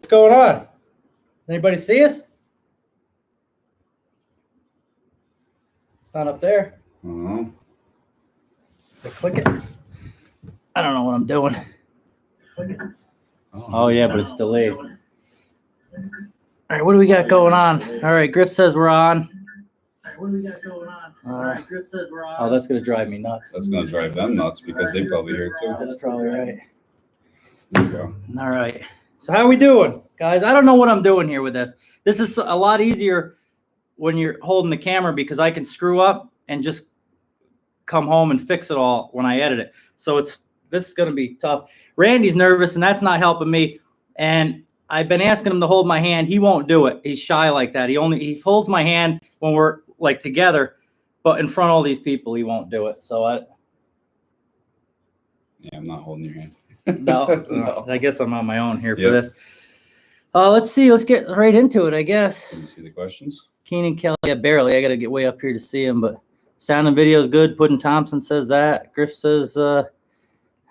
What's going on? Anybody see us? It's not up there. Oh. Click it. I don't know what I'm doing. Oh yeah, but it's delayed. All right, what do we got going on? All right, Griff says we're on. What do we got going on? Griff says we're on. Oh, that's gonna drive me nuts. That's gonna drive them nuts because they probably hear it too. That's probably right. There you go. All right. So how are we doing, guys? I don't know what I'm doing here with this. This is a lot easier when you're holding the camera because I can screw up and just come home and fix it all when I edit it. So this is going to be tough. Randy's nervous, and that's not helping me. And I've been asking him to hold my hand. He won't do it. He's shy like that. He holds my hand when we're like together, but in front of all these people, he won't do it. So yeah, I'm not holding your hand. No. I guess I'm on my own here for this. Let's see. Let's get right into it, I guess. Can you see the questions? Keenan Kelly, yeah, barely. I got to get way up here to see him, but sound and video is good. Puddin' Thompson says that. Griff says, how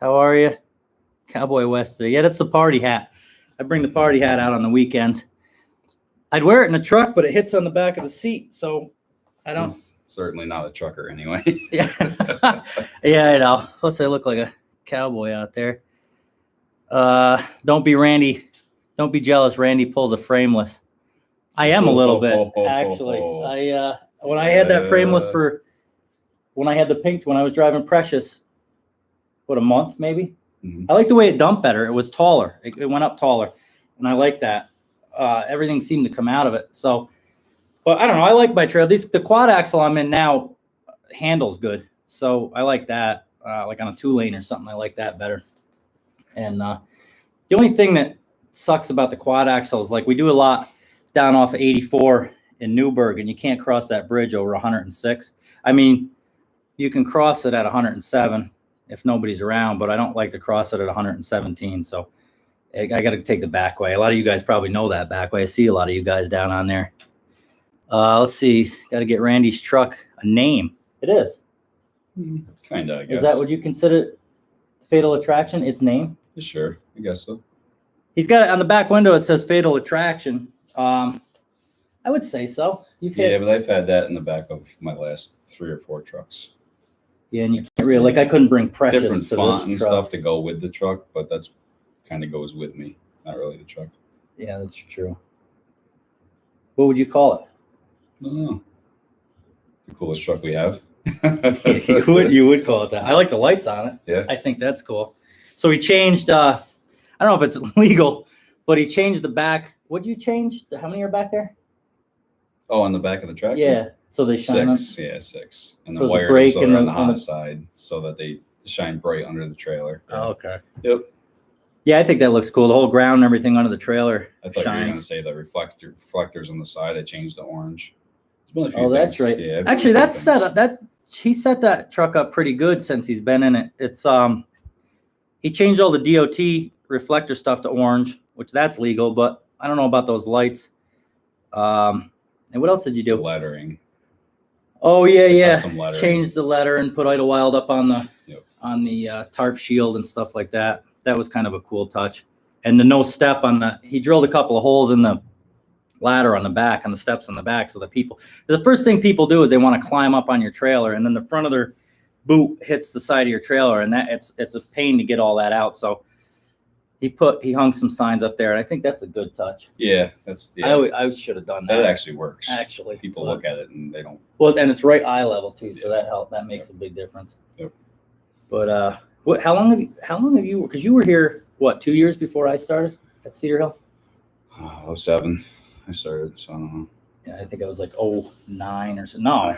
are you? Cowboy West today. Yeah, that's the party hat. I bring the party hat out on the weekends. I'd wear it in a truck, but it hits on the back of the seat, so I don't. Certainly not a trucker anyway. Yeah, yeah, I know. Plus, I look like a cowboy out there. Don't be Randy. Don't be jealous. Randy pulls a frameless. I am a little bit, actually. When I had that frameless when I had the pink, when I was driving Precious, a month maybe? Mm-hmm. I like the way it dumped better. It was taller. It went up taller, and I like that. Everything seemed to come out of it. So, but I don't know. I like my trail. The quad axle I'm in now handles good. So I like that. Like on a 2-lane or something, I like that better. And the only thing that sucks about the quad axle is like we do a lot down off of 84 in Newburgh, and you can't cross that bridge over 106. I mean, you can cross it at 107 if nobody's around, but I don't like to cross it at 117. So I got to take the back way. A lot of you guys probably know that back way. I see a lot of you guys down on there. Let's see. Got to get Randy's truck a name. It is. Kind of, I guess. Is that what you consider Fatal Attraction? Its name? Sure, I guess so. He's got it on the back window. It says Fatal Attraction. I would say so. But I've had that in the back of my last 3 or 4 trucks. Yeah, and you can't really I couldn't bring Precious different to font this and truck. stuff to go with the truck, but that's kind of goes with me, not really the truck. Yeah, that's true. What would you call it? I don't know. The coolest truck we have. you would call it that. I like the lights on it. Yeah, I think that's cool. So he changed. I don't know if it's legal, but he changed the back. What'd you change? How many are back there? Oh, on the back of the tractor? Yeah. So they shine 6. Yeah, 6. And so the wire brake so they're on the and hot side so that they shine bright under the trailer. Oh, okay. Yep. Yeah, I think that looks cool. The whole ground and everything under the trailer I thought shines. you were going to say the reflectors on the side. I changed to orange. Oh, that's right. Yeah, actually, that's set up. He set that truck up pretty good since he's been in it. It's he changed all the DOT reflector stuff to orange, which that's legal, but I don't know about those lights. And what else did you do? The lettering. Oh yeah. Changed the letter and put Idlewild up on the tarp shield and stuff like that. That was kind of a cool touch. And the no step he drilled a couple of holes in the ladder on the back, on the steps on the back, so the first thing people do is they want to climb up on your trailer, and then the front of their boot hits the side of your trailer, and that it's a pain to get all that out. So he hung some signs up there, and I think that's a good touch. Yeah, I should have done that. That actually works. Actually, people look at it and they don't. Well, and it's right eye level too, so that makes a big difference. Yep. But how long have you? Because you were here 2 years before I started at Cedar Hill. 07. I started, so I don't know. Yeah, I think I was like 09 or so. No,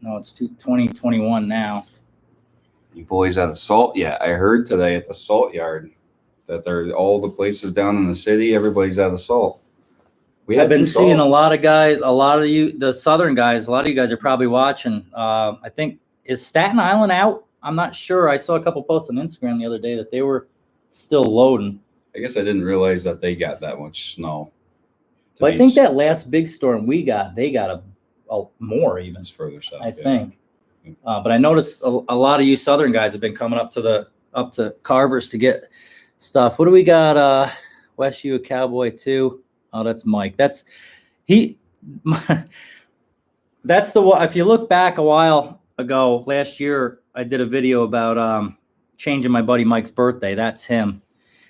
no, it's 2021 now. You boys at the salt? Yeah, I heard today at the salt yard that they're all the places down in the city. Everybody's out of salt. I've been seeing a lot of guys. A lot of you, the southern guys. A lot of you guys are probably watching. I think is Staten Island out? I'm not sure. I saw a couple posts on Instagram the other day that they were still loading. I guess I didn't realize that they got that much snow. But I think that last big storm they got a more even. It's further south. I think. But I noticed a lot of you southern guys have been coming up to Carver's to get stuff. What do we got? Wes, you a cowboy too? Oh, that's Mike. That's the one. If you look back a while ago, last year, I did a video about changing my buddy Mike's birthday. That's him.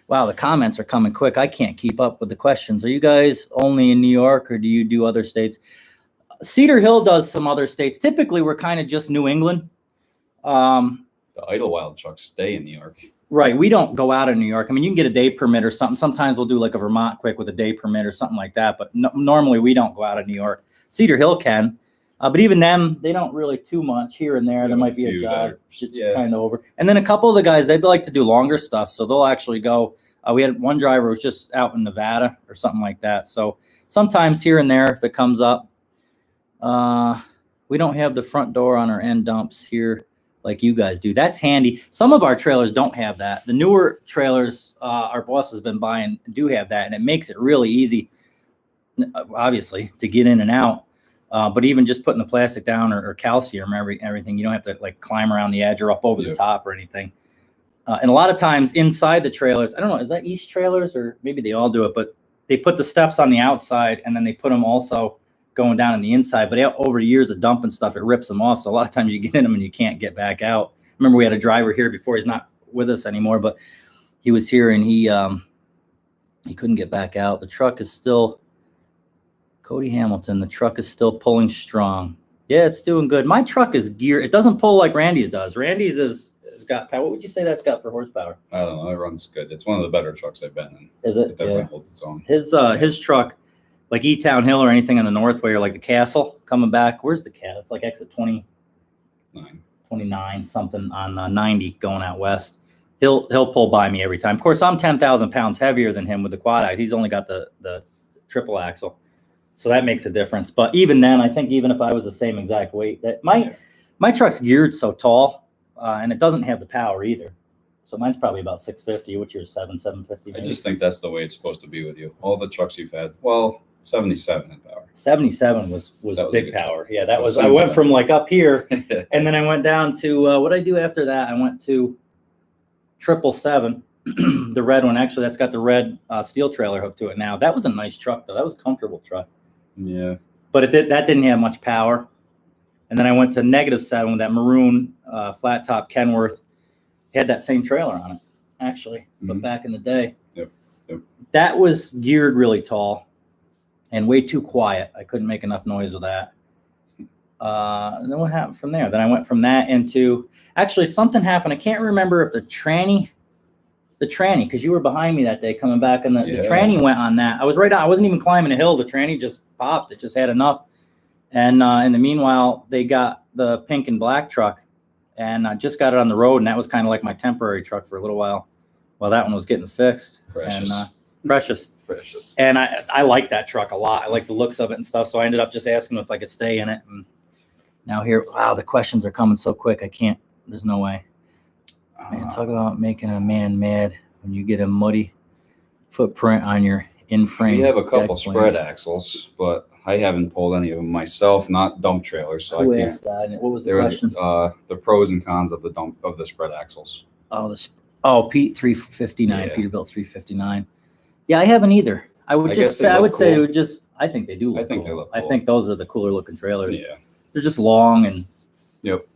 Wow, the comments are coming quick. I can't keep up with the questions. Are you guys only in New York or do you do other states? Cedar Hill does some other states. Typically, we're kind of just New England. The Idlewild trucks stay in New York. Right. We don't go out of New York. I mean, you can get a day permit or something. Sometimes we'll do like a Vermont quick with a day permit or something like that. But normally we don't go out of New York. Cedar Hill can. But even them, they don't really too much here and there. There might be a job kind of over. And then a couple of the guys, they'd like to do longer stuff. So they'll actually go. We had one driver who was just out in Nevada or something like that. So sometimes here and there, if it comes up, we don't have the front door on our end dumps here like you guys do. That's handy. Some of our trailers don't have that. The newer trailers our boss has been buying do have that, and it makes it really easy, obviously, to get in and out. But even just putting the plastic down or calcium, everything, you don't have to like climb around the edge or up over the top or anything. And a lot of times inside the trailers, I don't know, is that East trailers or maybe they all do it, but they put the steps on the outside and then they put them also going down on the inside. But over years of dumping stuff, it rips them off. So a lot of times you get in them and you can't get back out. Remember we had a driver here before. He's not with us anymore, but he was here and he couldn't get back out. The truck is still, Cody Hamilton, the truck is still pulling strong. Yeah, it's doing good. My truck is geared. It doesn't pull like Randy's does. Randy's has got power. What would you say that's got for horsepower? I don't know. It runs good. It's one of the better trucks I've been in. Is it? It definitely holds its own. His truck, like E-Town Hill or anything on the Northway or like the Castle coming back. Where's the cat? It's like exit 29, something on 90 going out west. He'll pull by me every time. Of course, I'm 10,000 pounds heavier than him with the quad axle. He's only got the triple axle. So that makes a difference. But even then, I think even if I was the same exact weight, that my truck's geared so tall, and it doesn't have the power either. So mine's probably about 650. What's yours, 750? Maybe? I just think that's the way it's supposed to be with you. All the trucks you've had, well, 77 had power. 77 was big power. Yeah, that was. I went from like up here, and then I went down to what I do after that. I went to 777. The red one, actually, that's got the red steel trailer hooked to it now. That was a nice truck, though. That was a comfortable truck. Yeah. But that didn't have much power. And then I went to -7 with that maroon flat top Kenworth. It had that same trailer on it, actually, but back in the day. Yep. That was geared really tall and way too quiet. I couldn't make enough noise with that. And then what happened from there? Then I went from that into, actually, something happened. I can't remember if the tranny, because you were behind me that day coming back, and the tranny went on that. I was right on. I wasn't even climbing a hill. The tranny just popped. It just had enough. And in the meanwhile, they got the pink and black truck, and I just got it on the road, and that was kind of like my temporary truck for a little while that one was getting fixed. Precious. And, precious. And I like that truck a lot. I like the looks of it and stuff. So I ended up just asking if I could stay in it. And now here, wow, the questions are coming so quick. I can't. There's no way. Man, talk about making a man mad when you get a muddy footprint on your in-frame. We have a couple spread axles, but I haven't pulled any of them myself, not dump trailers. So Who I can't. asked that? What was the question? The pros and cons of the spread axles. Pete 359, Yeah. Peterbilt 359. Yeah, I haven't either. I would say I think they do look cool. They look cool. cool. I think those are the cooler looking trailers. Yeah. They're just long and Yep.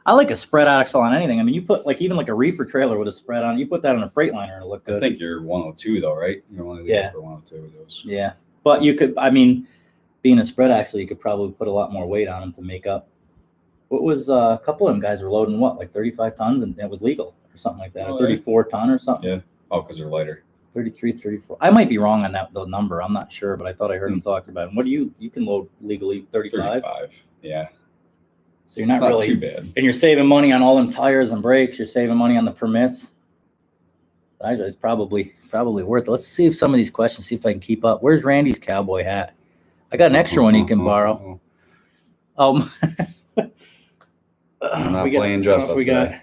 I like a spread axle on anything. I mean, you put even like a reefer trailer with a spread on, you put that on a Freightliner and it'll look good. I think you're 102 though, right? You're only for 102 of those. Yeah. But you could, being a spread axle, you could probably put a lot more weight on them to make up. What was a couple of them guys were loading like 35 tons, and it was legal or something like that, or 34 ton or something. Yeah. Oh, because they're lighter. 33, 34. I might be wrong on the number. I'm not sure, but I thought I heard him talking about it. What do you can load legally 35? 35. Yeah. So you're not really too bad. And you're saving money on all them tires and brakes. You're saving money on the permits. Actually, it's probably worth it. Let's see if some of these questions, see if I can keep up. Where's Randy's cowboy hat? I got an extra one he can borrow. I'm not playing dress up today.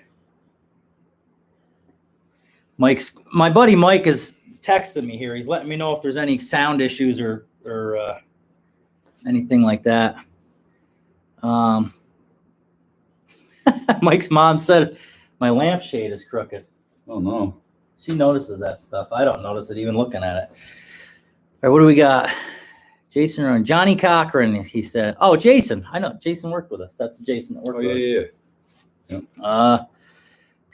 My buddy Mike is texting me here. He's letting me know if there's any sound issues or anything like that. Mike's mom said my lampshade is crooked. Oh no. She notices that stuff. I don't notice it even looking at it. All right, what do we got? Jason and Johnny Cochran, he said. Oh, Jason. I know. Jason worked with us. That's Jason that worked with us. Yeah.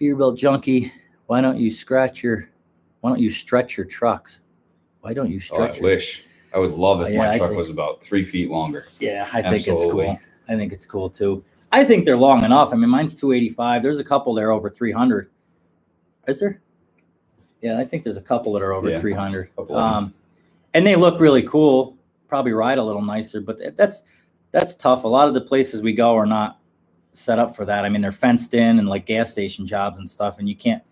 Peterbilt Junkie. Why don't you stretch your trucks? Why don't you stretch I wish. I would love if my truck was about 3 feet longer. Yeah, I think it's cool. I think it's cool too. I think they're long enough. I mean, mine's 285. There's a couple there over 300. Is there? Yeah, I think there's a couple that are over 300. And they look really cool. Probably ride a little nicer, but that's tough. A lot of the places we go are not set up for that. I mean, they're fenced in and like gas station jobs and stuff, and you can't,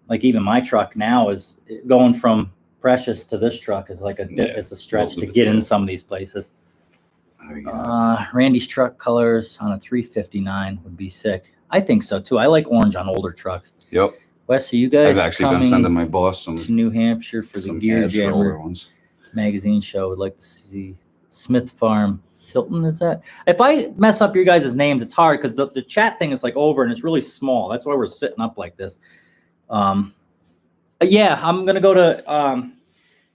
like, even my truck now is going from Precious to this truck is like it's a stretch to get in some of these places. Randy's truck colors on a 359 would be sick. I think so too. I like orange on older trucks. Yep. Wes, so you guys I've actually been sending my boss some to New Hampshire for the Gear Jammer magazine show. Would like to see Smith Farm Tilton. Is that? If I mess up your guys' names, it's hard because the chat thing is like over and it's really small. That's why we're sitting up like this. Yeah, I'm gonna go to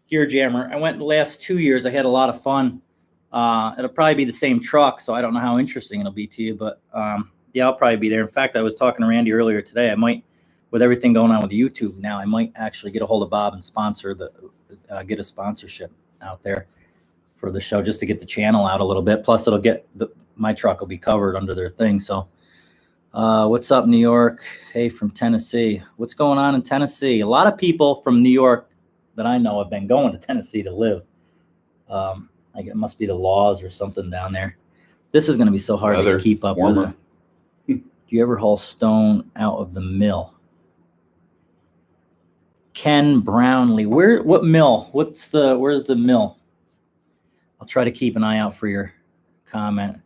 Gear Jammer. I went the last 2 years. I had a lot of fun. It'll probably be the same truck, so I don't know how interesting it'll be to you, but yeah, I'll probably be there. In fact, I was talking to Randy earlier today. I might, with everything going on with YouTube now, I might actually get a hold of Bob and get a sponsorship out there for the show just to get the channel out a little bit. Plus, it'll get my truck will be covered under their thing. So, what's up, New York? Hey, from Tennessee. What's going on in Tennessee? A lot of people from New York that I know have been going to Tennessee to live. Like it must be the laws or something down there. This is going to be so hard to keep up with. Do you ever haul stone out of the mill? Ken Brownlee. What mill? Where's the mill? I'll try to keep an eye out for your comment.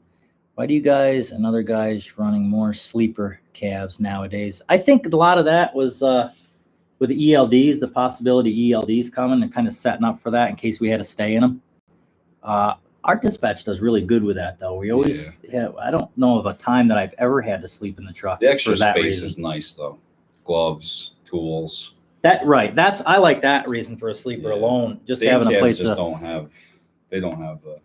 Why do you guys and other guys running more sleeper cabs nowadays? I think a lot of that was with the ELDs, the possibility ELDs coming and kind of setting up for that in case we had to stay in them. Our dispatch does really good with that, though. We always have. I don't know of a time that I've ever had to sleep in the truck. The extra space is nice, though. Gloves, tools. I like that reason for a sleeper alone. Just having a place they don't have the.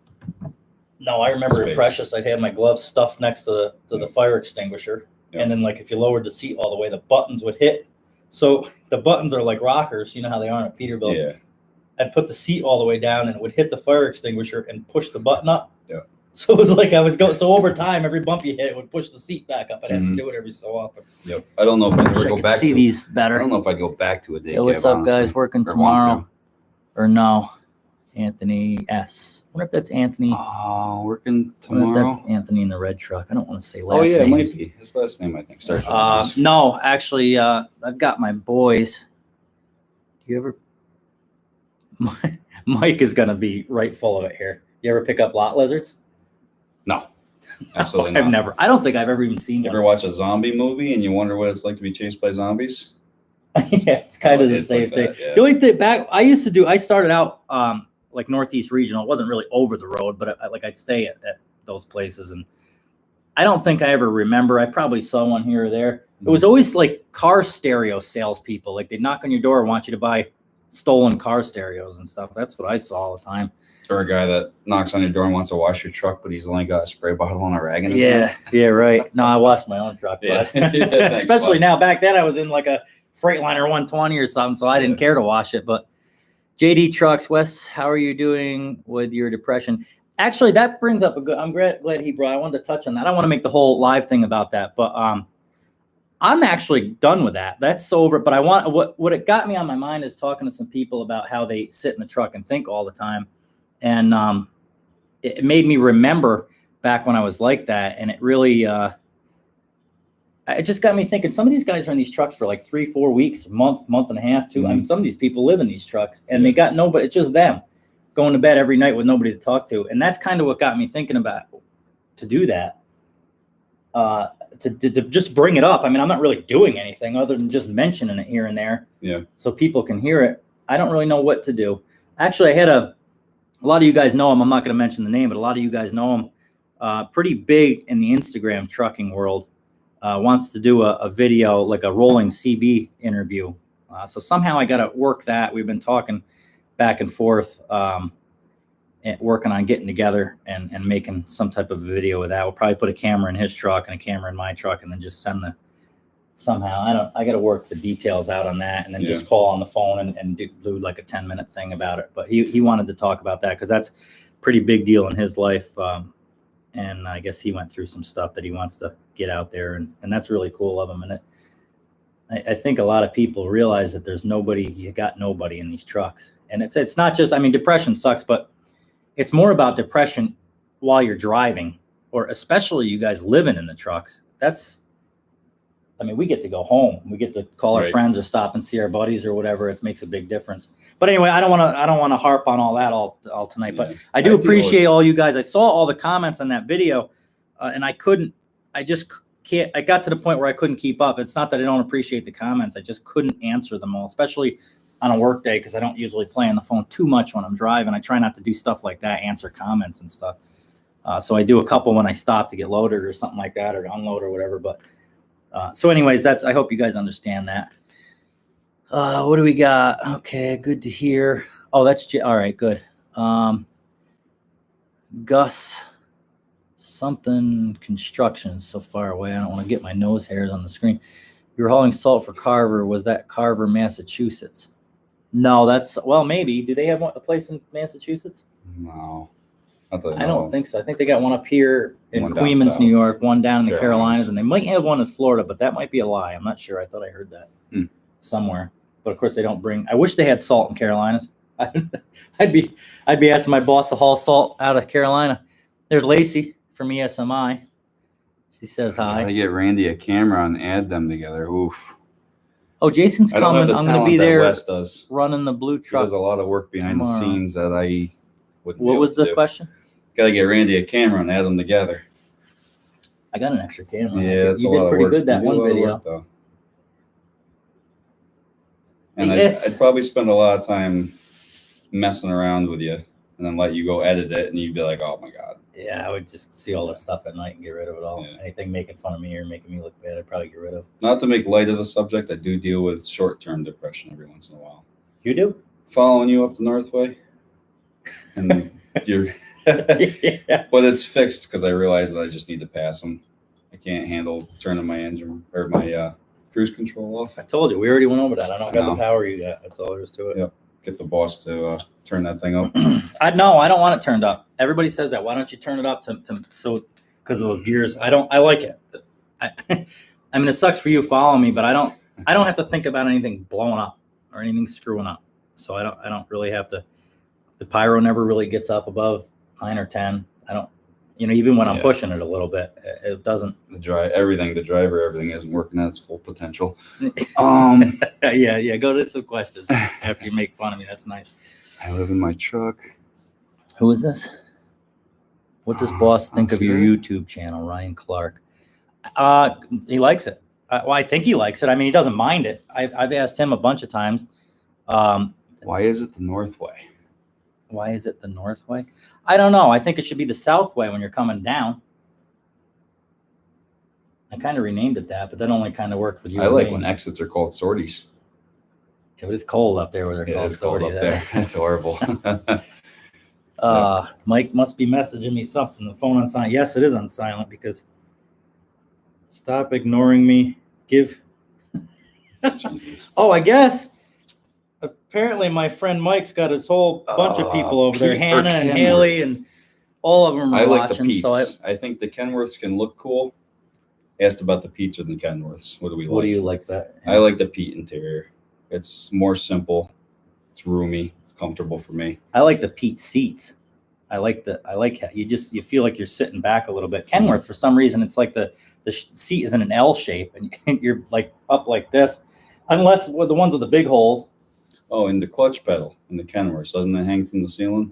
No, I remember at Precious, I'd have my gloves stuffed next to the fire extinguisher, and then like if you lowered the seat all the way, the buttons would hit. So the buttons are like rockers. You know how they are at Peterbilt. Yeah. I'd put the seat all the way down and it would hit the fire extinguisher and push the button up. Yeah. So it was like I was going. So over time, every bump you hit, it would push the seat back up. I'd have to do it every so often. Yep. I don't know if I'd ever go back. See these better. I don't know if I'd go back to a day. Hey, what's up, guys? Working tomorrow or no? Anthony S. I wonder if that's Anthony. Oh, working tomorrow. That's Anthony in the red truck. I don't want to say last name. It might be his last name. I think starts with no, actually, I've got my boys. Do you ever? Mike is going to be right full of it here. You ever pick up lot lizards? No, absolutely not. I've never. I don't think I've ever even seen one. You ever watch a zombie movie and you wonder what it's like to be chased by zombies? Yeah, it's kind of the same thing. Yeah. The only thing I started out like Northeast Regional. It wasn't really over the road, but I'd stay at those places. And I don't think I ever remember. I probably saw one here or there. It was always like car stereo salespeople. Like they'd knock on your door and want you to buy stolen car stereos and stuff. That's what I saw all the time. Or a guy that knocks on your door and wants to wash your truck, but he's only got a spray bottle and a rag in his hand. Yeah, right. No, I washed my own truck. Yeah. But Thanks, especially now. Back then I was in like a Freightliner 120 or something, so I didn't care to wash it. But JD Trucks, Wes, how are you doing with your depression? Actually, that brings up I'm glad he brought. I wanted to touch on that. I don't want to make the whole live thing about that, but I'm actually done with that. That's over. But I want what it got me on my mind is talking to some people about how they sit in the truck and think all the time. And it made me remember back when I was like that. And it really, it just got me thinking, some of these guys are in these trucks for like 3-4 weeks, a month and a half, too. I mean, some of these people live in these trucks and they got nobody. It's just them going to bed every night with nobody to talk to. And that's kind of what got me thinking about to do that. To just bring it up. I mean, I'm not really doing anything other than just mentioning it here and there. Yeah. So people can hear it. I don't really know what to do. Actually, I had a lot of you guys know him. I'm not going to mention the name, but a lot of you guys know him. Pretty big in the Instagram trucking world. Wants to do a video, like a rolling CB interview So somehow I got to work that. We've been talking back and forth, and working on getting together and making some type of video with that. We'll probably put a camera in his truck and a camera in my truck, and then just send somehow. I got to work the details out on that, and then just call on the phone and do like a 10-minute thing about it. But he wanted to talk about that because that's a pretty big deal in his life. And I guess he went through some stuff that he wants to get out there, and that's really cool of him. And I think a lot of people realize that you got nobody in these trucks. And it's not just, I mean, depression sucks, but it's more about depression while you're driving, or especially you guys living in the trucks. We get to go home. We get to call our friends or stop and see our buddies or whatever. It makes a big difference. But anyway, I don't want to harp on all that all tonight, but I do appreciate all you guys. I saw all the comments on that video, and I just can't. I got to the point where I couldn't keep up. It's not that I don't appreciate the comments. I just couldn't answer them all, especially on a work day, because I don't usually play on the phone too much when I'm driving. I try not to do stuff like that, answer comments and stuff. So I do a couple when I stop to get loaded or something like that, or to unload or whatever. But so anyways, I hope you guys understand that. What do we got? Okay, good to hear. Oh, that's all right. Good. Gus something construction so far away. I don't want to get my nose hairs on the screen. You were hauling salt for Carver. Was that Carver, Massachusetts? No, maybe. Do they have a place in Massachusetts? No. I don't think so. I think they got one up here in Queens, New York, one down in the Carolinas, and they might have one in Florida, but that might be a lie. I'm not sure. I thought I heard that somewhere. But of course they don't bring. I wish they had salt in Carolinas. I'd be asking my boss to haul salt out of Carolina. There's Lacey from ESMI. She says hi. I get Randy a camera and add them together. Oof. Oh, Jason's coming. I'm going to be there running the blue truck. There's a lot of work behind the scenes that I wouldn't. What was the question? Got to get Randy a camera and add them together. I got an extra camera. Yeah, you did pretty good that one video. Work, and I'd probably spend a lot of time messing around with you, and then let you go edit it, and you'd be like, "Oh my god." Yeah, I would just see all this stuff at night and get rid of it all. Yeah. Anything making fun of me or making me look bad, I'd probably get rid of. Not to make light of the subject, I do deal with short-term depression every once in a while. You do? Following you up the Northway, and you're. Yeah. But it's fixed because I realize that I just need to pass them. I can't handle turning my engine or my cruise control off. I told you, we already went over that. I don't got the power you got. That's all there is to it. Yep. Get the boss to turn that thing up. I don't want it turned up. Everybody says that. Why don't you turn it up so because of those gears? I like it. I mean, it sucks for you following me, but I don't have to think about anything blowing up or anything screwing up. So I don't really have to. The pyro never really gets up above 9 or 10. I don't, even when I'm pushing it a little bit, it doesn't. The driver, everything isn't working at its full potential. Yeah. Go to some questions after you make fun of me. That's nice. I live in my truck. Who is this? What does boss think of your YouTube channel, Ryan Clark? He likes it. I think he likes it. I mean, he doesn't mind it. I've asked him a bunch of times. Why is it the Northway? Why is it the Northway? I don't know. I think it should be the Southway when you're coming down. I kind of renamed it that, but that only kind of worked with you. I like when exits are called sorties. Yeah, but it's cold up there where they're called sorties. Cold up there. It's horrible. Mike must be messaging me something. The phone on silent. Yes, it is on silent because stop ignoring me. Give. Oh, I guess. Apparently, my friend Mike's got his whole bunch of people over there, Hannah and Haley, and all of them are watching. I think the Kenworths can look cool. Asked about the Pete's or the Kenworths. What do we like? What do you like that? I like the Pete interior. It's more simple. It's roomy. It's comfortable for me. I like the Pete seats. I like how you feel like you're sitting back a little bit. Kenworth, for some reason, it's like the seat is in an L shape, and you're like up like this, unless with the ones with the big holes. Oh, and the clutch pedal in the Kenworth, doesn't it hang from the ceiling?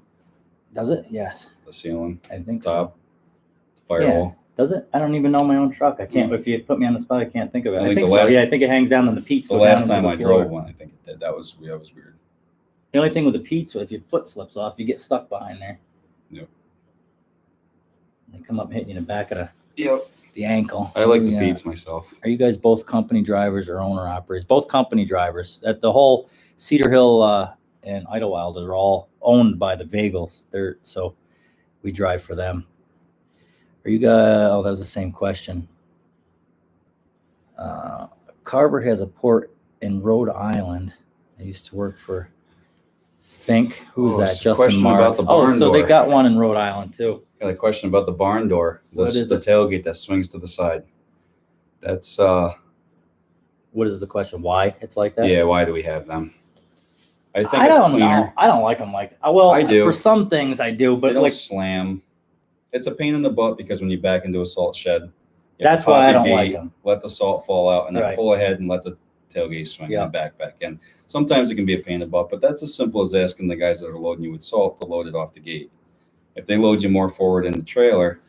Does it? Yes. The ceiling. I think top. So. Firewall. Yeah. Does it? I don't even know my own truck. I can't. If you put me on the spot, I can't think of it. I think so. Yeah, I think it hangs down on the Pete's. The last time I drove one, I think it did. That was weird. The only thing with the Pete's, if your foot slips off, you get stuck behind there. Yep. They come up hitting you in the back of the. Yep. the ankle. I like the beats myself. Are you guys both company drivers or owner operators? Both company drivers. At the whole Cedar Hill and Idlewild are all owned by the Vagels. So we drive for them. Are you guys? Oh, that was the same question. Carver has a port in Rhode Island. I used to work for Fink. Who's that? Justin Marks. So they got one in Rhode Island too. Got a question about the barn door. What is the tailgate that swings to the side? That's what is the question? Why it's like that? Yeah, why do we have them? I think I don't know. I don't like them like that. Well, I do. For some things I do, but they don't like slam. It's a pain in the butt because when you back into a salt shed, that's why I don't like them. Let the salt fall out and then pull ahead and let the tailgate swing and back in. Sometimes it can be a pain in the butt, but that's as simple as asking the guys that are loading you with salt to load it off the gate. If they load you more forward in the trailer,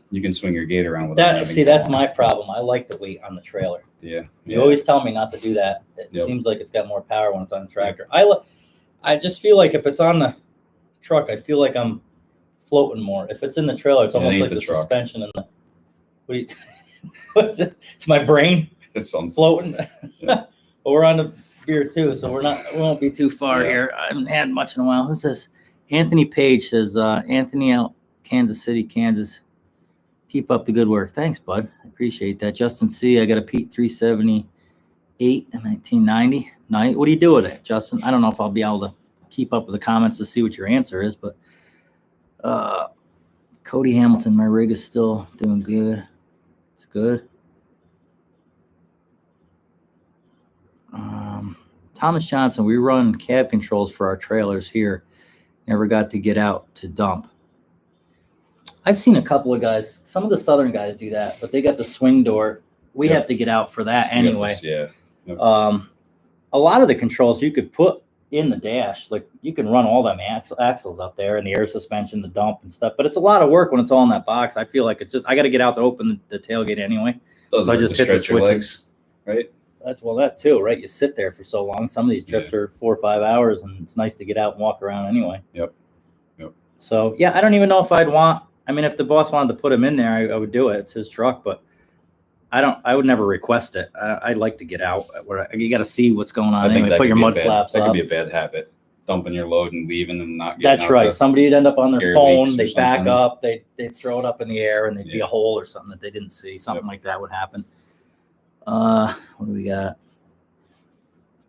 you can swing your gate around with that. See, that's my problem. I like the weight on the trailer. You always tell me not to do that. It seems like it's got more power when it's on the tractor. I just feel like if it's on the truck, I feel like I'm floating more. If it's in the trailer, it's almost like the suspension in the. What do you, what's it? It's my brain. It's something floating. Well, we're on the beer too, so we won't be too far here. I haven't had much in a while. Who's this? Anthony Page says, Anthony out Kansas City, Kansas. Keep up the good work. Thanks, bud. I appreciate that. Justin C. I got a Pete 378 in 1990. What do you do with it, Justin? I don't know if I'll be able to keep up with the comments to see what your answer is, but Cody Hamilton, my rig is still doing good. It's good. Thomas Johnson, we run cab controls for our trailers here. Never got to get out to dump. I've seen a couple of guys, some of the Southern guys do that, but they got the swing door. We have to get out for that anyway. A lot of the controls you could put in the dash, like you can run all them axles up there and the air suspension, the dump and stuff, but it's a lot of work when it's all in that box. I feel like it's just, I got to get out to open the tailgate anyway. So I just hit the switches. Right? That too, right? You sit there for so long. Some of these trips are 4 or 5 hours, and it's nice to get out and walk around anyway. Yep. So I don't even know if I'd want. I mean, if the boss wanted to put him in there, I would do it. It's his truck, but I would never request it. I'd like to get out. You got to see what's going on anyway. Put your mud flaps up. That could be a bad habit. Dumping your load and leaving and not getting That's right. Somebody would end up on their phone. They back up. They throw it up in the air, and there'd be a hole or something that they didn't see. Something like that would happen. What do we got?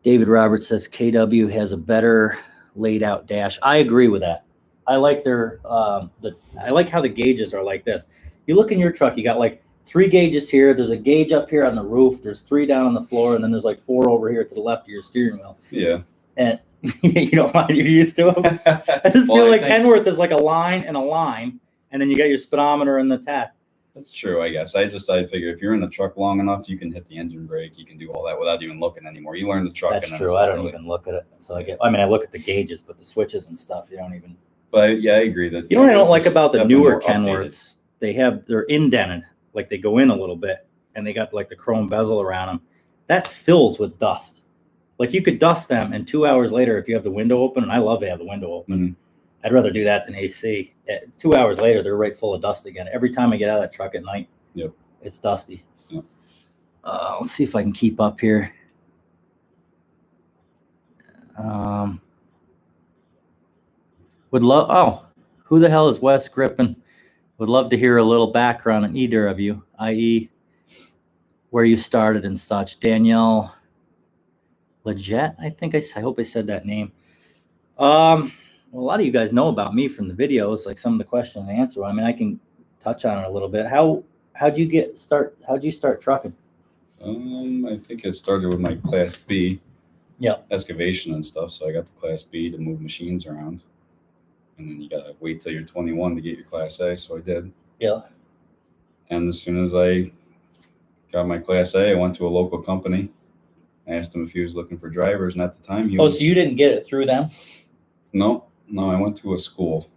David Roberts says KW has a better laid out dash. I agree with that. I like their I like how the gauges are like this. You look in your truck, you got like 3 gauges here. There's a gauge up here on the roof. There's 3 down on the floor, and then there's like 4 over here to the left of your steering wheel. Yeah. And you don't mind, you're used to them. I just feel like Kenworth is like a line and a line, and then you got your speedometer and the tach. That's true, I guess. I figure if you're in the truck long enough, you can hit the engine brake. You can do all that without even looking anymore. You learn the truck. That's true. I don't even look at it. So I look at the gauges, but the switches and stuff, you don't even. But yeah, I agree that. You know what I don't like about the newer Kenworths? They're indented, like they go in a little bit, and they got like the chrome bezel around them. That fills with dust. Like you could dust them, and 2 hours later, if you have the window open, and I love to have the window open. Mm-hmm. I'd rather do that than AC. 2 hours later, they're right full of dust again. Every time I get out of that truck at night, it's dusty. Yep. Let's see if I can keep up here. Who the hell is Wes Grippin? Would love to hear a little background on either of you, i.e. where you started and such. Danielle Leggett, I hope I said that name. A lot of you guys know about me from the videos, like some of the question and answer. I mean, I can touch on it a little bit. How'd you start trucking? I think it started with my Class B excavation and stuff. So I got the Class B to move machines around. And then you got to wait till you're 21 to get your Class A. So I did. Yeah. And as soon as I got my Class A, I went to a local company. I asked him if he was looking for drivers. And at the time, so you didn't get it through them? No, I went to a school.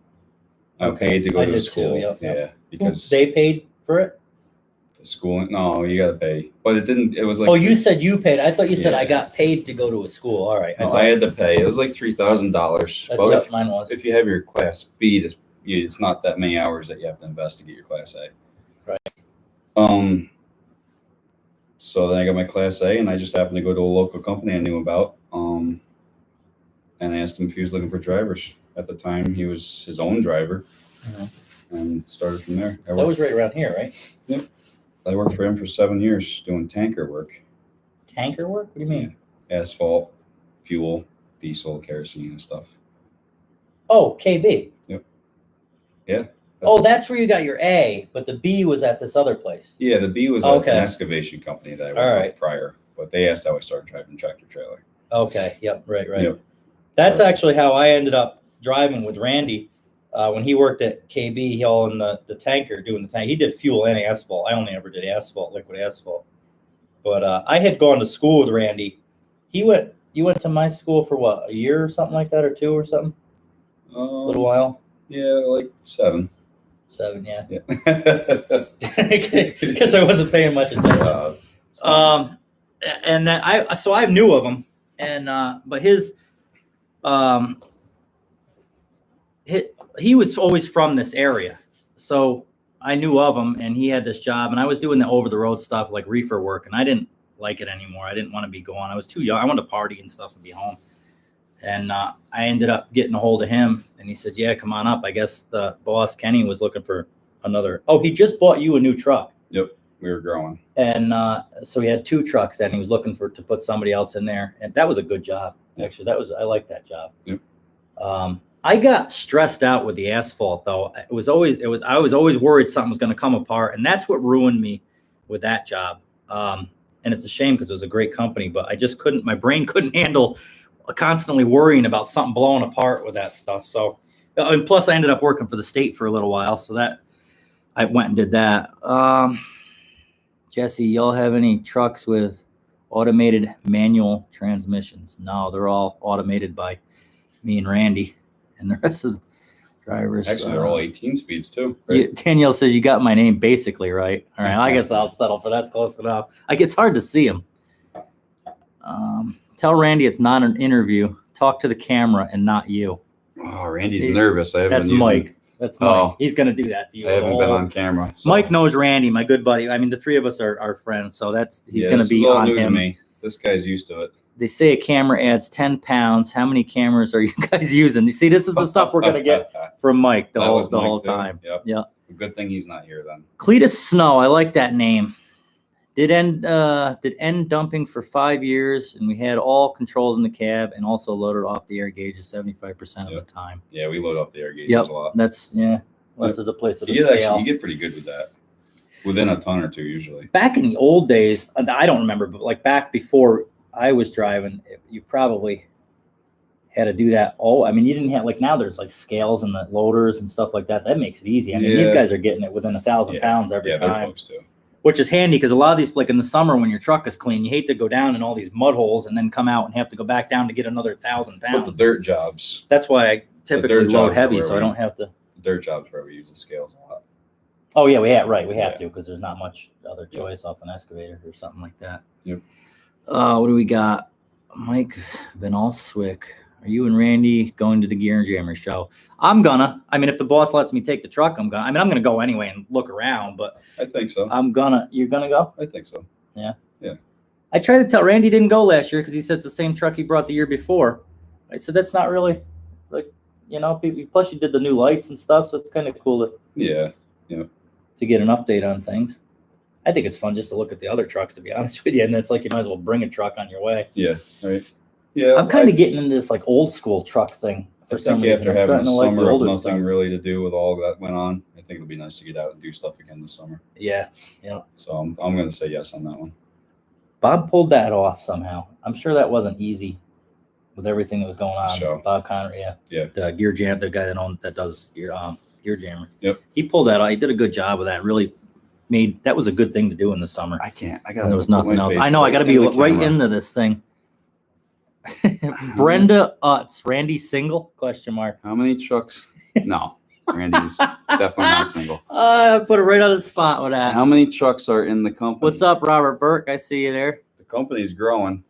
I paid to go to a school. Yeah, because they paid for it. The school? No, you got to pay. But it didn't. It was like. Oh, you said you paid. I thought you said I got paid to go to a school. All right. No, I had to pay. It was like $3,000. That's what mine was. If you have your Class B, it's not that many hours that you have to invest to get your Class A. Right. So then I got my Class A, and I just happened to go to a local company I knew about. And I asked him if he was looking for drivers. At the time, he was his own driver, and started from there. That was right around here, right? Yep. I worked for him for 7 years doing tanker work. Tanker work? What do you mean? Yeah. Asphalt, fuel, diesel, kerosene, and stuff. Oh, KB. Yep. Yeah. That's where you got your A, but the B was at this other place. Yeah, the B was an excavation company that I worked for prior, but they asked how I started driving tractor trailer. Okay. Yep. Right. Yep. That's actually how I ended up driving with Randy. When he worked at KB, he all in the tanker doing the tank. He did fuel and asphalt. I only ever did asphalt, liquid asphalt. But I had gone to school with Randy. You went to my school for what, a year or something like that, or 2 or something? A little while. Yeah, like 7. 7, yeah. Yeah. Because I wasn't paying much attention. And then I knew of him, and but he was always from this area, so I knew of him, and he had this job, and I was doing the over the road stuff like reefer work, and I didn't like it anymore. I didn't want to be going. I was too young. I wanted to party and stuff and be home. And I ended up getting a hold of him, and he said, "Yeah, come on up." I guess the boss Kenny was looking for another. Oh, he just bought you a new truck. Yep, we were growing, and so he had 2 trucks. Then he was looking to put somebody else in there, and that was a good job. Actually, I liked that job. Yep. I got stressed out with the asphalt though. I was always worried something was going to come apart, and that's what ruined me with that job. And it's a shame because it was a great company, but I just couldn't. My brain couldn't handle constantly worrying about something blowing apart with that stuff. So, and plus I ended up working for the state for a little while, so that I went and did that. Jesse, y'all have any trucks with automated manual transmissions? No, they're all automated by me and Randy, and the rest of the drivers. Actually, they're all 18 speeds too. Right? Danielle says you got my name basically right. All right, I guess I'll settle for that's close enough. It's hard to see him. Tell Randy it's not an interview. Talk to the camera and not you. Oh, Randy's nervous. That's Mike. That's Mike. Oh, he's going to do that to you. I haven't been on camera. So. Mike knows Randy, my good buddy. I mean, the 3 of us are friends, so he's going to be on him. To me. This guy's used to it. They say a camera adds 10 pounds. How many cameras are you guys using? You see, this is the stuff we're going to get from Mike the whole time. Yep. Yeah. Good thing he's not here then. Cletus Snow. I like that name. Did end dumping for 5 years, and we had all controls in the cab and also loaded off the air gauges 75% of the time. Yeah, we load off the air gauges a lot. That's unless there's a place with a scale. You get pretty good with that. Within a ton or 2 usually. Back in the old days, I don't remember, but like back before I was driving, you probably had to do that. You didn't have now there's like scales and the loaders and stuff like that. That makes it easy. I mean, these guys are getting it within 1,000 pounds every time. Yeah, they're close too. Which is handy because a lot of these, like in the summer when your truck is clean, you hate to go down in all these mud holes and then come out and have to go back down to get another 1,000 pounds. But the dirt jobs. That's why I typically load heavy, so I don't have to. The dirt jobs where we use the scales a lot. Oh yeah, we have to because there's not much other choice off an excavator or something like that. Yep. What do we got? Mike Van Alswick. Are you and Randy going to the Gear and Jammer show? I'm gonna. If the boss lets me take the truck, I'm gonna. I'm gonna go anyway and look around. But I think so. You're gonna go? I think so. Yeah. Yeah. I tried to tell Randy didn't go last year because he said it's the same truck he brought the year before. I said that's not really Plus you did the new lights and stuff, so it's kind of cool to get an update on things. I think it's fun just to look at the other trucks, to be honest with you. And it's like you might as well bring a truck on your way. Yeah. Right. Yeah, I'm kind of getting into this like old school truck thing for some reason. After having a summer of nothing really to do with all that went on, I think it'll be nice to get out and do stuff again this summer. Yeah. So I'm going to say yes on that one. Bob pulled that off somehow. I'm sure that wasn't easy with everything that was going on. Sure. Bob Connor, the Gear Jam, the guy that does Gear Jammer. Yep. He pulled that off. He did a good job with that. Really that was a good thing to do in the summer. I got. There was nothing else. I know. I got to be right into this thing. Brenda Utz, Randy single? ? How many trucks? No, Randy's definitely not single. I put it right on the spot with that. How many trucks are in the company? What's up, Robert Burke? I see you there. The company's growing.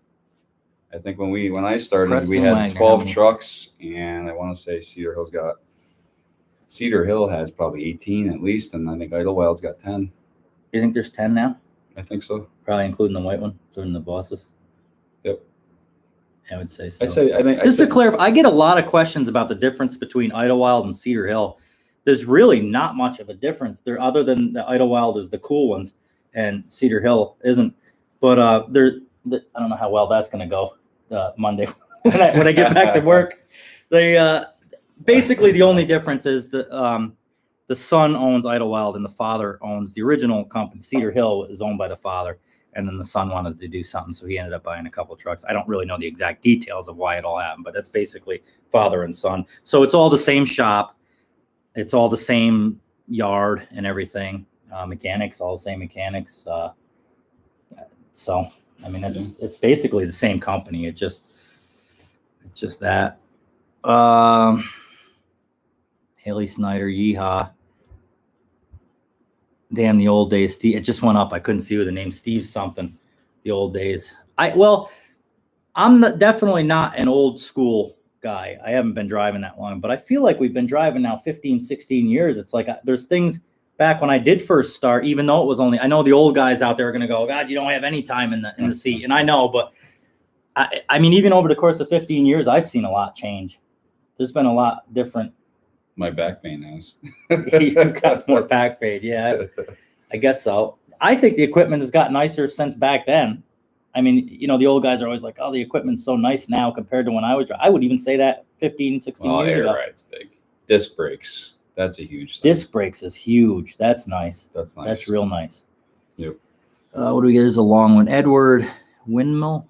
I think when I started, we had 12 trucks, and I want to say Cedar Hill has probably 18 at least, and I think Idlewild's got 10. You think there's 10 now? I think so. Probably including the white one, including the bosses. Yep. I would say so. To clarify, I get a lot of questions about the difference between Idlewild and Cedar Hill. There's really not much of a difference there, other than the Idlewild is the cool ones, and Cedar Hill isn't. But I don't know how well that's going to go Monday when I get back to work. They basically the only difference is the son owns Idlewild and the father owns the original company. Cedar Hill is owned by the father, and then the son wanted to do something, so he ended up buying a couple of trucks. I don't really know the exact details of why it all happened, but that's basically father and son. So it's all the same shop. It's all the same yard and everything. Mechanics, all the same mechanics. So, I mean, it's basically the same company. It's just that. Haley Snyder, yeehaw. Damn, the old days. Steve, it just went up. I couldn't see who the name. Steve something. The old days. I'm definitely not an old school guy. I haven't been driving that long, but I feel like we've been driving now 15, 16 years. It's like there's things back when I did first start, even though it was only, I know the old guys out there are going to go, God, you don't have any time in the seat. And I know, but I mean, even over the course of 15 years, I've seen a lot change. There's been a lot different. My back pain has. You've got more back pain. Yeah, I guess so. I think the equipment has got nicer since back then. I mean, the old guys are always like, oh, the equipment's so nice now compared to when I was driving. I would even say that 15, 16 years ago. Right, it's big. Disc brakes. That's a huge thing. Disc brakes is huge. That's nice. That's nice. That's real nice. Yep. What do we get? There's a long one. Edward Wimmel.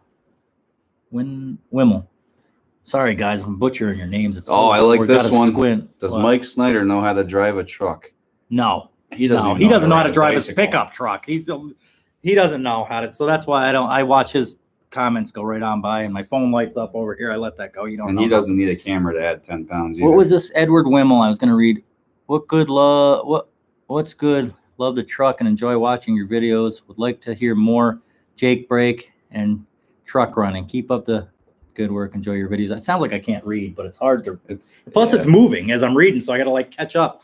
Sorry, guys, I'm butchering your names. I like this one. Squint. Does Mike Snyder know how to drive a truck? No. He doesn't. He doesn't know how to drive his pickup truck. He doesn't know how to. So that's why I watch his comments go right on by, and my phone lights up over here. I let that go. You don't. And know he doesn't need a camera to add 10 pounds either. What was this Edward Wimmel? I was going to read. What's good? Love the truck and enjoy watching your videos. Would like to hear more Jake brake and truck running. Keep up the good work. Enjoy your videos. It sounds like I can't read, but it's hard to. It's moving as I'm reading, so I got to catch up.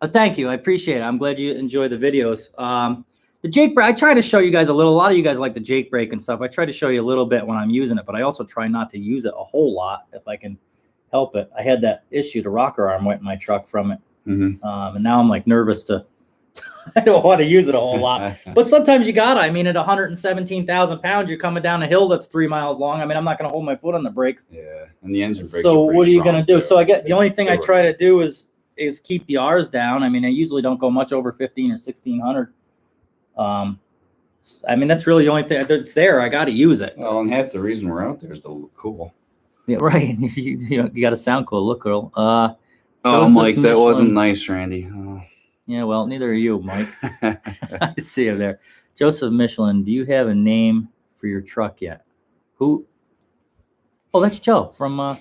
Thank you. I appreciate it. I'm glad you enjoy the videos. The Jake brake, I try to show you guys a lot of you guys like the Jake brake and stuff. I try to show you a little bit when I'm using it, but I also try not to use it a whole lot if I can help it. I had that issue. The rocker arm went in my truck from it. Mm-hmm. And now I'm nervous to, I don't want to use it a whole lot, but sometimes you gotta. I mean, at 117,000 pounds, you're coming down a hill that's 3 miles long. I mean, I'm not going to hold my foot on the brakes. Yeah. And the engine brakes. So what are you going to do? So the only thing I try to do is keep the R's down. I mean, I usually don't go much over 15 or 1600. I mean, that's really the only thing that's there. I got to use it. Well, and half the reason we're out there is to look cool. Yeah, right. You got to sound cool, look cool. Mike, that wasn't nice, Randy. Oh. Yeah, well, neither are you, Mike. I see him there. Joseph Michelin, do you have a name for your truck yet? Who? Oh, that's Joe from. I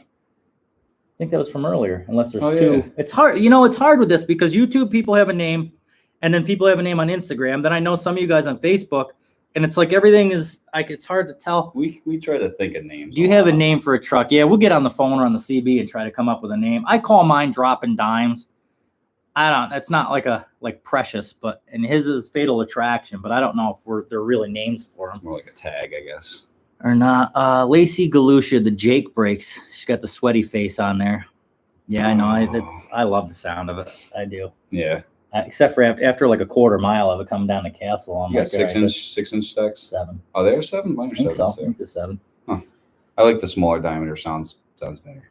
think that was from earlier. Unless there's two. Yeah. It's hard. It's hard with this because YouTube people have a name. And then people have a name on Instagram. Then I know some of you guys on Facebook, and it's like everything is it's hard to tell. We try to think of names. Do you have a name for a truck? Yeah, we'll get on the phone or on the CB and try to come up with a name. I call mine Dropping Dimes. It's not like Precious, and his is Fatal Attraction, but I don't know if there are really names for them. It's more like a tag, I guess. Or not. Lacey Galusha, the Jake brakes. She's got the sweaty face on there. Yeah, I know. I love the sound of it. I do. Yeah. Except for after a quarter mile of it coming down the castle. I'm you got 6-inch stacks? 7. Oh, they're 7? Mine are 7. So. I think they're 7. Huh. I like the smaller diameter. Sounds better.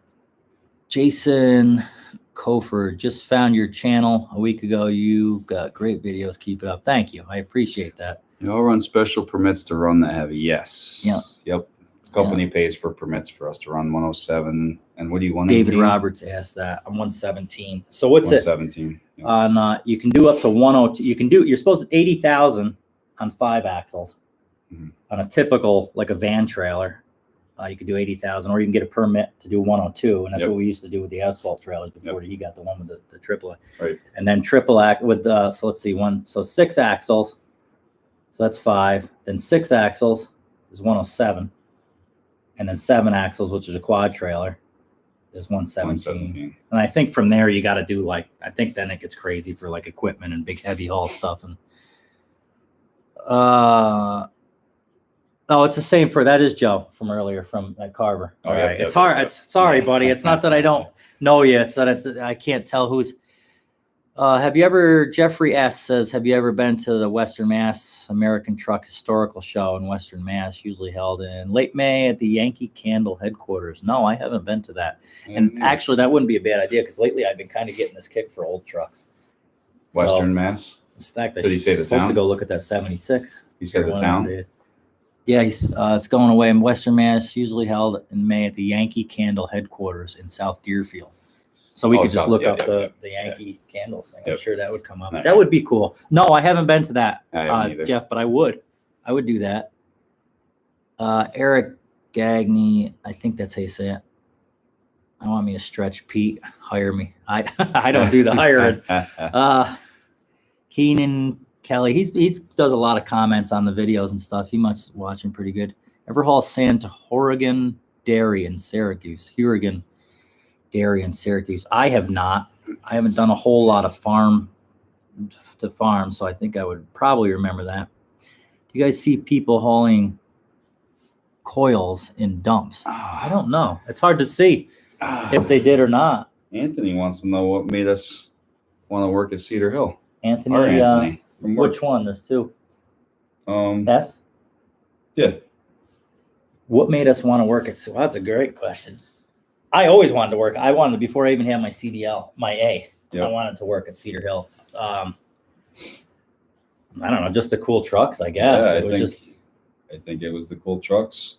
Jason Kofer, just found your channel a week ago. You got great videos. Keep it up. Thank you. I appreciate that. You all run special permits to run that heavy? Yes. Yeah. Yep. Company pays for permits for us to run 107. And what do you want? David Roberts asked that. I'm 117. So what's 117. It? On you can do up to 102. You're supposed to 80,000 on 5 axles. Mm-hmm. On a typical a van trailer, you could do 80,000, or you can get a permit to do 102, and that's what we used to do with the asphalt trailers before he got the one with the triple. Right. And then triple with so let's see 6 axles. So that's 5. Then 6 axles is 107. And then 7 axles, which is a quad trailer, is 117. 117. And I think from there you got to do like, I think then it gets crazy for like equipment and big heavy haul stuff. And oh, it's the same for, that is Joe from earlier from at Carver. Oh, All yep, right. yep, It's hard. yep. It's sorry, buddy. It's not that I don't know you. It's that I can't tell who's. Have you ever, Jeffrey S. says, have you ever been to the Western Mass American Truck Historical Show in Western Mass, usually held in late May at the Yankee Candle headquarters? No, I haven't been to that. And actually, that wouldn't be a bad idea because lately I've been kind of getting this kick for old trucks. Western Mass? In fact, Did he say the supposed town? to go look at that 76. He said the town? Yeah, it's going away in Western Mass, usually held in May at the Yankee Candle headquarters in South Deerfield. So we could just look up the Yankee Candles thing. I'm sure that would come up. Right. That would be cool. No, I haven't been to that, I haven't either. Jeff, but I would do that. Eric Gagney, I think that's how you say it. I want me to stretch Pete. Hire me. I don't do the hiring. Keenan Kelly, he does a lot of comments on the videos and stuff. He must watching pretty good. Everhall Santa Horrigan Dairy in Syracuse. Horrigan Dairy in Syracuse. I have not. I haven't done a whole lot of farm to farm, so I think I would probably remember that. Do you guys see people hauling coils in dumps? I don't know. It's hard to see if they did or not. Anthony wants to know what made us want to work at Cedar Hill. Anthony, Our Anthony. which one? There's two. S? Yeah. What made us want to work at? Well, that's a great question. I always wanted to work. I wanted, before I even had my CDL, my A, Yep. I wanted to work at Cedar Hill. I don't know, just the cool trucks, I guess. Yeah, I think it was the cool trucks.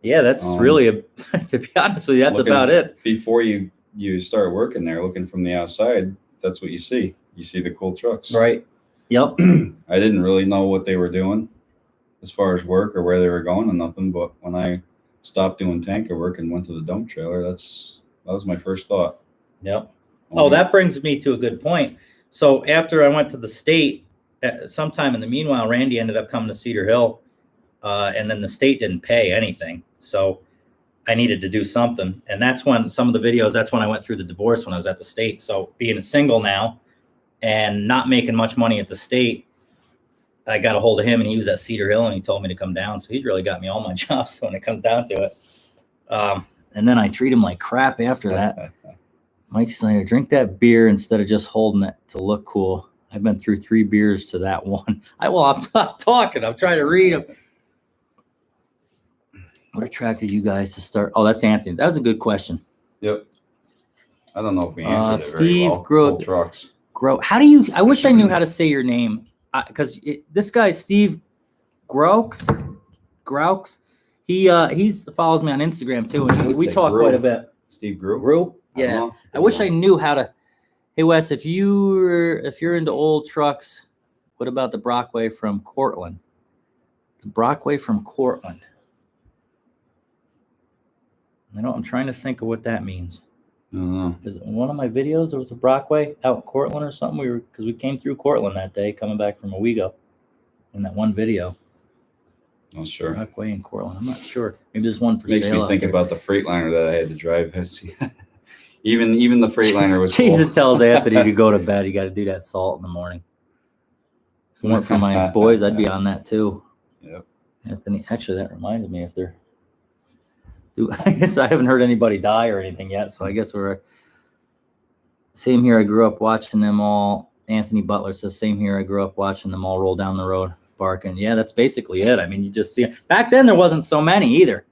Yeah, that's really, to be honest with you, that's about it. Before you start working there, looking from the outside, that's what you see. You see the cool trucks. Right. Yep. I didn't really know what they were doing as far as work or where they were going and nothing, but when I stopped doing tanker work and went to the dump trailer, that was my first thought. Yep. Oh, that brings me to a good point. So after I went to the state, sometime in the meanwhile, Randy ended up coming to Cedar Hill, and then the state didn't pay anything. So I needed to do something. And that's when some of the videos, that's when I went through the divorce when I was at the state. So being a single now and not making much money at the state, I got a hold of him and he was at Cedar Hill and he told me to come down. So he's really got me all my jobs when it comes down to it. And then I treat him like crap after that. Mike Snyder, drink that beer instead of just holding it to look cool. I've been through 3 beers to that one. I'm not talking. I'm trying to read them. What attracted you guys to start? Oh, that's Anthony. That was a good question. Yep. I don't know if we answered it Steve very well. Grow. Cool trucks. How do you? I wish I knew how to say your name because this guy Steve Groux. He follows me on Instagram too, and we talk quite a bit. Steve Grew. Grew. Yeah. I wish I knew how to. Hey Wes, if you're into old trucks, what about the Brockway from Cortland? The Brockway from Cortland. I'm trying to think of what that means. I don't know. Is it in one of my videos there was a Brockway out in Cortland or something? Because we came through Cortland that day coming back from Owego in that one video. Not sure. Brockway in Cortland. I'm not sure. Maybe there's one for Makes sale. me think about the Freightliner that I had to drive. Even the Freightliner was Jason cool. tells Anthony to go to bed. You got to do that salt in the morning. If it weren't for my boys, I'd be on that too. Yep. Anthony, actually, that reminds me if they're. I guess I haven't heard anybody die or anything yet, so I guess we're. Same here. I grew up watching them all. Anthony Butler says, "Same here. I grew up watching them all roll down the road, barking." Yeah, that's basically it. I mean, you just see. Back then, there wasn't so many either.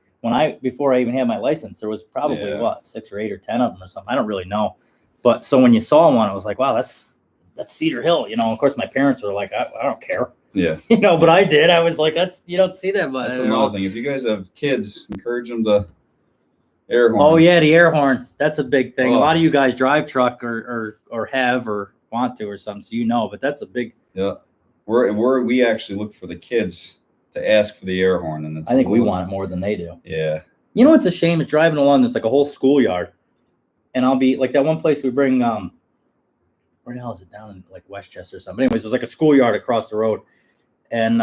Before I even had my license, there was probably 6 or 8 or 10 of them or something. I don't really know, but so when you saw one, I was like, "Wow, that's Cedar Hill." Of course, my parents were like, "I don't care." Yeah. But I did. I was like, you don't see that much. That's another thing. If you guys have kids, encourage them to air horn. Oh yeah, the air horn. That's a big thing. Oh. A lot of you guys drive truck or have or want to or something, so but that's a big. Yeah. We actually look for the kids to ask for the air horn, and I think we want it more than they do. Yeah. What's a shame is driving along. There's like a whole schoolyard, and I'll be like that one place we bring. Where the hell is it? Down in like Westchester or something. Anyways, there's like a schoolyard across the road, and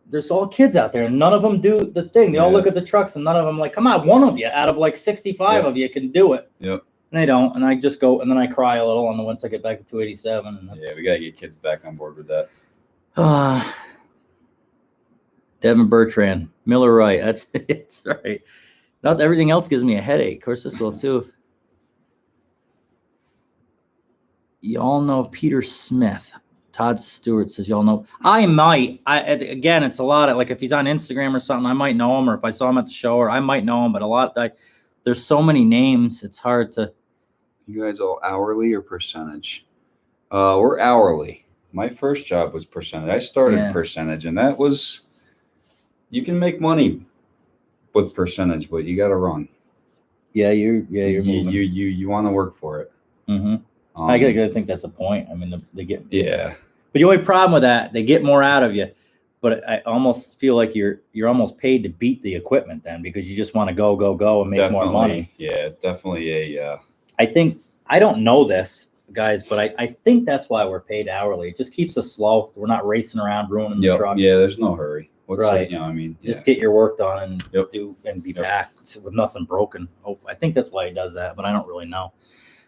there's all kids out there, and none of them do the thing. They all look at the trucks, and none of them like, come on, one of you out of like 65 of you can do it. Yep. And they don't, and I just go, and then I cry a little, and then once I get back to 287. And yeah, we gotta get kids back on board with that. Devin Bertrand, Miller Wright. That's it's right. Not everything else gives me a headache. Of course, this will too. Y'all know Peter Smith. Todd Stewart says, y'all know. I might. Again, it's a lot of, like, if he's on Instagram or something, I might know him, or if I saw him at the show, or I might know him, but a lot, there's so many names, it's hard to. You guys all hourly or percentage? We're hourly. My first job was percentage. I started percentage, and that was, you can make money with percentage, but you got to run. Yeah, you're moving. You want to work for it. Mm-hmm. I think that's a point. I mean, they get but the only problem with that, they get more out of you. But I almost feel like you're almost paid to beat the equipment then, because you just want to go and make more money. Yeah, definitely I think, I don't know this, guys, but I think that's why we're paid hourly. It just keeps us slow. We're not racing around ruining the truck. Yeah, there's no hurry. Right. Just get your work done and be back with nothing broken. I think that's why he does that, but I don't really know.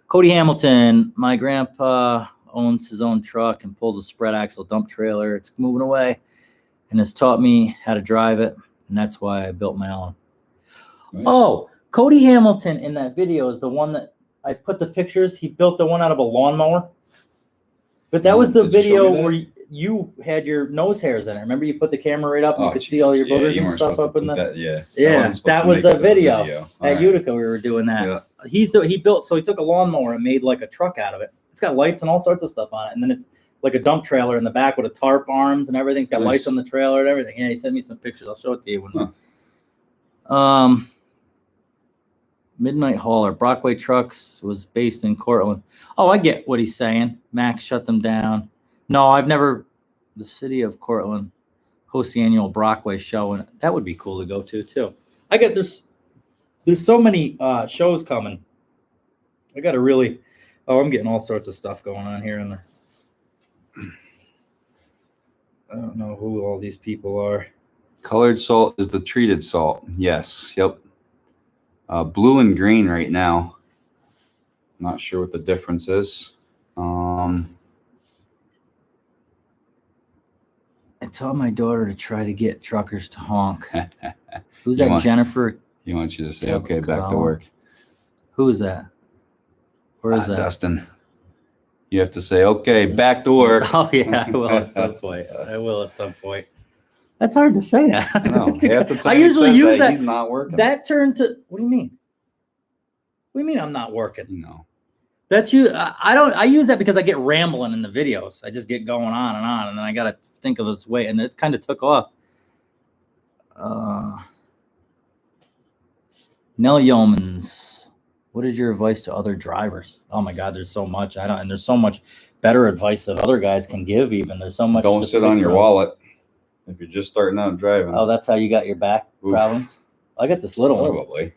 Cody Hamilton, my grandpa owns his own truck and pulls a spread axle dump trailer. It's moving away and has taught me how to drive it, and that's why I built my own. Nice. Oh, Cody Hamilton in that video is the one that I put the pictures. He built the one out of a lawnmower. But that was the video where you had your nose hairs in it. Remember, you put the camera right up and you could see all your boogers and stuff up in the. That was the video at Utica. We were doing that. Yeah. He built, so he took a lawnmower and made like a truck out of it. It's got lights and all sorts of stuff on it, and then it's like a dump trailer in the back with a tarp arms and everything. It's got lights on the trailer and everything. Yeah, he sent me some pictures. I'll show it to you when. Midnight Hauler, Brockway Trucks was based in Cortland. Oh, I get what he's saying. Max shut them down. No, I've never. The city of Cortland hosts the annual Brockway show, and that would be cool to go to too. I get this. There's so many shows coming. I got to really. Oh, I'm getting all sorts of stuff going on here. I don't know who all these people are. Colored salt is the treated salt. Yes. Yep. Blue and green right now. Not sure what the difference is. I taught my daughter to try to get truckers to honk. Who's that, Jennifer? He wants you to say, okay, back to work. Who is that? Where is that? Dustin. You have to say, okay, back to work. Oh, yeah, I will at some point. That's hard to say that. I know. I usually use that. He's not working. That turned to, what do you mean? What do you mean I'm not working? No. That's you. I use that because I get rambling in the videos. I just get going on, and then I got to think of this way, and it kind of took off. Nell Yeomans, what is your advice to other drivers? Oh my God, there's so much. And there's so much better advice that other guys can give. Even there's so much. Don't sit on your wallet if you're just starting out driving. Oh, that's how you got your back problems. I got this little one. Probably.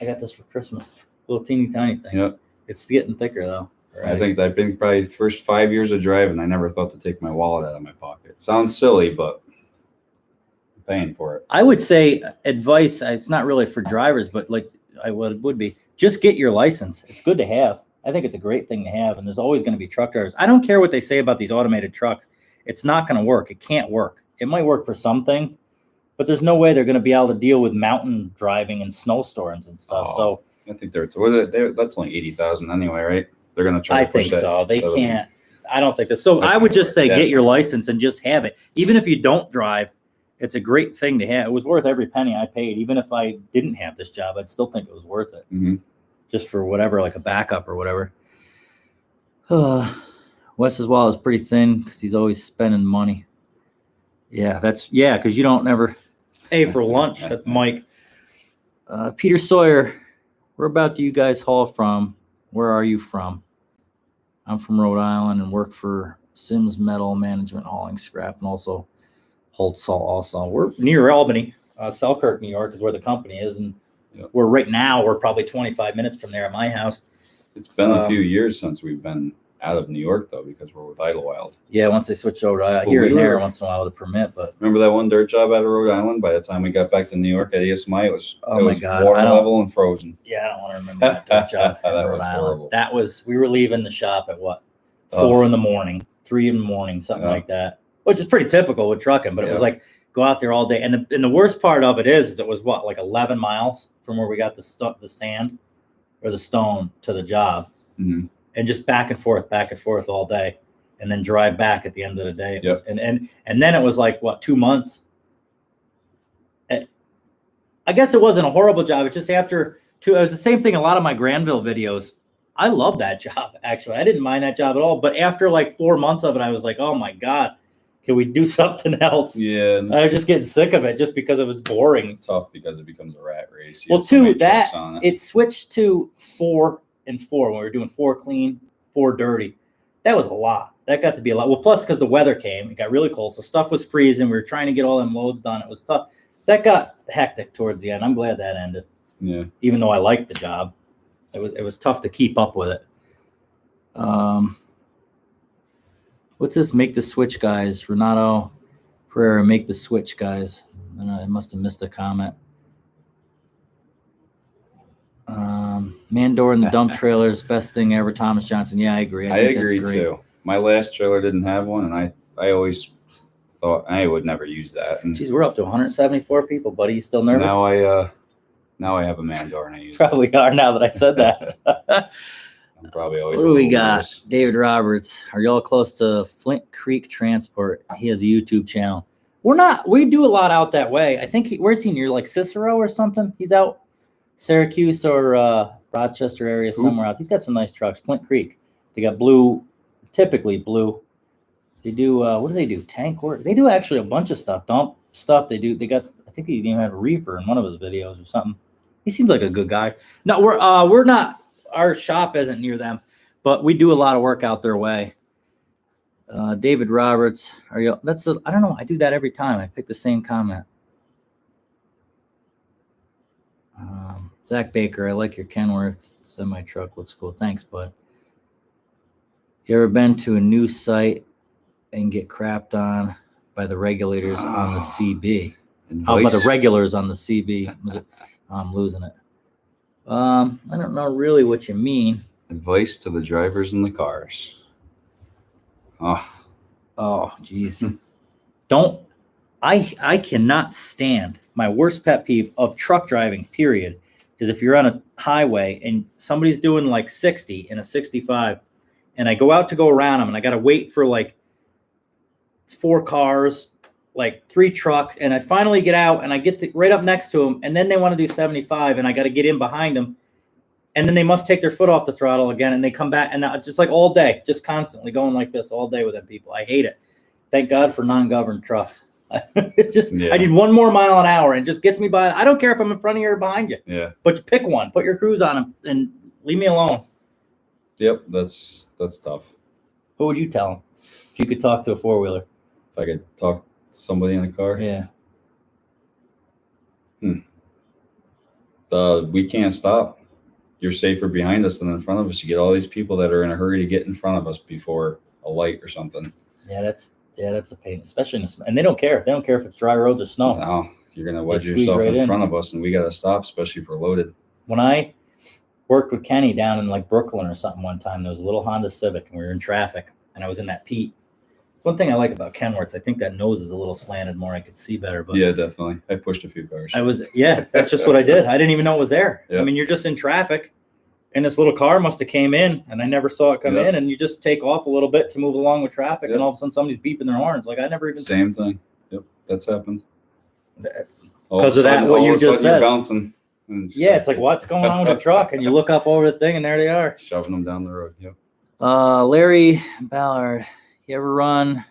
I got this for Christmas. Little teeny tiny thing. Yep. It's getting thicker though. Right? I think I've been probably the first 5 years of driving. I never thought to take my wallet out of my pocket. Sounds silly, but I'm paying for it. I would say advice. It's not really for drivers, but like I would be, just get your license. It's good to have. I think it's a great thing to have. And there's always going to be truck drivers. I don't care what they say about these automated trucks. It's not going to work. It can't work. It might work for some things, but there's no way they're going to be able to deal with mountain driving and snowstorms and stuff. So I think that's only 80,000 anyway, right? They're going to try. I think so. They can't. I don't think this. So I would just say get your license and just have it. Even if you don't drive, it's a great thing to have. It was worth every penny I paid. Even if I didn't have this job, I'd still think it was worth it. Mm-hmm. Just for whatever, like a backup or whatever. Wes's wallet is pretty thin because he's always spending money. Yeah, because you don't never pay for lunch. That's Mike. Peter Sawyer, whereabout do you guys haul from? Where are you from? I'm from Rhode Island and work for Sims Metal Management hauling scrap and also hold salt also. We're near Albany. Selkirk, New York is where the company is. And we're probably 25 minutes from there at my house. It's been a few years since we've been out of New York though, because we're with Idlewild. Yeah, once they switched over, here and there once in a while with a permit. But remember that one dirt job out of Rhode Island? By the time we got back to New York at ESMI, it was God, water level and frozen. Yeah, I don't want to remember that dirt job in Rhode Island. Horrible. That was, we were leaving the shop at what, 4 in the morning, 3 in the morning, something like that, which is pretty typical with trucking. But it was like go out there all day, and the worst part of it is it was what, like 11 miles from where we got the sand or the stone to the job. Mm-hmm. And just back and forth all day, and then drive back at the end of the day. And then it was like, what, 2 months? I guess it wasn't a horrible job. It's just after it was the same thing. A lot of my Granville videos, I love that job, actually. I didn't mind that job at all. But after like 4 months of it, I was like, oh my God, can we do something else? Yeah. I was just getting sick of it just because it was boring. Tough because it becomes a rat race. Well, too, that it switched to 4 and 4 when we were doing 4 clean, 4 dirty. That was a lot. That got to be a lot. Well, plus because the weather came, it got really cold, so stuff was freezing. We were trying to get all them loads done. It was tough. That got hectic towards the end. I'm glad that ended. Yeah. Even though I liked the job, it was tough to keep up with it. What's this? Make the switch, guys. Renato Pereira, make the switch, guys. I must have missed a comment. Mandor in the dump trailers, best thing ever. Thomas Johnson. Yeah, I agree. I agree too. My last trailer didn't have one, and I always thought I would never use that. And geez, we're up to 174 people, buddy. You still nervous? Now I have a Mandor, and I use probably are now that I said that. I'm probably always. What do we got? Nervous. David Roberts. Are y'all close to Flint Creek Transport? He has a YouTube channel. We're not. We do a lot out that way. I think where's he near, like Cicero or something? He's out Syracuse or Rochester area somewhere out. He's got some nice trucks. Flint Creek. They got blue, typically blue. They do what do they do? Tank work. They do actually a bunch of stuff. Dump stuff. They got. I think he even had a reefer in one of his videos or something. He seems like a good guy. No, we're not. Our shop isn't near them, but we do a lot of work out their way. David Roberts, I don't know. I do that every time. I pick the same comment. Zach Baker, I like your Kenworth semi truck. Looks cool. Thanks, bud. You ever been to a new site and get crapped on by the regulators on the CB? How about the regulars on the CB? I'm losing it. I don't know really what you mean. Advice to the drivers in the cars. Oh, geez. I cannot stand, my worst pet peeve of truck driving, period, is if you're on a highway and somebody's doing like 60 in a 65, and I go out to go around them and I got to wait for like 4 cars, like 3 trucks, and I finally get out and I get right up next to them, and then they want to do 75 and I got to get in behind them, and then they must take their foot off the throttle again and they come back, and just like all day, just constantly going like this all day with them people. I hate it. Thank God for non-governed trucks. It's just I need 1 more mile an hour and just gets me by. I don't care if I'm in front of you or behind you. Yeah. But pick one, put your cruise on them and leave me alone. Yep, that's tough. What would you tell them if you could talk to a 4-wheeler? If I could talk to somebody in the car? Yeah. We can't stop. You're safer behind us than in front of us. You get all these people that are in a hurry to get in front of us before a light or something. Yeah, that's a pain, especially in the snow. And they don't care. They don't care if it's dry roads or snow. No, you're going to wedge yourself right in front of us, and we got to stop, especially if we're loaded. When I worked with Kenny down in like Brooklyn or something one time, there was a little Honda Civic, and we were in traffic, and I was in that Pete. One thing I like about Kenworths, I think that nose is a little slanted more. I could see better. But yeah, definitely. I pushed a few cars. That's just what I did. I didn't even know it was there. Yep. I mean, you're just in traffic, and this little car must have came in, and I never saw it come in, and you just take off a little bit to move along with traffic, and all of a sudden somebody's beeping their horns. Like I never even. Same thing. Yep, that's happened. Because of that, what you just said. You're bouncing. Yeah, it's like, what's going on with the truck? And you look up over the thing, and there they are. Shoving them down the road. Yep. Larry Ballard, you ever run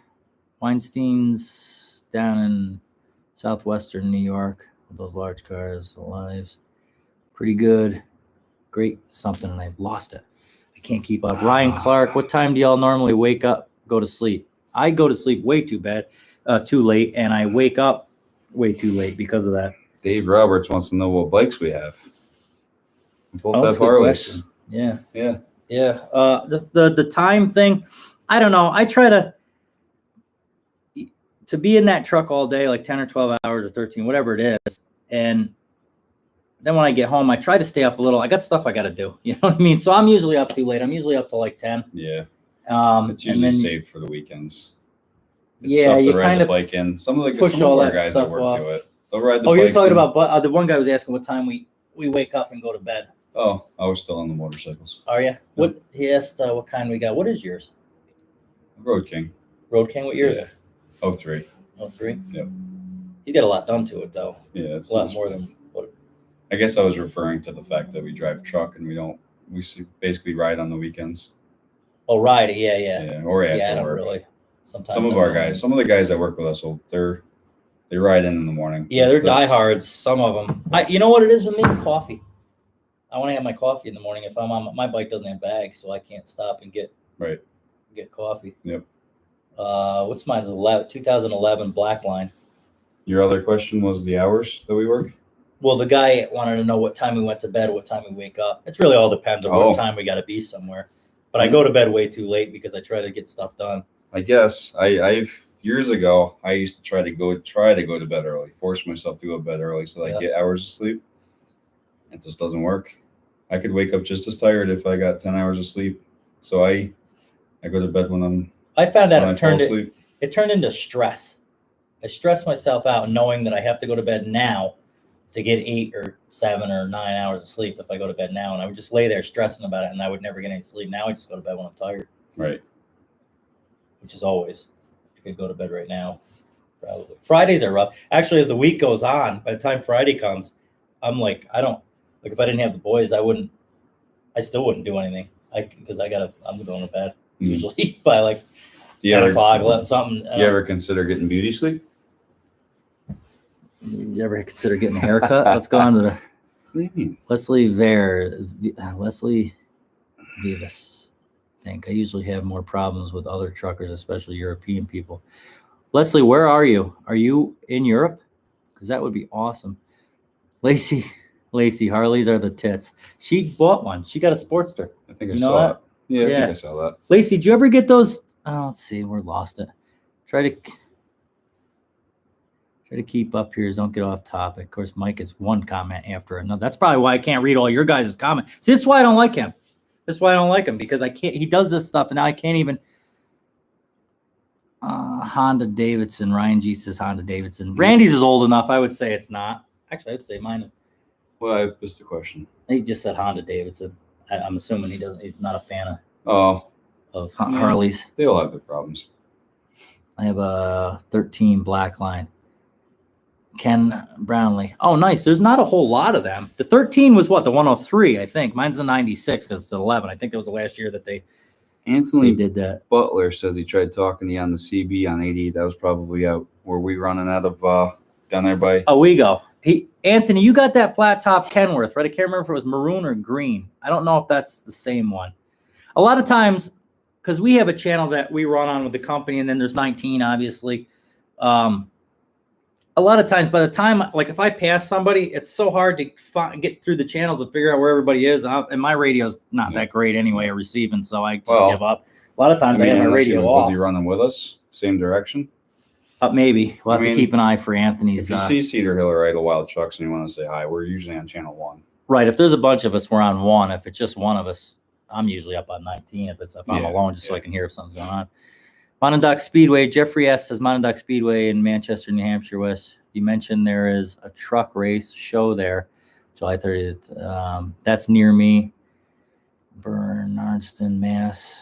Weinstein's down in southwestern New York with those large cars, lives? Pretty good. Great something, and I've lost it. I can't keep up. Ryan Clark, what time do y'all normally wake up, go to sleep? I go to sleep way too late, and I wake up way too late because of that. Dave Roberts wants to know what bikes we have. Both have Harleys. Yeah. Yeah. Yeah. The time thing, I don't know. I try to be in that truck all day, like 10 or 12 hours or 13, whatever it is. And then when I get home, I try to stay up a little. I got stuff I got to do. You know what I mean? So I'm usually up too late. I'm usually up to like 10. Yeah. And It's usually then, saved for the weekends. It's yeah, tough to you ride kind the of bike in. Some of push our all that guys stuff at work off. do it. They'll ride the Oh, you're bikes talking in. about the one guy was asking what time we wake up and go to bed. Oh, I was still on the motorcycles. Are you? What he asked what kind we got. What is yours? Road King. Road King, what year is Yeah. it? 03. 03? Yep. He's got a lot done to it though. Yeah, it's a lot nice. more than what. I guess I was referring to the fact that we drive truck and we basically ride on the weekends. Oh, ride it, yeah. Yeah, or after Yeah, I don't work. really. Sometimes Some of the guys that work with us they ride in the morning. Yeah, they're diehards. Some of them. You know what it is with me? Coffee. I want to have my coffee in the morning. If I'm on my bike, doesn't have bags, so I can't stop and get coffee. Yep. What's mine? 2011 Black Line. Your other question was the hours that we work? Well, the guy wanted to know what time we went to bed, what time we wake up. It really all depends on what time we got to be somewhere. But I go to bed way too late because I try to get stuff done. I guess I've years ago I used to try to go to bed early, force myself to go to bed early so that I get hours of sleep. It just doesn't work. I could wake up just as tired if I got 10 hours of sleep. So I go to bed when I found that it turned into stress. I stress myself out knowing that I have to go to bed now to get 8 or 7 or 9 hours of sleep if I go to bed now. And I would just lay there stressing about it and I would never get any sleep. Now I just go to bed when I'm tired. Right. Which is always. I could go to bed right now. Probably. Fridays are rough. Actually, as the week goes on, by the time Friday comes, I'm like, if I didn't have the boys, I still wouldn't do anything. Because I'm going to bed usually by like 10 o'clock, something. You ever consider getting beauty sleep? You ever consider getting a haircut? Let's go on to the Leslie Vivas. I think I usually have more problems with other truckers, especially European people. Leslie, where are you? Are you in Europe? Because that would be awesome. Lacey, Harleys are the tits. She bought one. She got a Sportster. I think I saw it. Yeah, I think I saw that. Lacey, did you ever get those? Oh, let's see. We're lost it. Try to keep up here. Don't get off topic. Of course, Mike is one comment after another. That's probably why I can't read all your guys' comments. See, this is why I don't like him. Because I can't. He does this stuff, and now I can't even. Honda Davidson. Ryan G says Honda Davidson. Randy's is old enough. I would say it's not. Actually, I'd say mine. Well, I missed the question. He just said Honda Davidson. I'm assuming he doesn't. He's not a fan of yeah, Harleys. They all have their problems. I have a 13 Black Line. Ken Brownlee. Oh, nice. There's not a whole lot of them. The 13 was what? The 103, I think. Mine's the 96 because it's the 11. I think that was the last year that they did that. Butler says he tried talking to you on the CB on 80. That was probably out. Were we running out of down there by? Oh, we go. Anthony, you got that flat top Kenworth, right? I can't remember if it was maroon or green. I don't know if that's the same one. A lot of times, because we have a channel that we run on with the company, and then there's 19, obviously. A lot of times, by the time, like if I pass somebody, it's so hard to get through the channels and figure out where everybody is. And my radio's not that great anyway, receiving, so I just give up. A lot of times I have my radio off. Was he running with us? Same direction? Maybe. We'll have to keep an eye for Anthony's. If you see Cedar Hill or Idle Wild Trucks and you want to say hi, we're usually on channel 1. Right. If there's a bunch of us, we're on 1. If it's just one of us, I'm usually up on 19 if I'm alone, just so I can hear if something's going on. Monadnock Speedway. Jeffrey S. says Monadnock Speedway in Manchester, New Hampshire, West. You mentioned there is a truck race show there, July 30th. That's near me. Bernardston, Mass.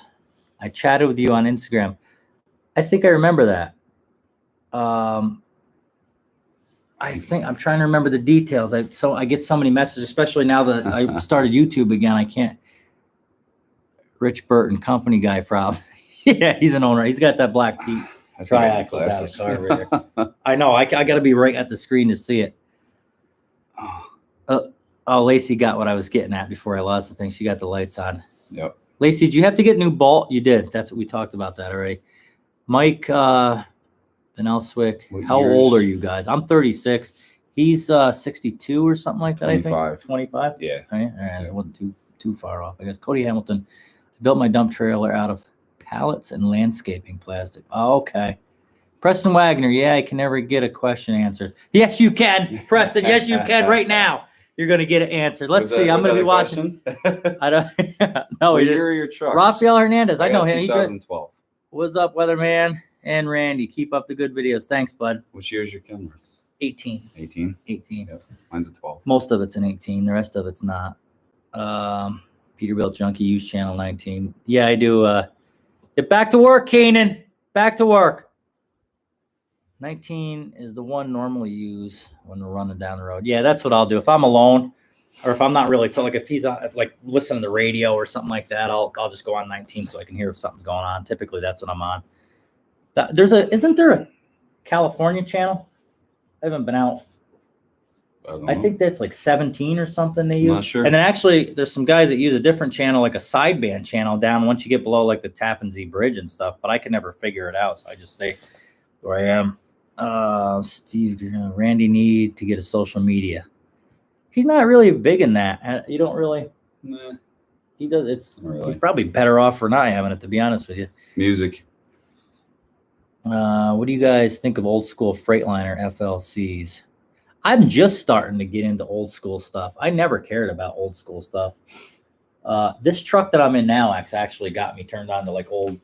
I chatted with you on Instagram. I think I remember that. I think I'm trying to remember the details. I get so many messages, especially now that I started YouTube again. I can't. Rich Burton, company guy, probably. Yeah, he's an owner. He's got that black Pete triaxle down the car over there. I know. I got to be right at the screen to see it. Oh, Lacey got what I was getting at before I lost the thing. She got the lights on. Yep. Lacey, did you have to get new bolt? You did. That's what we talked about that already. Mike Van Elswick, how old are you guys? I'm 36. He's 62 or something like that, 25. I think. 25? Yeah. All right. It wasn't too far off, I guess. Cody Hamilton. Built my dump trailer out of pallets and landscaping plastic. Oh, okay. Preston Wagner, yeah, I can never get a question answered. Yes, you can, Preston. Yes, you can right now. You're going to get it answered. Let's see. I'm going to be watching. I don't no, What he year did. are your trucks? Rafael Hernandez. I know him. 2012. What's up, Weatherman and Randy? Keep up the good videos. Thanks, bud. Which year is your Kenworth? 18. 18? 18. Yep. Mine's a 12. Most of it's an 18. The rest of it's not. Peterbilt Junkie Use Channel 19. Yeah, I do. Get back to work, Keenan. Back to work. 19 is the one normally use when we're running down the road. Yeah, that's what I'll do. If I'm alone or if I'm not really like if he's like listening to the radio or something like that, I'll just go on 19 so I can hear if something's going on. Typically that's what I'm on. Isn't there a California channel? I haven't been out. I think that's like 17 or something they use. Not sure. And then actually there's some guys that use a different channel, like a sideband channel down once you get below like the Tappan Zee Bridge and stuff, but I can never figure it out. So I just stay where I am. Steve, Randy need to get a social media. He's not really big in that. You don't really. Nah. He does. It's really. He's probably better off for not having it, to be honest with you. Music. What do you guys think of old school Freightliner FLCs? I'm just starting to get into old school stuff. I never cared about old school stuff. This truck that I'm in now actually got me turned on to like old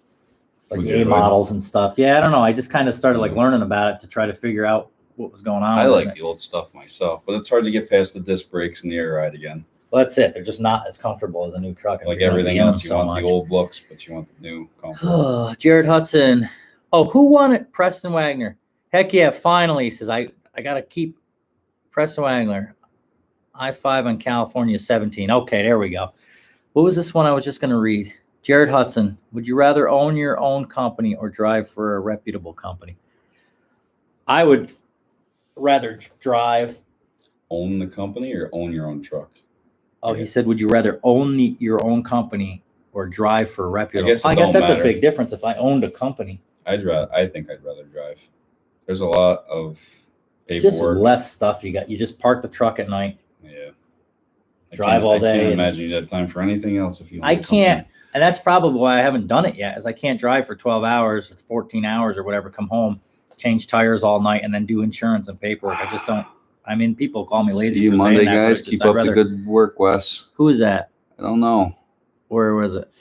like A models and stuff. Yeah, I don't know. I just kind of started like learning about it to try to figure out what was going on. I like the old stuff myself, but it's hard to get past the disc brakes and the air ride again. Well, that's it. They're just not as comfortable as a new truck. Like everything else, you want the old looks, but you want the new comfort. Jared Hudson. Oh, who won it? Preston Wagner. Heck yeah, finally. He says, I got to keep Preston Wagner. I-5 on California 17. Okay, there we go. What was this one I was just going to read? Jared Hudson, would you rather own your own company or drive for a reputable company? I would rather drive. Own the company or own your own truck? Oh, he said, would you rather own your own company or drive for a reputable? I guess that's a big difference. If I owned a company, I think I'd rather drive. There's a lot of paperwork. Just less stuff you got. You just park the truck at night. Yeah. Drive all day. I can't imagine you'd have time for anything else if you. I can't. And that's probably why I haven't done it yet, is I can't drive for 12 hours or 14 hours or whatever, come home, change tires all night, and then do insurance and paperwork. I just don't. I mean, people call me lazy. See you Monday, guys. Keep up the good work, Wes. Who is that? I don't know. Where was it?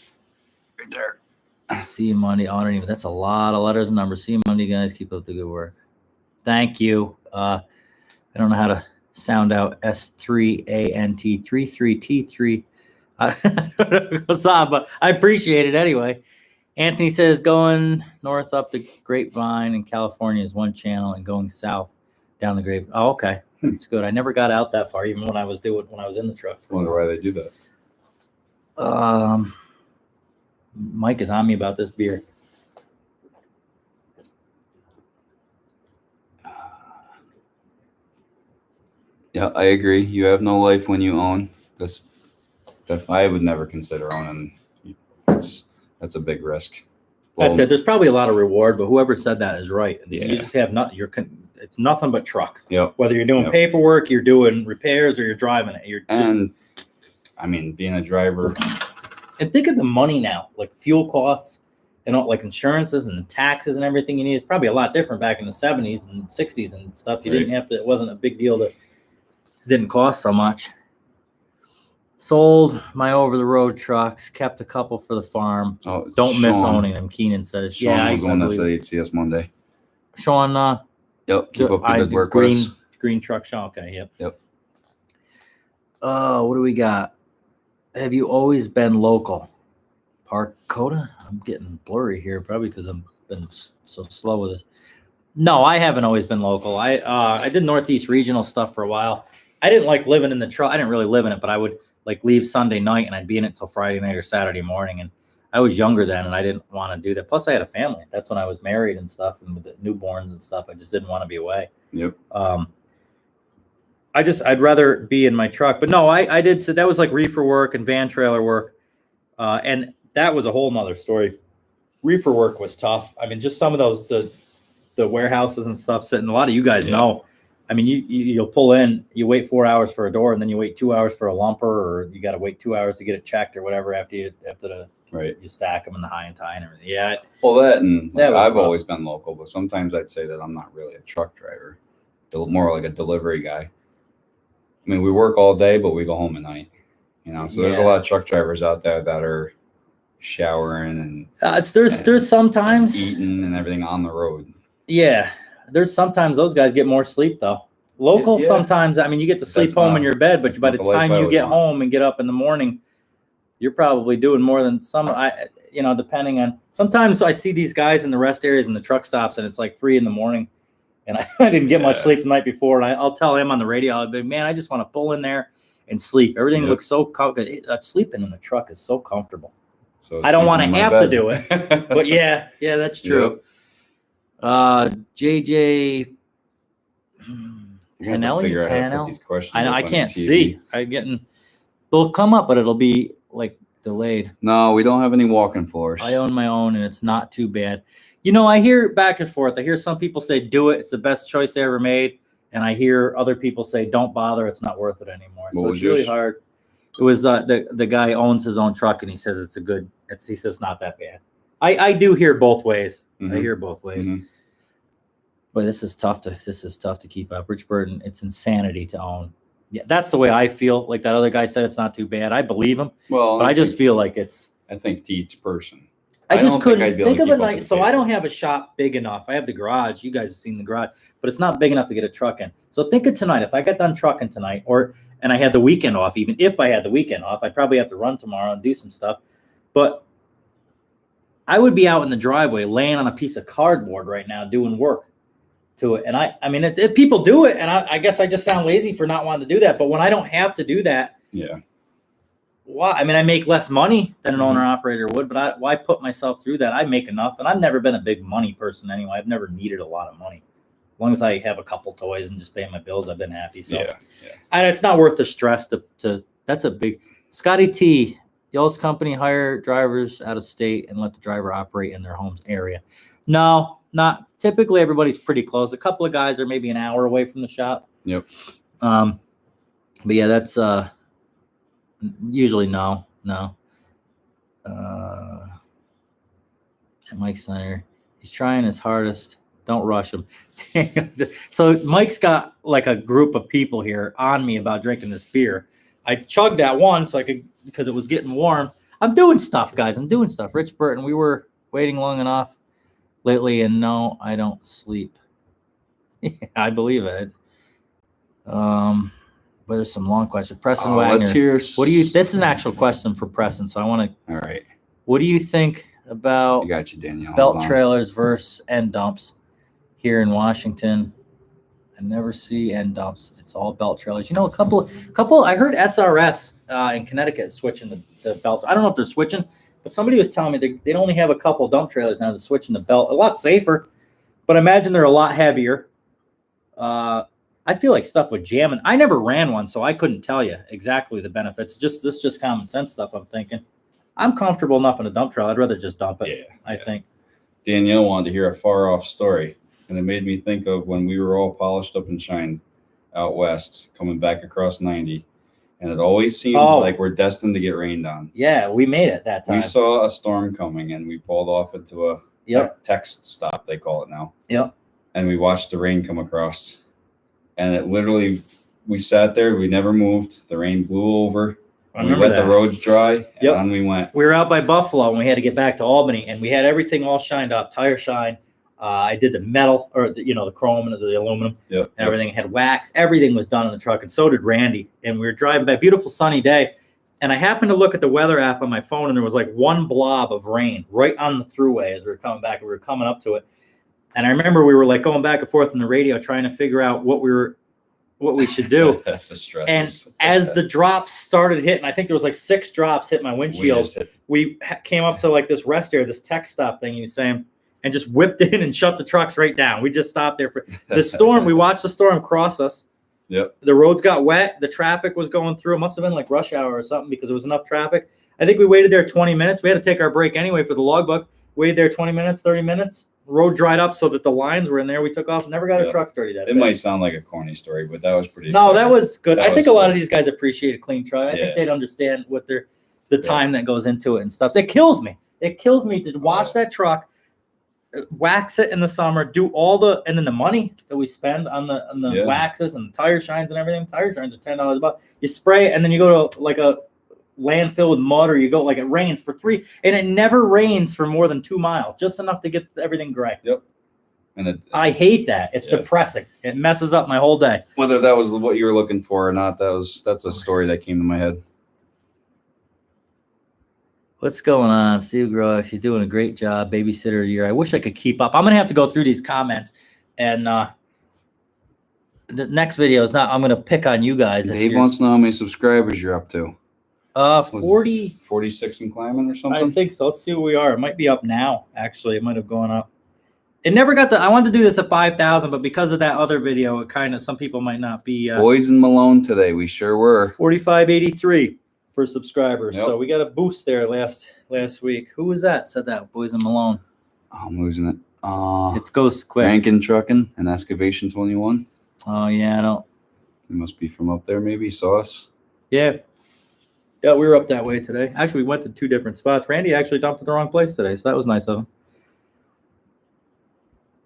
Right there. See you Monday. I don't even. That's a lot of letters and numbers. See you Monday, guys. Keep up the good work. Thank you. I don't know how to sound out S3ANT 33T3. I don't know what's on, but I appreciate it anyway. Anthony says going north up the Grapevine in California is one channel, and going south down the Grapevine. Oh, okay, that's good. I never got out that far, even when I was in the truck. I wonder why they do that. Mike is on me about this beer. Yeah, I agree. You have no life when you own. I would never consider owning. That's a big risk. That's it. There's probably a lot of reward, but whoever said that is right. Yeah. You just have nothing. It's nothing but trucks. Yep. Whether you're doing paperwork, you're doing repairs, or you're driving it. I mean, being a driver. And think of the money now, like fuel costs and all, like insurances and the taxes and everything you need. It's probably a lot different back in the 70s and 60s and stuff. You didn't have to. It wasn't a big deal that didn't cost so much. Sold my over-the-road trucks, kept a couple for the farm. Oh, don't miss owning them. Keenan says, Sean was the one that said he'd see us Monday. Sean, yep, keep up the good work. Green truck, Sean. Okay, yep. What do we got? Have you always been local? Park Coda? I'm getting blurry here, probably because I've been so slow with it. No, I haven't always been local. I did Northeast regional stuff for a while. I didn't like living in the truck. I didn't really live in it, but I would like leave Sunday night and I'd be in it till Friday night or Saturday morning. And I was younger then and I didn't want to do that. Plus I had a family. That's when I was married and stuff, and with the newborns and stuff. I just didn't want to be away. Yep. I'd rather be in my truck, but no, I did. So that was like reefer work and van trailer work. And that was a whole nother story. Reefer work was tough. I mean, just some of those, the warehouses and stuff sitting, a lot of you guys know. I mean, you'll pull in, you wait 4 hours for a door, and then you wait 2 hours for a lumper, or you got to wait 2 hours to get it checked or whatever after the Right. You stack them in the high and tie and everything. Yeah. Well, that was I've rough. always been local, but sometimes I'd say that I'm not really a truck driver, more like a delivery guy. I mean, we work all day, but we go home at night. So there's a lot of truck drivers out there that are showering and there's sometimes eating and everything on the road. Yeah, there's sometimes those guys get more sleep though. Local sometimes, I mean, you get to sleep home in your bed, but by the time you get home and get up in the morning, you're probably doing more than some. Depending on. Sometimes I see these guys in the rest areas and the truck stops, and it's like 3 a.m, and I didn't get much sleep the night before. And I'll tell him on the radio, I'll be, man, I just want to pull in there and sleep. Everything looks so comfortable. Sleeping in the truck is so comfortable. So I don't want to have to do it, but yeah, that's true. JJ. I can't see. They'll come up, but it'll be like delayed. No, we don't have any walking floors. I own my own, and it's not too bad. I hear back and forth. I hear some people say, do it. It's the best choice they ever made. And I hear other people say, don't bother. It's not worth it anymore. So it's really hard. It was the guy owns his own truck, and he says he says it's not that bad. I do hear both ways. Mm-hmm. I hear both ways. Mm-hmm. But this is tough to keep up. Rich Burton, it's insanity to own. Yeah, that's the way I feel. Like that other guy said, it's not too bad. I believe him. Well, but I just feel like it's. I think to each person. I just couldn't think of it like. So I don't have a shop big enough. I have the garage. You guys have seen the garage, but it's not big enough to get a truck in. So think of tonight. If I got done trucking tonight, and I had the weekend off, even if I had the weekend off, I'd probably have to run tomorrow and do some stuff. But I would be out in the driveway laying on a piece of cardboard right now doing work to it. And I mean, if people do it, and I guess I just sound lazy for not wanting to do that. But when I don't have to do that, why? I mean, I make less money than an owner operator would, but why put myself through that? I make enough, and I've never been a big money person anyway. I've never needed a lot of money. As long as I have a couple toys and just pay my bills, I've been happy. So and it's not worth the stress to that's a big Scotty T. Y'all's company hire drivers out of state and let the driver operate in their home area. No, not typically. Everybody's pretty close. A couple of guys are maybe an hour away from the shop. Yep. But yeah, that's usually no. Mike Snyder, he's trying his hardest. Don't rush him. So Mike's got like a group of people here on me about drinking this beer. I chugged that one so I could, because it was getting warm. I'm doing stuff, guys. I'm doing stuff. Rich Burton, we were waiting long enough lately, and no, I don't sleep. I believe it. But there's some long questions. Preston Wagner. Let's hear. This is an actual question for Preston, so I want to. All right. What do you think about I got you, Danielle. belt trailers versus end dumps here in Washington? I never see end dumps. It's all belt trailers. A couple. I heard SRS in Connecticut is switching the belt. I don't know if they're switching, but somebody was telling me they only have a couple dump trailers now. They're switching the belt. A lot safer, but I imagine they're a lot heavier. I feel like stuff would jam. And I never ran one, so I couldn't tell you exactly the benefits. Just common sense stuff. I'm thinking. I'm comfortable enough in a dump trailer. I'd rather just dump it. I think. Danielle wanted to hear a far off story. And it made me think of when we were all polished up and shined out west, coming back across 90. And it always seems like we're destined to get rained on. Yeah, we made it that time. We saw a storm coming, and we pulled off into a text stop, they call it now. Yep. And we watched the rain come across. And it literally, we sat there. We never moved. The rain blew over. We let the roads dry, and on we went. We were out by Buffalo, and we had to get back to Albany. And we had everything all shined up, tire shine. I did the metal, or the chrome and the aluminum, and everything. Had wax. Everything was done in the truck, and so did Randy. And we were driving by a beautiful sunny day, and I happened to look at the weather app on my phone, and there was like one blob of rain right on the throughway as we were coming back. We were coming up to it, and I remember we were like going back and forth on the radio trying to figure out what we should do. And as the drops started hitting, I think there was like 6 drops hit my windshield. We came up to like this rest area, this tech stop thing you were saying. And just whipped in and shut the trucks right down. We just stopped there for the storm. We watched the storm cross us. Yep. The roads got wet. The traffic was going through. It must have been like rush hour or something because there was enough traffic. I think we waited there 20 minutes. We had to take our break anyway for the logbook. Waited there 20 minutes, 30 minutes. Road dried up so that the lines were in there. We took off. Never got a truck dirty that day. It might sound like a corny story, but that was pretty exciting. No, that was good. I think a lot of these guys appreciate a clean truck. I think they'd understand what they're the time that goes into it and stuff. It kills me. It kills me to wash that truck, wax it in the summer, do all the, and then the money that we spend on the waxes and the tire shines and everything. Tire shines are $10 a buck. You spray it and then you go to like a landfill with mud, or you go like it rains for 3, and it never rains for more than 2 miles, just enough to get everything gray. Yep. And I hate that. It's depressing. It messes up my whole day. Whether that was what you were looking for or not, that's a story that came to my head. What's going on? Steve Grox, he's doing a great job. Babysitter of the year. I wish I could keep up. I'm going to have to go through these comments. And the next video is not, I'm going to pick on you guys. Dave wants to know how many subscribers you're up to. 40. 46 and climbing or something? I think so. Let's see where we are. It might be up now, actually. It might have gone up. It never got I wanted to do this at 5,000, but because of that other video, it kind of, some people might not be. Boys in Malone today. We sure were. 4583 for subscribers. Yep. So we got a boost there last week. Who was that? Said that? Boys in Malone. Oh, I'm losing it. It goes quick. Rankin Trucking and Excavation 21. Oh, yeah. I don't. It must be from up there, maybe. Saw us. Yeah. Yeah, we were up that way today. Actually, we went to 2 different spots. Randy actually dumped at the wrong place today, so that was nice of him.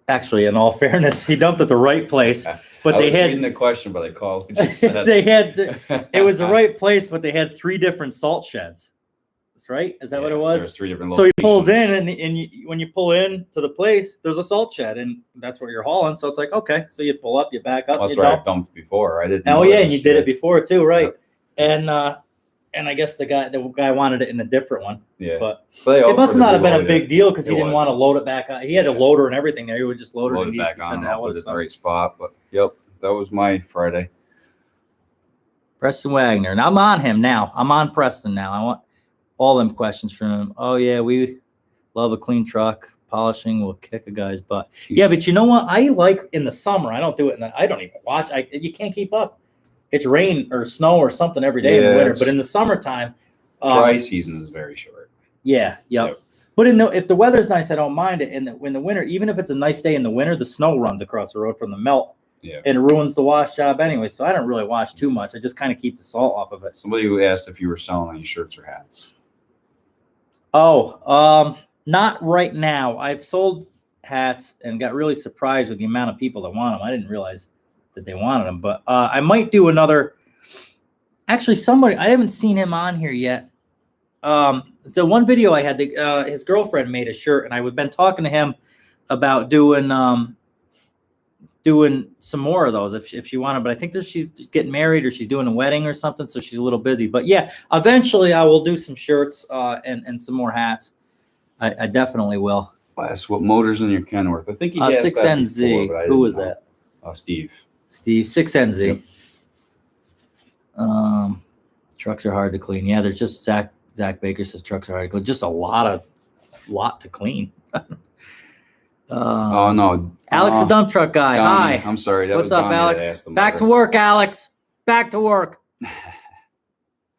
Actually, in all fairness, he dumped at the right place, but they had the question, but I called. they had it was the right place, but they had 3 different salt sheds. That's right. Is that what it was? There's 3 different. So he pulls in, and when you pull in to the place, there's a salt shed, and that's what you're hauling. So it's like, okay, so you pull up, you back up. That's right. I dumped before. I didn't. Oh yeah, and you did it before too, right? Yep. And I guess the guy wanted it in a different one. Yeah. But it must not have been a big deal because he didn't want to load it back on. He had a loader and everything there. He would just load it back on. I'll put it in the right spot. But yep, that was my Friday. Preston Wagner. And I'm on him now. I'm on Preston now. I want all them questions from him. Oh, yeah, we love a clean truck. Polishing will kick a guy's butt. Yeah, but you know what? I like in the summer. I don't do it. I don't even watch. You can't keep up. It's rain or snow or something every day in the winter. But in the summertime, dry season is very short. Yeah, yep. But if the weather's nice, I don't mind it. In the winter, even if it's a nice day in the winter, the snow runs across the road from the melt, and it ruins the wash job anyway. So I don't really wash too much. I just kind of keep the salt off of it. Somebody who asked if you were selling any shirts or hats. Oh, not right now. I've sold hats and got really surprised with the amount of people that want them. I didn't realize that they wanted them, but I might do another. Actually, I haven't seen him on here yet. The one video I had, his girlfriend made a shirt, and I've been talking to him about doing some more of those if she wanted. But I think she's getting married or she's doing a wedding or something, so she's a little busy. But yeah, eventually I will do some shirts and some more hats. I definitely will. Wes, what motor's in your Kenworth? I think he has 6NZ. Before, who was that? Steve. Steve, 6NZ. Yep. Trucks are hard to clean. Yeah, there's just Zach Baker says trucks are hard to clean. Just a lot to clean. Oh no, Alex, the dump truck guy. Donnie. Hi. I'm sorry. What's up, Alex? Back to work, Alex. Back to work. I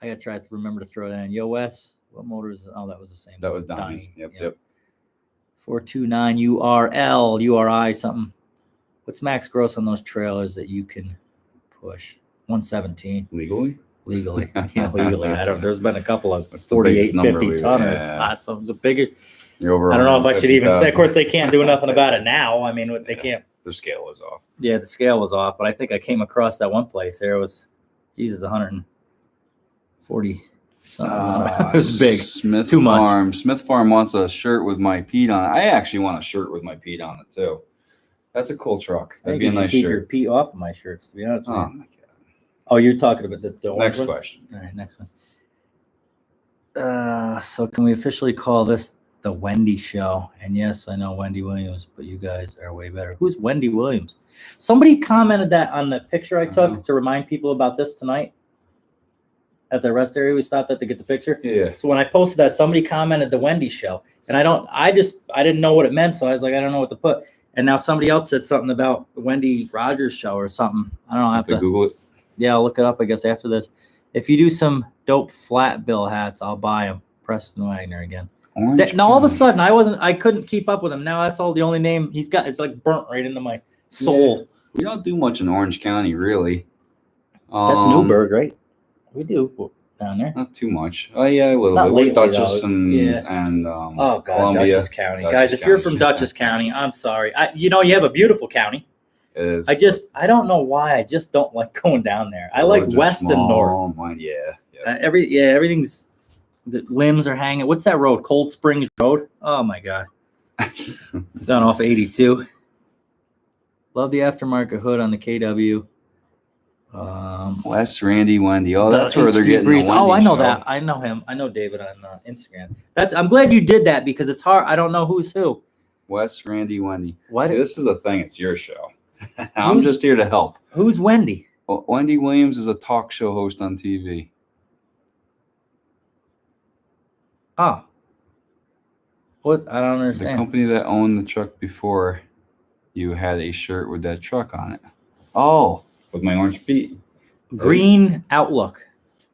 gotta try to remember to throw that in. Yo, Wes, what motor is it? Oh, that was the same. That was Donnie. Yep. 429 URI something. What's max gross on those trailers that you can push? 117 legally. I can't legally. There's been a couple of 48, 50 tonners. So the bigger. You're over. I don't know if I should even say. Of course, they can't do nothing about it now. I mean, they can't. The scale was off. Yeah, the scale was off. But I think I came across that one place. There was, Jesus, 140 something. It was big. Too much. Smith Farm wants a shirt with my Pete on it. I actually want a shirt with my Pete on it too. That's a cool truck. That'd be a nice shirt. Keep your Pete off of my shirts, to be honest with you. Oh my God. Oh, you're talking about the next one? question. All right, next one. So can we officially call this the Wendy Show? And yes, I know Wendy Williams, but you guys are way better. Who's Wendy Williams? Somebody commented that on the picture I took to remind people about this tonight at the rest area we stopped at to get the picture. Yeah. So when I posted that, somebody commented the Wendy Show, and I didn't know what it meant, so I was like, I don't know what to put. And now somebody else said something about the Wendy Rogers Show or something. I don't know. I have to Google it. Yeah, I'll look it up, I guess, after this. If you do some dope flat bill hats, I'll buy them. Preston Wagner again. Now all of a sudden I couldn't keep up with him. Now that's all the only name he's got. It's like burnt right into my soul. Yeah. We don't do much in Orange County, really. That's Newburgh, right? We do. down there? Not too much. Oh yeah, a little Not bit. lately, Dutchess though. and Yeah. and Oh God, Columbia. Dutchess County, guys. If you're from Dutchess County, I'm sorry. You have a beautiful county. It is. I don't know why. I just don't like going down there. I like west and north. Everything's the limbs are hanging. What's that road? Cold Springs Road. Oh my God. Down off 82. Love the aftermarket hood on the KW. Wes, Randy, Wendy. Oh, that's where they're getting Breeze. the Wendy I know show. that. I know him. I know David on Instagram. I'm glad you did that because it's hard. I don't know who's who. Wes, Randy, Wendy. What? See, this is the thing. It's your show. I'm just here to help. Who's Wendy? Well, Wendy Williams is a talk show host on TV. Oh. What? I don't understand. The company that owned the truck before you had a shirt with that truck on it. Oh. With my orange feet. Green Outlook,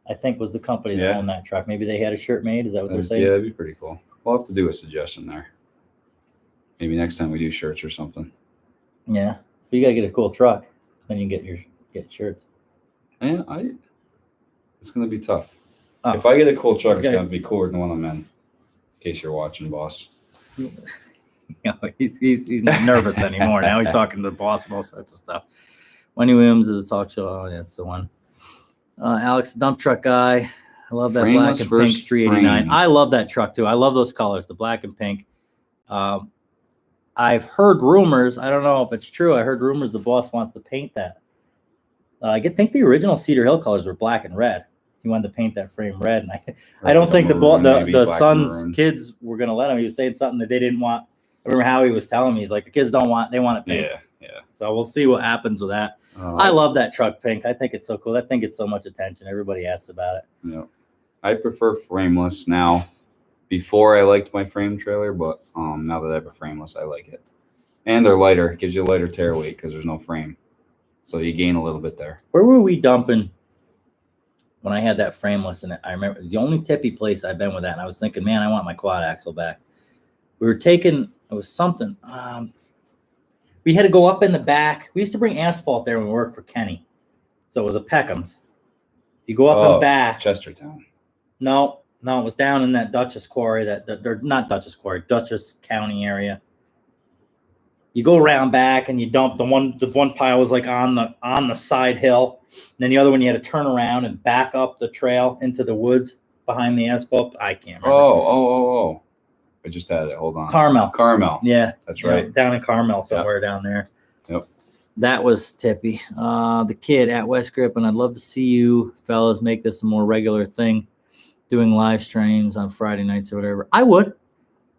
I think, was the company that owned that truck. Maybe they had a shirt made. Is that what they're saying? Yeah, that'd be pretty cool. We'll have to do a suggestion there. Maybe next time we do shirts or something. Yeah. But you got to get a cool truck. Then you can get shirts. Yeah, it's going to be tough. Oh. If I get a cool truck, it's going to be cooler than the one I'm in. In case you're watching, boss. He's not nervous anymore. Now he's talking to the boss and all sorts of stuff. Wendy Williams is a talk show. Oh, yeah, that's the one. Alex, the dump truck guy. I love that black and pink 389. I love that truck too. I love those colors, the black and pink. I've heard rumors. I don't know if it's true. I heard rumors the boss wants to paint that. I think the original Cedar Hill colors were black and red. He wanted to paint that frame red, and I don't think the son's kids were going to let him. He was saying something that they didn't want. I remember how he was telling me. He's like, the kids don't want. They want it pink. Yeah. So we'll see what happens with that. I love that truck pink. I think it's so cool. That thing gets so much attention. Everybody asks about it. Yeah, I prefer frameless now. Before I liked my frame trailer, but now that I have a frameless, I like it. And they're lighter. It gives you a lighter tear weight because there's no frame. So you gain a little bit there. Where were we dumping when I had that frameless in it? I remember the only tippy place I've been with that, and I was thinking, man, I want my quad axle back. We were taking, it was something. We had to go up in the back. We used to bring asphalt there when we worked for Kenny. So it was a Peckham's. You go up and back. Chestertown. No, it was down in that Dutchess Quarry, they're not Dutchess Quarry, Dutchess County area. You go around back and you dump the one pile was like on the side hill. And then the other one you had to turn around and back up the trail into the woods behind the asphalt. I can't remember. Oh. I just had it. Hold on. Carmel. Yeah. That's right. Down in Carmel somewhere down there. Yep. That was tippy. The kid at Wes Grippin, I'd love to see you fellas make this a more regular thing, doing live streams on Friday nights or whatever. I would.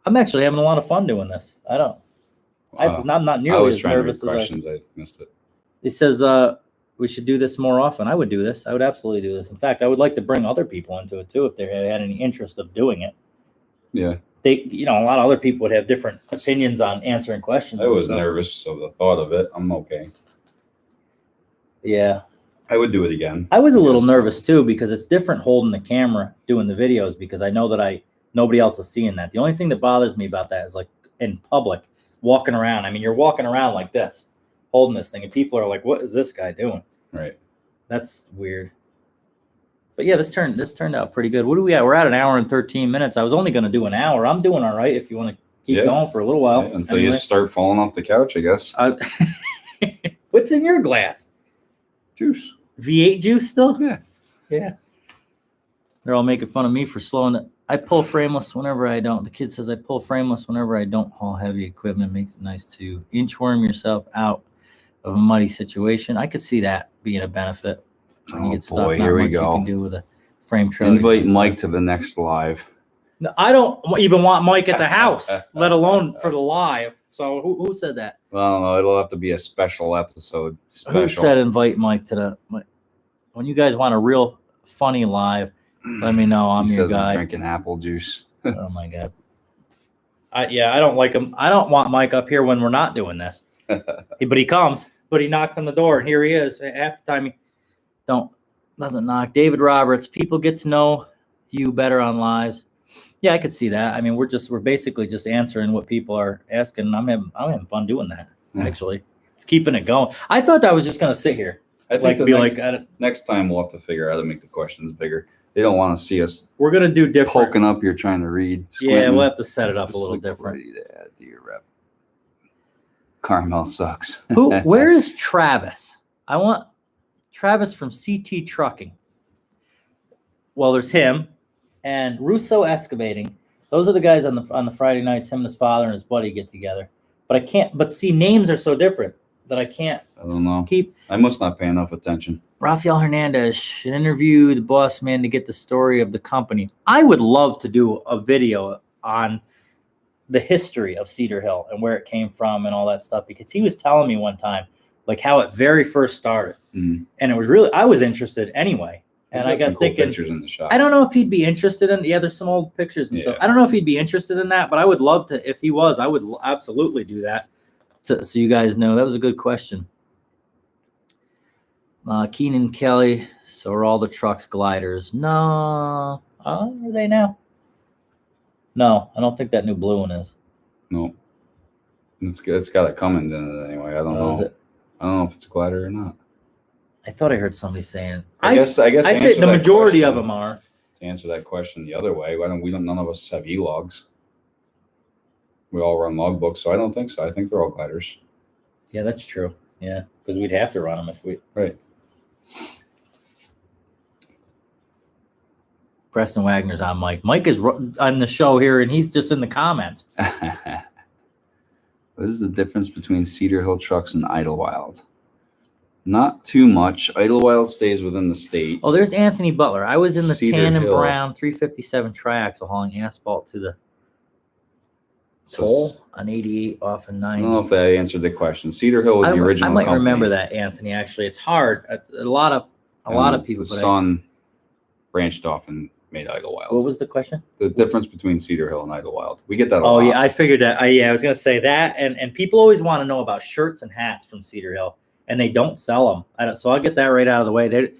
I'm actually having a lot of fun doing this. I'm not nearly as nervous as I missed it. It says we should do this more often. I would do this. I would absolutely do this. In fact, I would like to bring other people into it too if they had any interest of doing it. Yeah. A lot of other people would have different opinions on answering questions. I was nervous of the thought of it. I'm okay. Yeah. I would do it again. I was a little nervous too because it's different holding the camera, doing the videos, because I know that nobody else is seeing that. The only thing that bothers me about that is like in public, walking around. I mean, you're walking around like this, holding this thing, and people are like, what is this guy doing? Right. That's weird. But yeah, this turned out pretty good. What are we at? We're at an hour and 13 minutes. I was only going to do an hour. I'm doing all right if you want to keep going for a little while. Yeah, until you start falling off the couch, I guess. What's in your glass? Juice. V8 juice still? Yeah. They're all making fun of me for slowing it. I pull frameless whenever I don't. The kid says I pull frameless whenever I don't haul heavy equipment. Makes it nice to inchworm yourself out of a muddy situation. I could see that being a benefit. When you get stuck, not here we much go. You can do with a frame trailer. Invite Mike to the next live. No, I don't even want Mike at the house, let alone for the live. So who said that? Well, I don't know. It'll have to be a special episode. Who said invite Mike to when you guys want a real funny live, let me know. I'm your guy. I'm drinking apple juice. Oh my God. I don't like him. I don't want Mike up here when we're not doing this. But he comes, but he knocks on the door and here he is. Half the time he doesn't knock. David Roberts, people get to know you better on lives. Yeah, I could see that. I mean, we're basically just answering what people are asking. I'm having fun doing that. Actually, it's keeping it going. I thought I was just gonna sit here. I think next time we'll have to figure out how to make the questions bigger. They don't want to see us. We're gonna do different. Poking up here trying to read. Yeah, we'll have to set it up a little different. Ready to add to your rep. Carmel sucks. Where is Travis? I want Travis from CT Trucking. Well, there's him and Russo Excavating. Those are the guys on the Friday nights. Him and his father and his buddy get together. But I can't. But see, names are so different that I can't. I don't know. Keep. I must not pay enough attention. Rafael Hernandez should interview the boss man to get the story of the company. I would love to do a video on the history of Cedar Hill and where it came from and all that stuff, because he was telling me one time like how it very first started. And it was really, I was interested anyway. And I got thinking, cool pictures in the shop. I don't know if he'd be interested in, there's some old pictures and stuff. I don't know if he'd be interested in that, but I would love to, if he was, I would absolutely do that. So you guys know. That was a good question. Keenan Kelly, so are all the trucks gliders? No. Are they now? No, I don't think that new blue one is. No. It's got a Cummins in it anyway. I don't know. Is it? I don't know if it's a glider or not. I thought I heard somebody saying. I guess I think the majority of them are. To answer that question the other way, none of us have e-logs. We all run logbooks, so I don't think so. I think they're all gliders. Yeah, that's true. Yeah, because we'd have to run them if we. Right. Preston Wagner's on Mike. Mike is on the show here, and he's just in the comments. What is the difference between Cedar Hill trucks and Idlewild? Not too much. Idlewild stays within the state. Oh, there's Anthony Butler. I was in the Cedar tan and Hill. brown 357 triaxle hauling asphalt to the toll on 88 off of 90. I don't know if that answered the question. Cedar Hill was the original I might company. remember that, Anthony. Actually, it's hard. It's a lot of people. The son branched off and made Idlewild. What was the question? The difference between Cedar Hill and Idlewild. We get that a lot. Oh, yeah, I figured that. I was going to say that. And people always want to know about shirts and hats from Cedar Hill, and they don't sell them. So I'll get that right out of the way. They,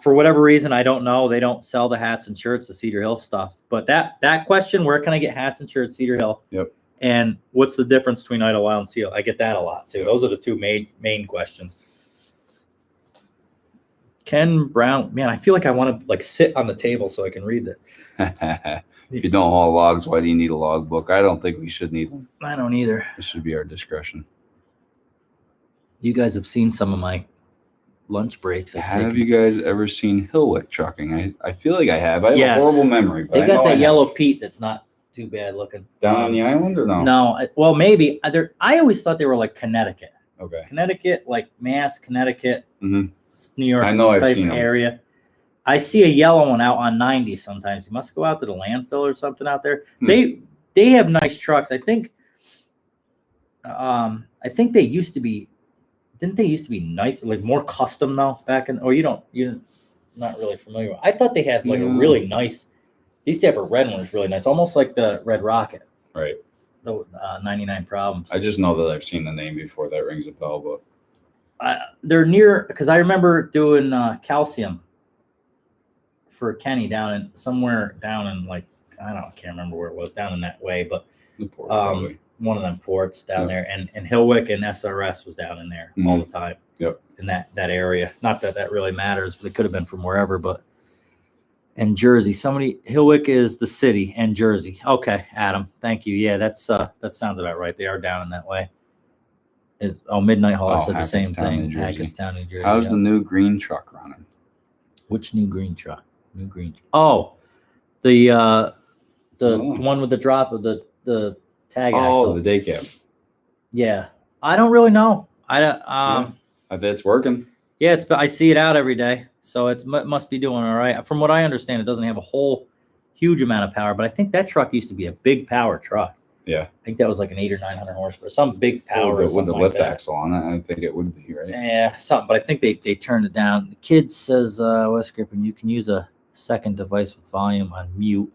for whatever reason, I don't know. They don't sell the hats and shirts, the Cedar Hill stuff. But that question, where can I get hats and shirts, Cedar Hill? Yep. And what's the difference between Idlewild and Cedar Hill? I get that a lot, too. Those are the two main questions. Ken Brown, man, I feel like I want to sit on the table so I can read this. If you don't haul logs, why do you need a logbook? I don't think we should need one. I don't either. It should be our discretion. You guys have seen some of my lunch breaks. Have you guys ever seen Hillwick Trucking? I feel like I have. I have a horrible memory. But they got that yellow Pete that's not too bad looking. Down on the island or no? No. Well, maybe. I always thought they were like Connecticut. Okay. Connecticut, like Mass, Connecticut. Mm-hmm. New York I know type I've seen area. Them. I see a yellow one out on 90 sometimes. You must go out to the landfill or something out there. They have nice trucks. I think they used to be. Didn't they used to be nice, like more custom though back in? Or you're not really familiar with. I thought they had like a really nice. They used to have a red one that's really nice, almost like the Red Rocket. Right. The 99 Problems. I just know that I've seen the name before. That rings a bell, but. They're near, because I remember doing calcium for Kenny somewhere down in like, I can't remember where it was, down in that way, but one of them ports down there, and Hillwick and SRS was down in there all the time. Yep. In that area. Not that really matters, but it could have been from wherever, but. And Jersey, Hillwick is the city, and Jersey. Okay, Adam, thank you. Yeah, that sounds about right. They are down in that way. Midnight Hall said the same thing. Hackettstown, New Jersey. How's the new green truck running? Which new green truck? Oh, the one with the drop of the tag axle. Oh, the day cab. Yeah, I don't really know. I bet it's working. Yeah, I see it out every day, so it must be doing all right. From what I understand, it doesn't have a whole huge amount of power, but I think that truck used to be a big power truck. Yeah, I think that was like an 800 or 900 horsepower, some big power. With the lift axle on it, I think it would be, right? Yeah, something. But I think they turned it down. The kid says, Wes Grippin, you can use a second device with volume on mute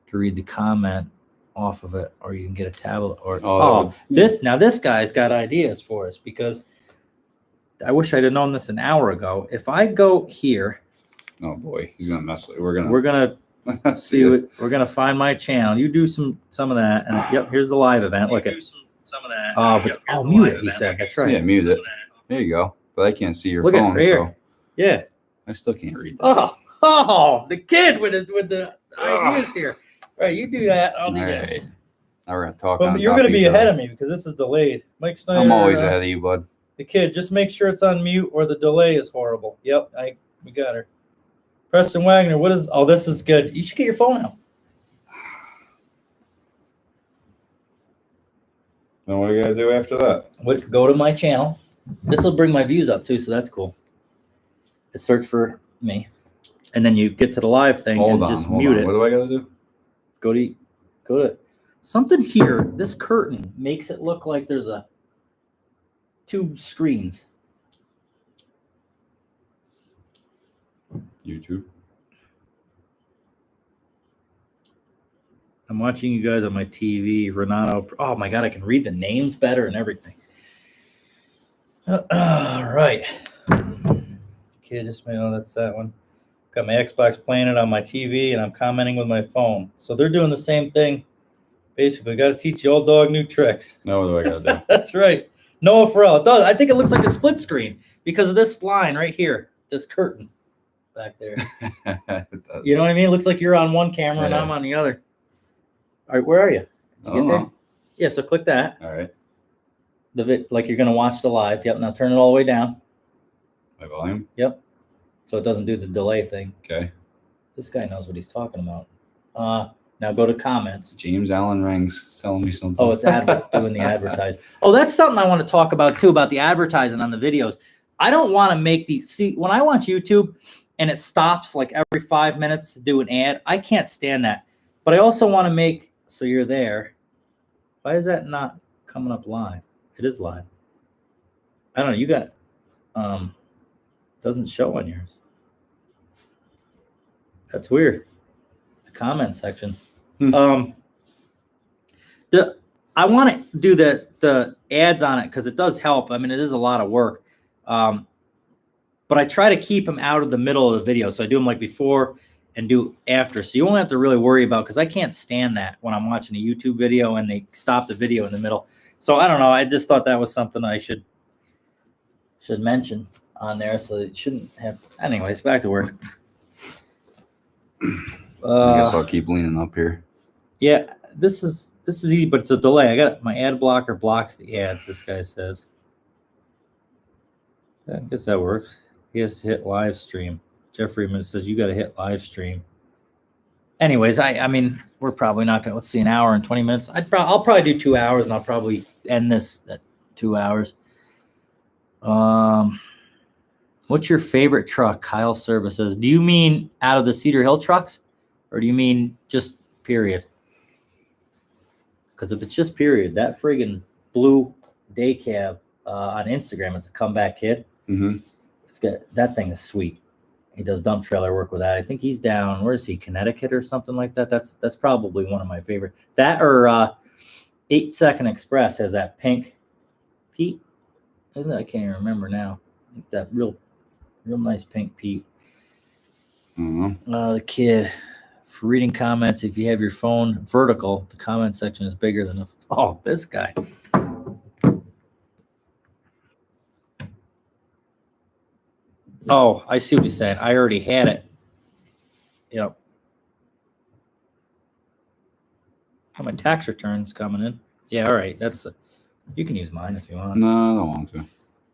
to read the comment off of it, or you can get a tablet. This guy's got ideas for us, because I wish I'd have known this an hour ago. If I go here, oh boy, he's gonna mess with it. We're gonna see what we're gonna find my channel. You do some of that, and yep, here's the live event. Look at some of that. Mute it. He said that's right. Yeah, mute it. There you go. But I can't see your phone. So yeah, I still can't read that. Oh, the kid with the ideas here. All right, you do that. I'll do this. Right. Now we're gonna talk. But you're going to be ahead of me because this is delayed. Mike Snyder. I'm always ahead of you, bud. The kid, just make sure it's on mute or the delay is horrible. Yep, we got her. Preston Wagner, what is? Oh, this is good. You should get your phone out. Now what do you gotta do after that? Go to my channel. This will bring my views up too, so that's cool. Just search for me, and then you get to the live thing and just mute it. What do I gotta do? Go to something here. This curtain makes it look like there's two screens. YouTube. I'm watching you guys on my TV. Renato. Oh my God, I can read the names better and everything. All right. Okay, just that's that one. Got my Xbox playing it on my TV, and I'm commenting with my phone. So they're doing the same thing. Basically, got to teach the old dog new tricks. No, what do I got to do? That's right. Noah Farrell. It does. I think it looks like a split screen because of this line right here, this curtain back there. It does. You know what I mean? It looks like you're on one camera and I'm on the other. All right, where are you? Did you get there? Yeah, so click that. All right. Like you're going to watch the live. Yep, now turn it all the way down. My volume? Yep. So it doesn't do the delay thing. Okay. This guy knows what he's talking about. Now go to comments. James Allen Rings is telling me something. Oh, it's doing the advertising. Oh, that's something I want to talk about too, about the advertising on the videos. I don't want to make these. See, when I watch YouTube and it stops like every 5 minutes to do an ad, I can't stand that. But I also want to make, so you're there. Why is that not coming up live? It is live. I don't know. You got, doesn't show on yours. That's weird. The comment section. I want to do the ads on it because it does help. I mean, it is a lot of work. But I try to keep them out of the middle of the video. So I do them like before and do after. So you won't have to really worry about, because I can't stand that when I'm watching a YouTube video and they stop the video in the middle. So I don't know. I just thought that was something I should mention on there. So it shouldn't have. Anyways, back to work. I guess I'll keep leaning up here. Yeah, this is easy, but it's a delay. I got my ad blocker blocks the ads. This guy says. I guess that works. He has to hit live stream. Jeff Freeman says you got to hit live stream. Anyways, I mean, we're probably not gonna. Let's see, an hour and 20 minutes. I'll probably do 2 hours, and I'll probably end this at 2 hours. What's your favorite truck? Kyle Serva says. Do you mean out of the Cedar Hill trucks, or do you mean just period? Because if it's just period, that friggin' blue day cab on Instagram, it's a comeback kid. Mm-hmm. It's got, that thing is sweet. He does dump trailer work with that. I think he's down. Where is he? Connecticut or something like that. That's probably one of my favorite. That or 8 Second Express has that pink Pete. I can't even remember now. It's that real nice pink Pete. Mm-hmm. The kid. For reading comments, if you have your phone vertical, the comment section is bigger than this guy. Oh, I see what he's saying. I already had it. Yep. Oh, my tax return's coming in. Yeah, all right. You can use mine if you want. No, I don't want to.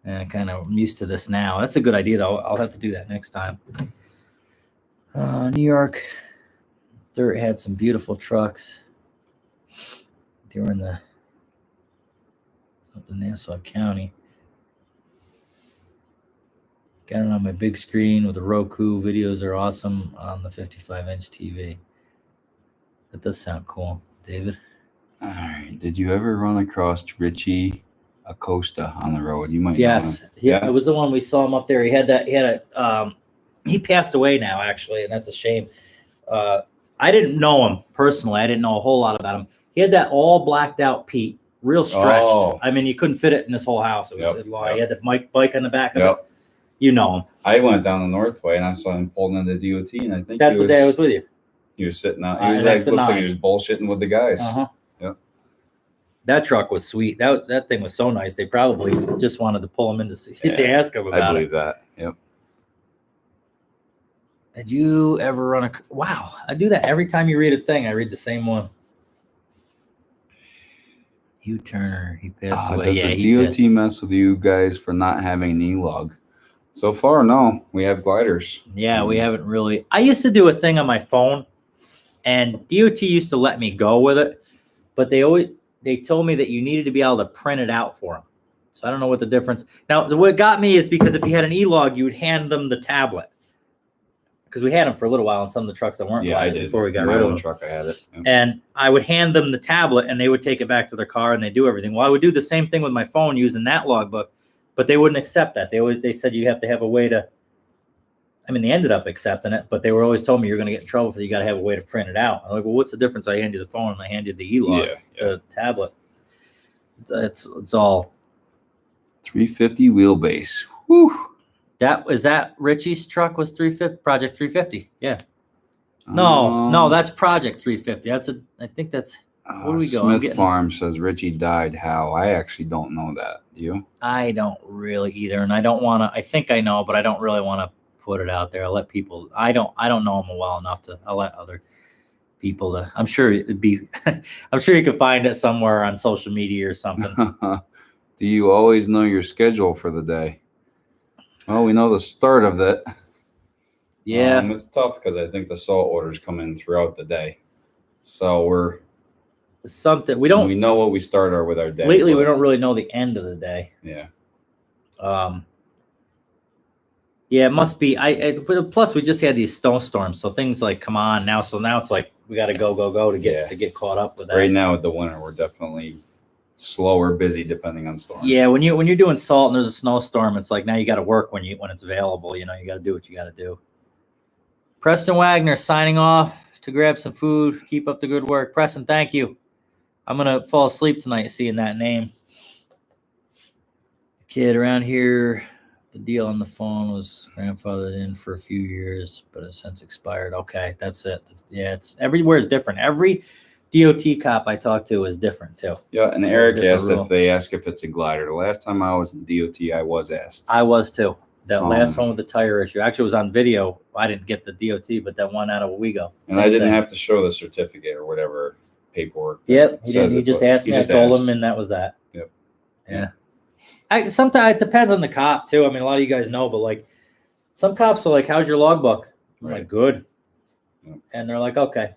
Yeah, kind of used to this now. That's a good idea, though. I'll have to do that next time. New York. They had some beautiful trucks. They were in the Nassau County. Got it on my big screen with the Roku. Videos are awesome on the 55-inch TV. That does sound cool, David. All right. Did you ever run across Richie Acosta on the road? You might. Yes. Yeah. It was the one we saw him up there. He passed away now, actually, and that's a shame. I didn't know him personally. I didn't know a whole lot about him. He had that all blacked out Pete, real stretched. Oh. I mean, you couldn't fit it in this whole house. It was He had the bike on the back of it. You know him. I went down the Northway and I saw him pulling into DOT, and I think that's the day I was with you. He was sitting out. He was looks like he was bullshitting with the guys. Uh-huh. Yep. That truck was sweet. That thing was so nice. They probably just wanted to pull him in to ask him about it. I believe that. Yep. Did you ever run wow, I do that every time you read a thing. I read the same one. Hugh Turner, he passed away. Does the DOT mess with you guys for not having an e-log? So far, no. We have gliders. Yeah, we haven't really. I used to do a thing on my phone, and DOT used to let me go with it, but they told me that you needed to be able to print it out for them. So I don't know what the difference. Now, what got me is because if you had an e-log, you would hand them the tablet. Because we had them for a little while in some of the trucks that weren't glided before we got rid of them. Truck, I had it. Yeah. And I would hand them the tablet, and they would take it back to their car, and they do everything. Well, I would do the same thing with my phone using that logbook, but they wouldn't accept that. They said you have to have a way to. I mean, they ended up accepting it, but they were always told me you're going to get in trouble for you got to have a way to print it out. I'm like, well, what's the difference? I hand you the phone, and I hand you the e-log, the tablet. It's all 350 wheelbase. Whew. That Richie's truck was 350 Project 350. Yeah. No, that's Project 350. I think that's where do we go? Smith Farm says Richie died. How? I actually don't know that. Do you? I don't really either, and I don't want to. I think I know, but I don't really want to put it out there. I'll let people. I don't know him well enough to. I'll let other people. I'm sure it'd be. I'm sure you could find it somewhere on social media or something. Do you always know your schedule for the day? Well, we know the start of it. Yeah. It's tough because I think the salt orders come in throughout the day. So we know what we start with our day. Lately, we don't really know the end of the day. Yeah. Yeah, it must be. Plus, we just had these snowstorms, so things like come on now. So now it's like we got to go to get caught up with that. Right now with the winter, we're definitely slow or busy depending on storms. Yeah, when you're doing salt and there's a snowstorm, it's like now you got to work when it's available. You got to do what you got to do. Preston Wagner signing off to grab some food. Keep up the good work, Preston. Thank you. I'm gonna fall asleep tonight seeing that name. The kid around here, the deal on the phone was grandfathered in for a few years, but has since expired. Okay, that's it. Yeah, it's everywhere is different. Every DOT cop I talk to is different too. Yeah, and Eric asked if they ask if it's a glider. The last time I was in DOT, I was asked. I was too. That last one with the tire issue. Actually, it was on video. I didn't get the DOT, but that one out of Owego. And I didn't have to show the certificate or whatever paperwork. Yep, he did. He just asked me. I told him, and that was that. Yep. Yeah. Sometimes it depends on the cop too. I mean, a lot of you guys know, but like some cops are like, "How's your logbook?" I'm like, "Good," and they're like, "Okay."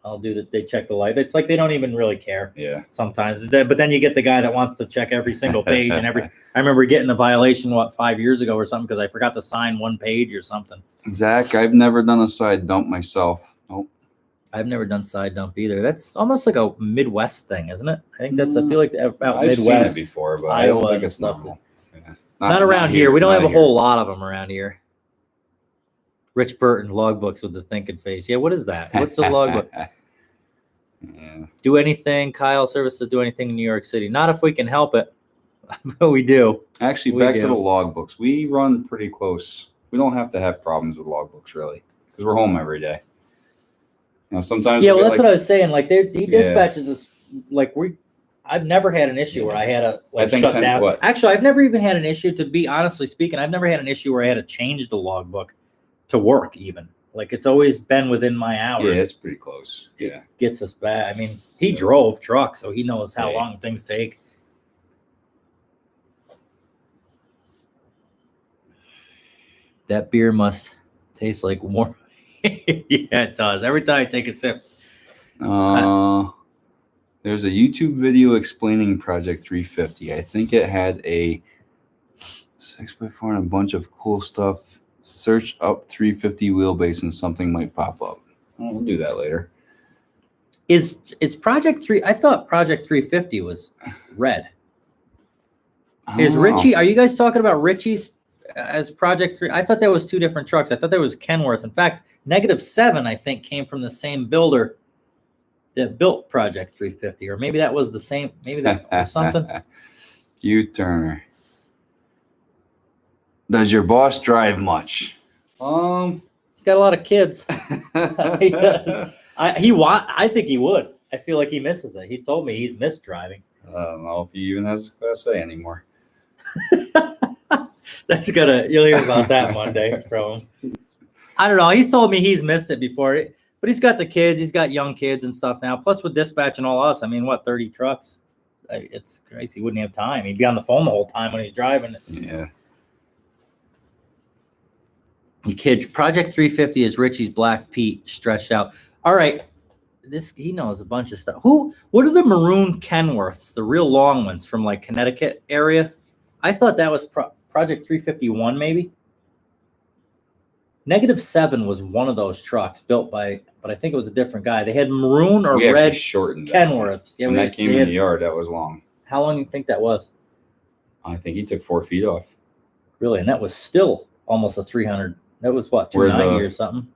I'll do that. They check the light. It's like they don't even really care. Yeah. Sometimes, but then you get the guy that wants to check every single page and every. I remember getting a violation 5 years ago or something because I forgot to sign one page or something. Zach, I've never done a side dump myself. Nope. I've never done side dump either. That's almost like a Midwest thing, isn't it? I think that's. I feel like about I've Midwest. seen it before, but I don't think it's normal. Yeah. Not around here. We don't have a whole lot of them around here. Rich Burton logbooks with the thinking face. Yeah, what is that? What's a logbook? Yeah. Do anything, Kyle Services, do anything in New York City. Not if we can help it, but we do. Actually, back to the logbooks. We run pretty close. We don't have to have problems with logbooks, really, because we're home every day. Sometimes. Yeah, well, that's what I was saying. Like, he dispatches us. Like, I've never had an issue where I had to shut down. What? Actually, I've never even had an issue, to be honestly speaking. I've never had an issue where I had to change the logbook to work even. Like, it's always been within my hours. Yeah, it's pretty close. It gets us back. I mean, he drove truck, so he knows how long things take. That beer must taste like warm. Yeah, it does. Every time I take a sip. There's a YouTube video explaining Project 350. I think it had a 6x4 and a bunch of cool stuff. Search up 350 wheelbase and something might pop up. We'll do that later. Is Project 3? I thought Project 350 was red. Is Richie? Are you guys talking about Richie's as Project 3? I thought that was two different trucks. I thought that was Kenworth. In fact, -7 I think came from the same builder that built Project 350, or maybe that was the same. Maybe that was something. Hugh Turner. Does your boss drive much? He's got a lot of kids. I think he would. I feel like he misses it. He told me he's missed driving. I don't know if he even has a Class A anymore. You'll hear about that Monday from him. I don't know. He's told me he's missed it before, but he's got the kids. He's got young kids and stuff now. Plus with dispatch and all us, I mean, what, 30 trucks? It's crazy. He wouldn't have time. He'd be on the phone the whole time when he's driving. Yeah. The kid, Project 350 is Richie's Black Pete stretched out. All right. He knows a bunch of stuff. What are the maroon Kenworths, the real long ones from like Connecticut area? I thought that was Project 351, maybe. -7 was one of those trucks built by, but I think it was a different guy. They had maroon or red shortened Kenworths. Yeah, when that came in the yard, that was long. How long do you think that was? I think he took 4 feet off. Really? And that was still almost a 300. That was what, 290 or something?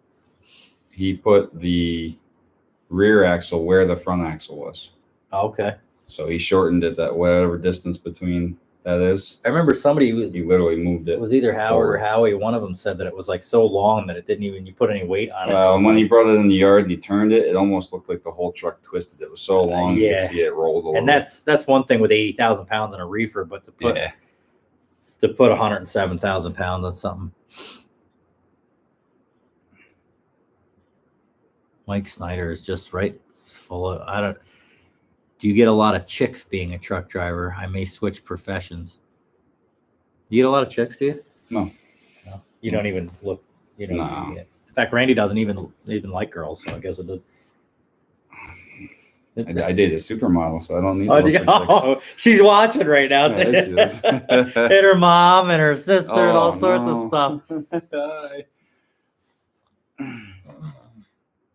He put the rear axle where the front axle was. Oh, okay. So he shortened it that whatever distance between that is. I remember he literally moved it. It was either Howard or Howie. One of them said that it was like so long that it didn't even, you put any weight on it. Well, when he brought it in the yard and he turned it, it almost looked like the whole truck twisted. It was so long, you could see it rolled a little. And that's one thing with 80,000 pounds in a reefer, but to put 107,000 pounds on something. Mike Snyder is just right full of, do you get a lot of chicks being a truck driver? I may switch professions. Do you get a lot of chicks, do you? No. You don't even look, No. In fact, Randy doesn't even like girls, so I guess it did. I dated a supermodel, so I don't need she's watching right now. Yeah, she is. And her mom and her sister and all sorts of stuff.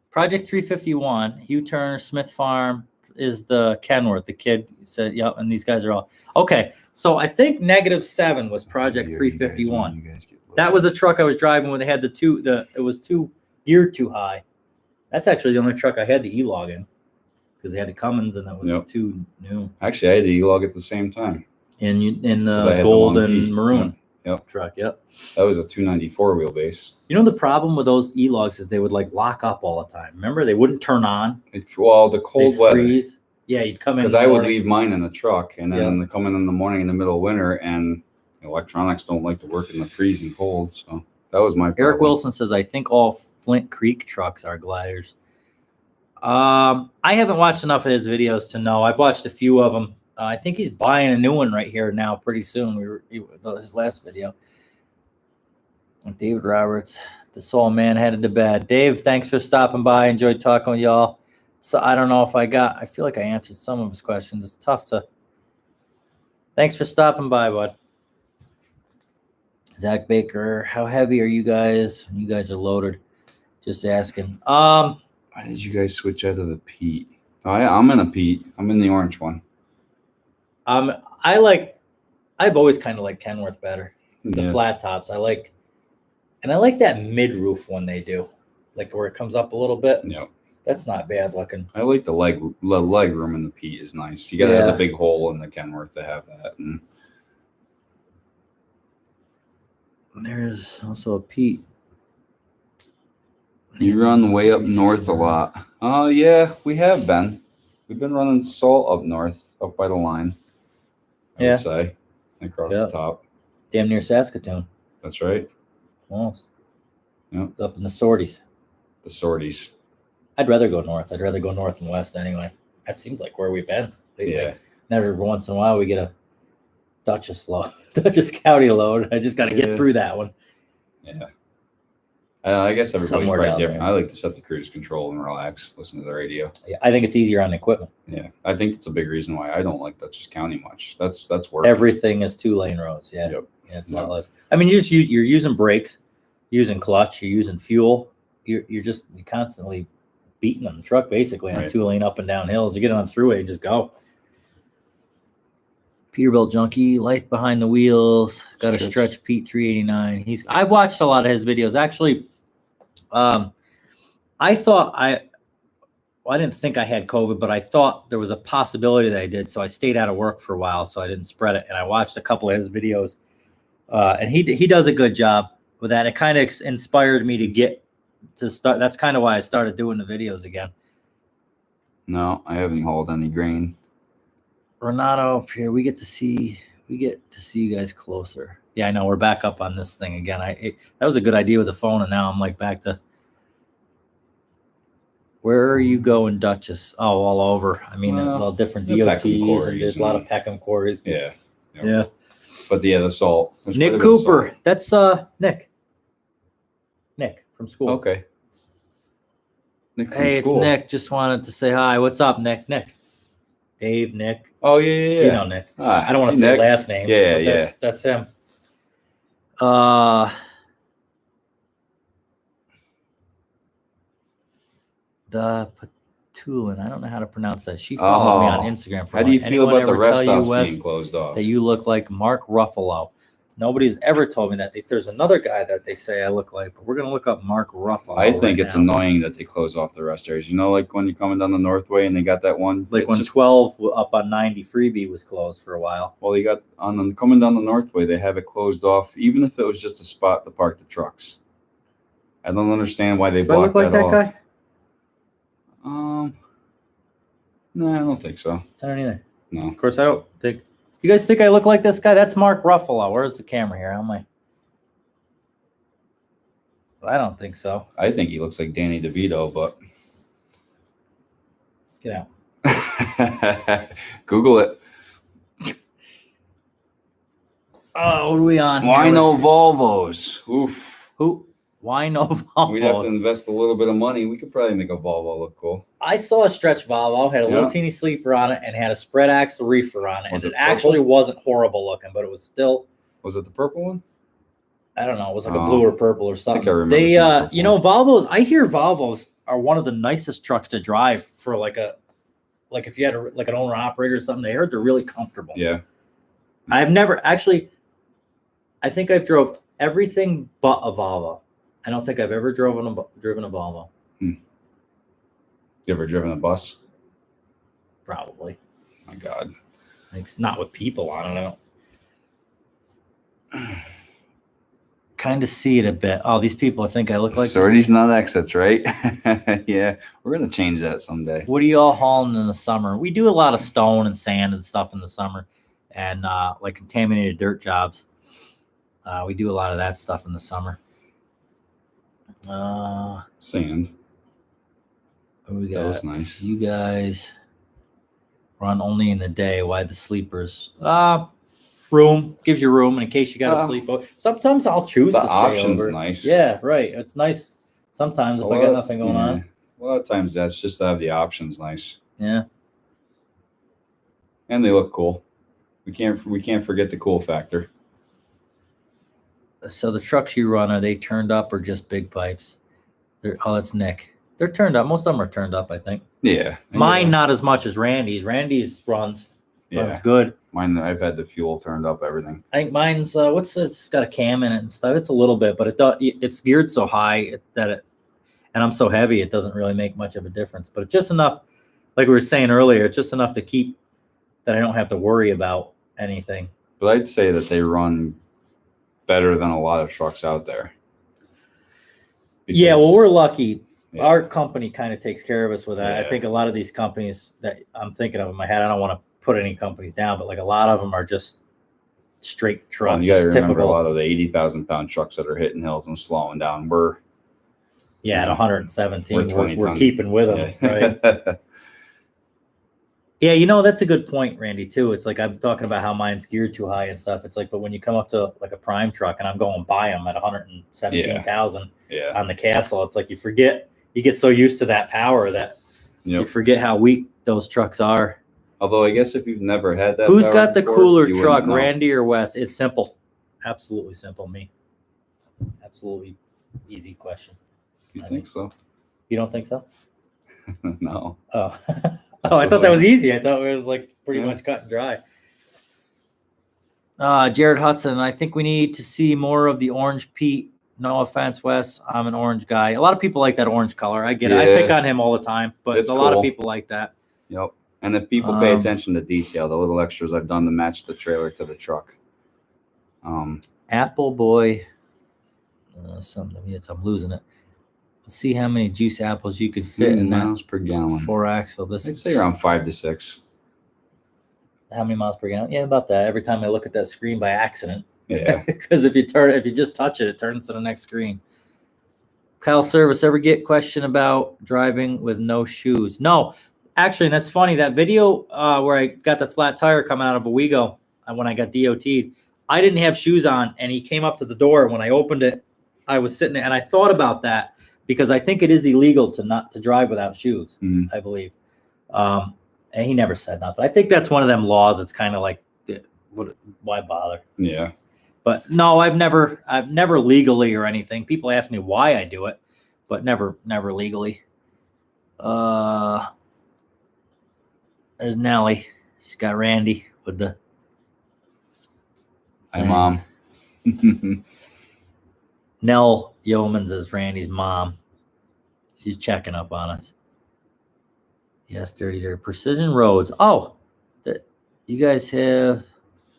Project 351, Hugh Turner, Smith Farm is the Kenworth. The kid said, yep, and these guys are all. Okay, so I think -7 was Project 351. That was a truck I was driving when they had it was geared too high. That's actually the only truck I had the E-Log in because they had the Cummins and that was too new. Actually, I had the E-Log at the same time. In the gold and maroon truck, yep. That was a 294 wheelbase. You know the problem with those E-Logs is they would like lock up all the time. Remember, they wouldn't turn on. The cold weather. Freeze. Yeah, you'd come in. Because I would leave mine in the truck and then come in the morning in the middle of winter, and electronics don't like to work in the freezing cold. So that was my problem. Eric Wilson says, I think all Flint Creek trucks are gliders. I haven't watched enough of his videos to know. I've watched a few of them. I think he's buying a new one right here now pretty soon. His last video. David Roberts, the soul man headed to bed. Dave, thanks for stopping by. Enjoyed talking with y'all. So I don't know if I feel like I answered some of his questions. It's tough to. Thanks for stopping by, bud. Zach Baker, how heavy are you guys? You guys are loaded. Just asking. Why did you guys switch out of the Pete? I'm in a Pete. I'm in the orange one. I've always kind of liked Kenworth better. The flat tops. I like that mid roof one they do, like where it comes up a little bit. Yep. That's not bad looking. I like the leg room in the Pete is nice. You gotta have the big hole in the Kenworth to have that. And there's also a Pete. You run way up north a lot. Oh yeah, we have been. We've been running salt up north, up by the line. I would say across the top. Damn near Saskatoon. That's right. Almost. Yep. Up in the Sorties. The Sorties. I'd rather go north. I'd rather go north and west anyway. That seems like where we've been. Never every once in a while we get a Dutchess County load. I just got to get through that one. Yeah. I guess everybody's quite different. I like to set the cruise control and relax, listen to the radio. Yeah, I think it's easier on the equipment. Yeah, I think it's a big reason why I don't like Dutchess County much. That's work. Everything is 2-lane roads. Yeah. Yep. Yeah, it's not less. I mean, you're using brakes, using clutch, you're using fuel. You're constantly beating on the truck basically on 2-lane up and down hills. You get on the throughway and just go. Peterbilt junkie, life behind the wheels. Got a stretch Pete 389. I've watched a lot of his videos. Actually, I thought I didn't think I had COVID, but I thought there was a possibility that I did. So I stayed out of work for a while so I didn't spread it. And I watched a couple of his videos. And he does a good job with that. It kind of inspired me to start. That's kind of why I started doing the videos again. No, I haven't hauled any grain. Renato up here. We get to see you guys closer. Yeah, I know. We're back up on this thing again. That was a good idea with the phone, and now I'm like back to. Where are you going, Duchess? Oh, all over. I mean, well, different DOTs, and there's a lot of Peckham quarries. Yeah. Yeah. But the salt. Nick Cooper. That's Nick. Nick from school. Okay. Nick from hey, school. It's Nick. Just wanted to say hi. What's up, Nick? Nick. Dave, Nick. Oh, yeah. You know Nick. I don't want to say Nick. last name. Yeah. That's him. The Patulin. I don't know how to pronounce that. She followed me on Instagram. How do you feel about the rest stops being closed off? That you look like Mark Ruffalo. Nobody's ever told me that. There's another guy that they say I look like, but we're going to look up Mark Ruffalo. I think it's annoying that they close off the rest areas. You know, like when you're coming down the Northway and they got that one. Like when 12 up on 90 Freebie was closed for a while. Well, you got coming down the Northway, they have it closed off, even if it was just a spot to park the trucks. I don't understand why they blocked that off. Do I look like that guy? No, I don't think so. I don't either. No. Of course, I don't think. You guys think I look like this guy? That's Mark Ruffalo. Where's the camera here? How am I? I don't think so. I think he looks like Danny DeVito, but. Get out. Google it. Oh, what are we on? Why no Volvos? Oof. Who? Why no Volvos? We'd have to invest a little bit of money. We could probably make a Volvo look cool. I saw a stretch Volvo, had a little teeny sleeper on it, and had a spread axle reefer on it. And it actually wasn't horrible looking, but it was still. Was it the purple one? I don't know. It was like a blue or purple or something. I think I remember. They, Volvos. I hear Volvos are one of the nicest trucks to drive for like if you had like an owner operator or something. They heard they're really comfortable. Yeah. I've never actually. I think I've drove everything but a Volvo. I don't think I've ever driven a Volvo. You ever driven a bus? Probably. My God. It's not with people on it. I don't kind of see it a bit. Oh, these people think I look like. So are these not exits, right? Yeah, we're gonna change that someday. What are you all hauling in the summer? We do a lot of stone and sand and stuff in the summer, and like contaminated dirt jobs. We do a lot of that stuff in the summer. Sand. What we got? That was nice. You guys run only in the day. Why the sleepers? Room gives you room in case you got to sleep over. Sometimes I'll choose to stay option's over. Nice. Yeah, right. It's nice sometimes if I got nothing going on. A lot of times that's just to have the options nice. Yeah. And they look cool. We can't forget the cool factor. So the trucks you run, are they turned up or just big pipes? That's Nick. They're turned up. Most of them are turned up, I think. Yeah. Mine not as much as Randy's. Randy's runs good. Mine, I've had the fuel turned up, everything. I think mine's it's got a cam in it and stuff. It's a little bit, but it's geared so high and I'm so heavy it doesn't really make much of a difference. But it's just enough, like we were saying earlier, it's just enough to keep that I don't have to worry about anything. But I'd say that they run better than a lot of trucks out there. Yeah, well, we're lucky. Yeah. Our company kind of takes care of us with that. Yeah. I think a lot of these companies that I'm thinking of in my head, I don't want to put any companies down, but like a lot of them are just straight trucks. Well, you got to remember a lot of the 80,000 pound trucks that are hitting hills and slowing down. At 117, we're keeping with them, right? Yeah, that's a good point, Randy, too. It's like I'm talking about how mine's geared too high and stuff. It's like, but when you come up to like a prime truck and I'm going by them at 117,000 on the Castle, it's like you forget, you get so used to that power that you forget how weak those trucks are. Although I guess if you've never had that, who's got the cooler truck, Randy or Wes? It's simple, absolutely simple. Me, absolutely easy question. You think so? You don't think so? No. Oh. Oh, I thought that was easy. I thought it was like pretty much cut and dry. Jared Hudson, I think we need to see more of the orange Pete. No offense, Wes. I'm an orange guy. A lot of people like that orange color. I get it. I pick on him all the time, but it's a lot of people like that. Yep. And if people pay attention to detail, the little extras I've done to match the trailer to the truck. Apple Boy. Something. Yes, I'm losing it. Let's see how many juice apples you could fit in miles per gallon. 4-axle. I'd say around 5 to 6. How many miles per gallon? Yeah, about that. Every time I look at that screen by accident, Yeah. Because if you just touch it, it turns to the next screen. Kyle Service, ever get question about driving with no shoes? No, actually, and that's funny. That video where I got the flat tire coming out of a Wego when I got DOT'd, I didn't have shoes on, and he came up to the door. When I opened it, I was sitting there, and I thought about that because I think it is illegal to drive without shoes. I believe, and he never said nothing. I think that's one of them laws. It's kind of like, why bother? Yeah. But no, I've never legally or anything. People ask me why I do it, but never legally. There's Nellie. She's got Randy with the. Hi, Mom. Nell Yeomans is Randy's mom. She's checking up on us. Yes, Dirty Dirt. Precision Roads. Oh, you guys have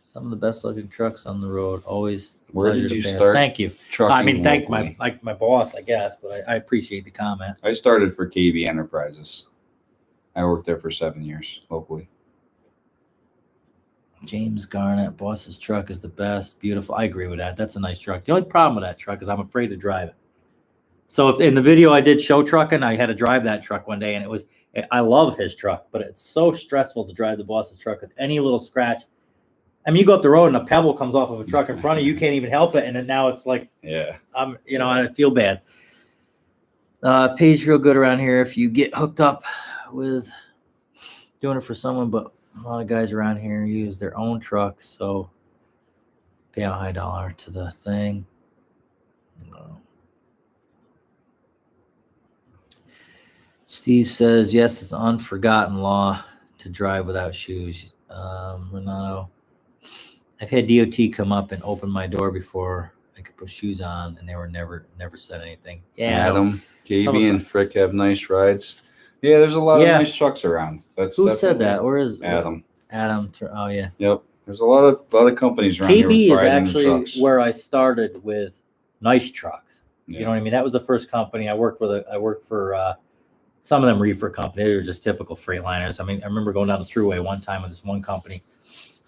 some of the best looking trucks on the road. Always. Where did you start? Thank you. I mean, thank my boss, I guess, but I appreciate the comment. I started for KB Enterprises. I worked there for 7 years locally. James Garnett, boss's truck is the best. Beautiful. I agree with that. That's a nice truck. The only problem with that truck is I'm afraid to drive it. So if in the video I did show trucking, I had to drive that truck one day, and I love his truck, but it's so stressful to drive the boss's truck because any little scratch. I mean, you go up the road and a pebble comes off of a truck in front of you, you can't even help it, and then now it's like, yeah, I feel bad. Pays real good around here if you get hooked up with doing it for someone, but a lot of guys around here use their own trucks, so pay a high dollar to the thing. Steve says, yes, it's an unforgotten law to drive without shoes. Renato, I've had DOT come up and open my door before I could put shoes on, and they were never said anything. Yeah, Adam, KB, and Frick have nice rides. Yeah, there's a lot of nice trucks around. Who said that? Where is Adam? Adam. Oh yeah. Yep. There's a lot of companies around here. KB is actually where I started with nice trucks. Yeah. You know what I mean? That was the first company I worked with. I worked for some of them reefer companies. They were just typical Freightliners. I mean, I remember going down the thruway one time with this one company,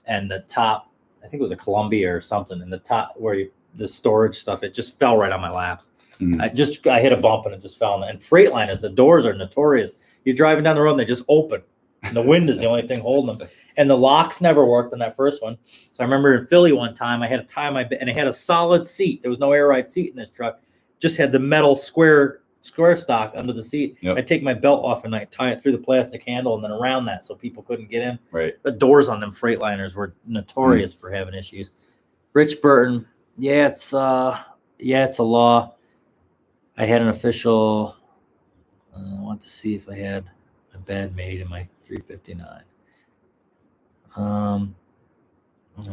and the top, I think it was a Columbia or something, and the top where the storage stuff, it just fell right on my lap. I hit a bump and it just fell. And Freightliners, the doors are notorious. You're driving down the road and they just open. And the wind is the only thing holding them. And the locks never worked on that first one. So I remember in Philly one time, I had to tie my bed, and it had a solid seat. There was no air ride seat in this truck. Just had the metal square stock under the seat. Yep. I'd take my belt off and I'd tie it through the plastic handle and then around that so people couldn't get in. Right. The doors on them Freightliners were notorious for having issues. Rich Burton, it's a law. I had an official. I want to see if I had a bad made in my 359. Oh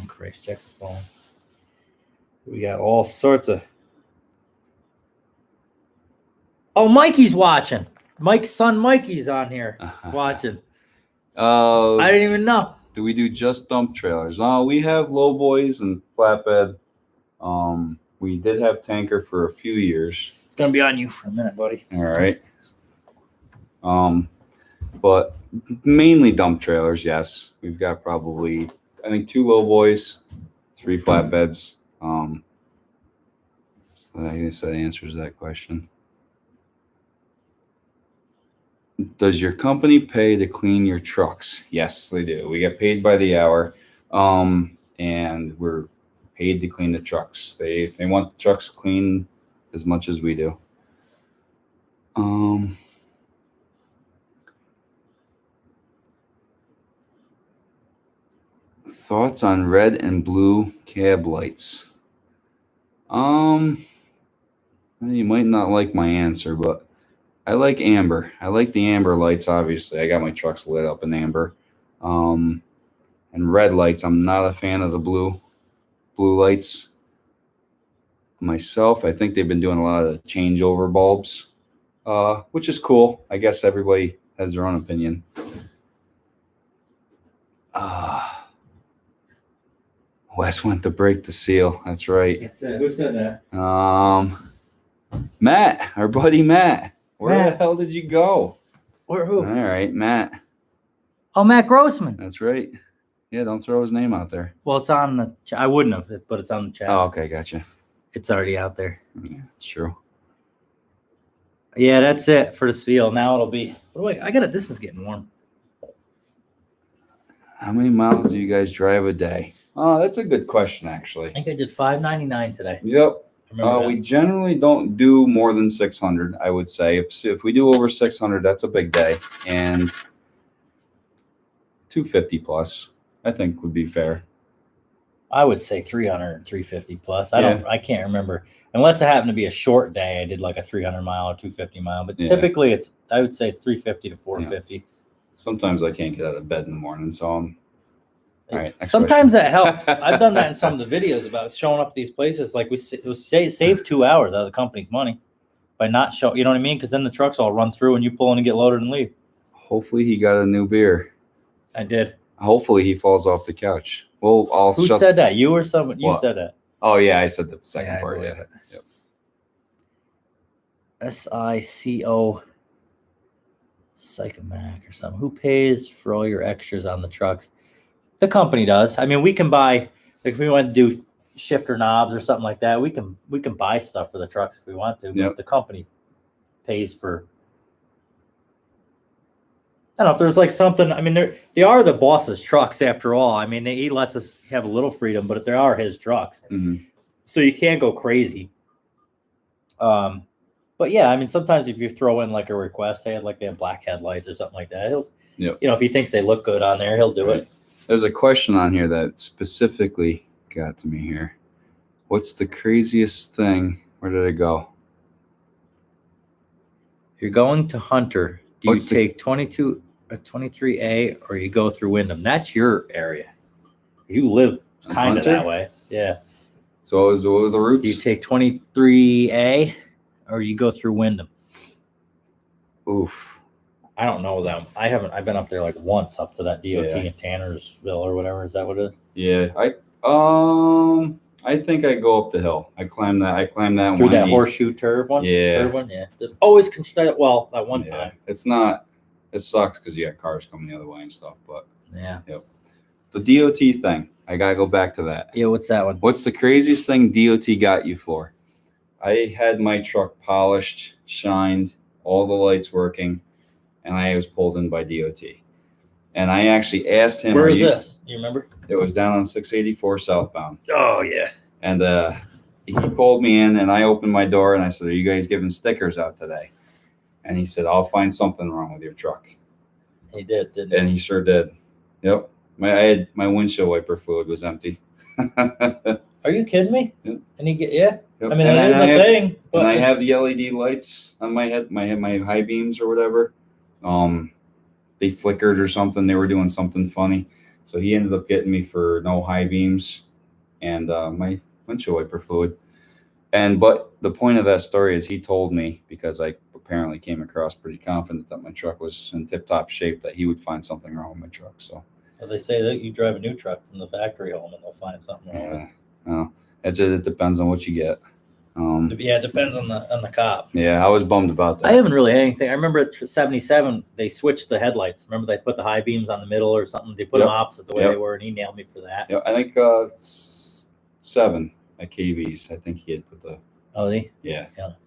Christ, check the phone. We got all sorts of. Oh, Mikey's watching. Mike's son Mikey's on here watching. I didn't even know. Do we do just dump trailers? No, we have low boys and flatbed. We did have tanker for a few years. It's gonna be on you for a minute, buddy. All right. But mainly dump trailers, yes. We've got probably, I think, 2 low boys, 3 flatbeds. So I guess that answers that question. Does your company pay to clean your trucks? Yes, they do. We get paid by the hour, and we're paid to clean the trucks. They want the trucks clean as much as we do. Thoughts on red and blue cab lights? You might not like my answer, but I like amber. I like the amber lights, obviously. I got my trucks lit up in amber. And red lights, I'm not a fan of the blue lights. Myself, I think they've been doing a lot of changeover bulbs, which is cool. I guess everybody has their own opinion. Wes went to break the seal. That's right. That's it. Who said that? Matt, our buddy Matt. Where the hell did you go? Who? All right, Matt. Oh, Matt Grossman. That's right. Yeah, don't throw his name out there. Well, it's on the. I wouldn't have, but it's on the chat. Oh, okay, gotcha. It's already out there. Yeah, it's true. Yeah, that's it for the seal. Now it'll be. What do I got it. This is getting warm. How many miles do you guys drive a day? Oh, that's a good question, actually. I think I did 599 today. Yep. We generally don't do more than 600, I would say. If we do over 600, that's a big day. And 250 plus, I think, would be fair. I would say 300, 350 plus. I can't remember. Unless it happened to be a short day, I did like a 300 mile or 250 mile. But typically, I would say it's 350 to 450. Yeah. Sometimes I can't get out of bed in the morning, so I'm. All right, sometimes that helps. I've done that in some of the videos about showing up at these places. Like save 2 hours out of the company's money by not showing. You know what I mean? Because then the trucks all run through and you pull in and get loaded and leave. Hopefully he got a new beer. I did. Hopefully he falls off the couch. Well, Who said that? You or someone? You said that. Oh yeah, I said the second part. Yeah. Yep. SICO Psychomac or something. Who pays for all your extras on the trucks? The company does. I mean, we can buy, like if we want to do shifter knobs or something like that, we can buy stuff for the trucks if we want to. But the company pays for. I don't know if there's like something. I mean, they are the boss's trucks after all. I mean, he lets us have a little freedom, but they are his trucks, so you can't go crazy. But yeah, I mean, sometimes if you throw in like a request, they have black headlights or something like that. He'll, if he thinks they look good on there, he'll do it. There's a question on here that specifically got to me here. What's the craziest thing? Where did it go? You're going to Hunter. Do you take 23A or you go through Windham? That's your area. You live kind of that way. Yeah. So what are the routes? Do you take 23A or you go through Windham? Oof. I don't know them. I've been up there like once up to that DOT in Tannersville or whatever. Is that what it is? Yeah. I think I go up the hill. I climb that through that horseshoe turf one. Yeah. Turf one. Yeah. There's always constructed. Well, that one time. It's not. It sucks because you got cars coming the other way and stuff. But yeah. Yep. The DOT thing. I gotta go back to that. Yeah. What's that one? What's the craziest thing DOT got you for? I had my truck polished, shined, all the lights working, and I was pulled in by DOT. And I actually asked him. Where is this? You remember? It was down on 684 southbound. Oh, yeah. And he pulled me in, and I opened my door, and I said, "Are you guys giving stickers out today?" And he said, "I'll find something wrong with your truck." He did, didn't he? And he sure did. Yep. My windshield wiper fluid was empty. Are you kidding me? Yeah. And Yep. I mean, that is a thing. But and I have the LED lights on my head, my high beams or whatever. They flickered or something. They were doing something funny. So he ended up getting me for no high beams and my windshield wiper fluid. But the point of that story is he told me, because I apparently came across pretty confident that my truck was in tip-top shape, that he would find something wrong with my truck. So they say that you drive a new truck from the factory home and they'll find something wrong. No, it depends on what you get. It depends on the cop. Yeah, I was bummed about that. I haven't really had anything. I remember at 77, they switched the headlights. Remember they put the high beams on the middle or something? They put them opposite the way they were, and he nailed me for that. Yeah, I think 7 at KB's. I think he had put the. Oh, the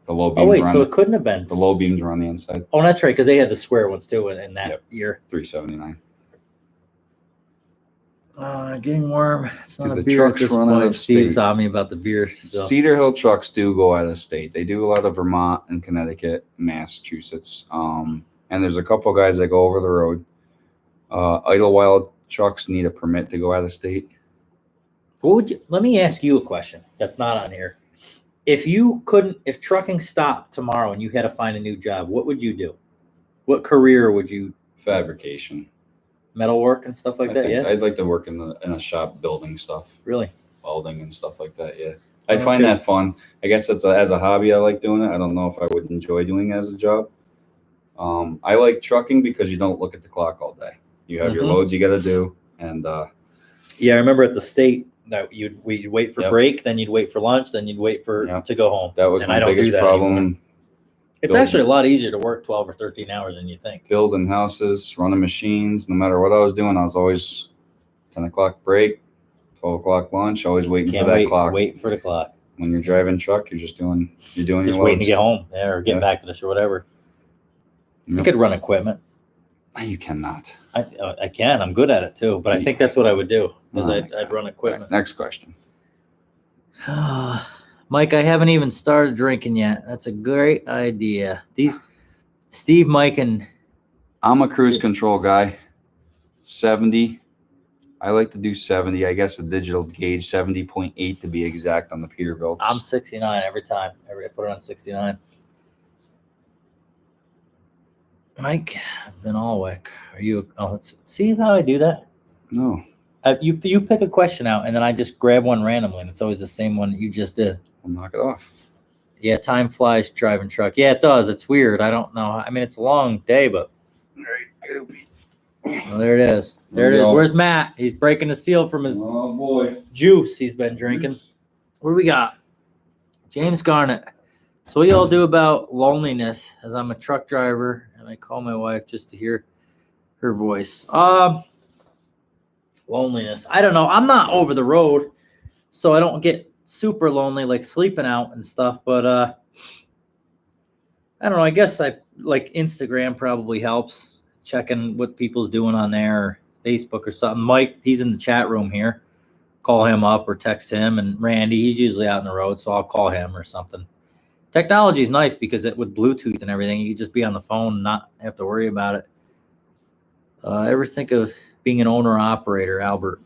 low beams. Oh wait, so it couldn't have been. The low beams were on the inside. Oh, that's right, because they had the square ones too in that year. 379. Getting warm. It's not a beer at this point. Steve's on me about the beer still. Cedar Hill trucks do go out of state. They do a lot of Vermont and Connecticut, Massachusetts. And there's a couple guys that go over the road. Idlewild trucks need a permit to go out of state. Let me ask you a question that's not on here. If trucking stopped tomorrow and you had to find a new job, what would you do? What career would you? Fabrication. Metalwork and stuff like that. Yeah, I'd like to work in a shop building stuff. Really, welding and stuff like that. Yeah, I find that fun. I guess as a hobby, I like doing it. I don't know if I would enjoy doing it as a job. I like trucking because you don't look at the clock all day. You have your loads you got to do, and I remember at the state that we'd wait for break, then you'd wait for lunch, then you'd wait for to go home. That was my biggest problem. Anymore. It's actually a lot easier to work 12 or 13 hours than you think. Building houses, running machines, no matter what I was doing, I was always 10 o'clock break, 12 o'clock lunch, always waiting Can't for that wait, clock. wait for the clock. When you're driving truck, you're doing Just your waiting loads. to get home, or get back to this or whatever. Yep. I could run equipment. You cannot. I can. I'm good at it too. But I think that's what I would do, is I'd run equipment. Right, next question. Mike, I haven't even started drinking yet. That's a great idea. Steve, Mike, and I'm a cruise control guy. 70. I like to do 70. I guess a digital gauge, 70.8 to be exact on the Peterbilts. I'm 69 every time. I put it on 69. Mike Van Alwick, are you? Oh, let's see how I do that. No. You pick a question out, and then I just grab one randomly, and it's always the same one that you just did. I'll knock it off. Yeah, time flies driving truck. Yeah, it does. It's weird. I don't know. I mean, it's a long day, but. All right. Well, there it is. There it is. Where's Matt? He's breaking the seal from his juice he's been drinking. What do we got? James Garnett. So what do y'all do about loneliness? As I'm a truck driver and I call my wife just to hear her voice. Loneliness. I don't know. I'm not over the road, so I don't get super lonely like sleeping out and stuff. But I don't know. I guess I like Instagram probably helps. Checking what people's doing on there, or Facebook or something. Mike, he's in the chat room here. Call him up or text him. And Randy, he's usually out on the road, so I'll call him or something. Technology is nice because with Bluetooth and everything, you can just be on the phone and not have to worry about it. Ever think of being an owner-operator, Albert?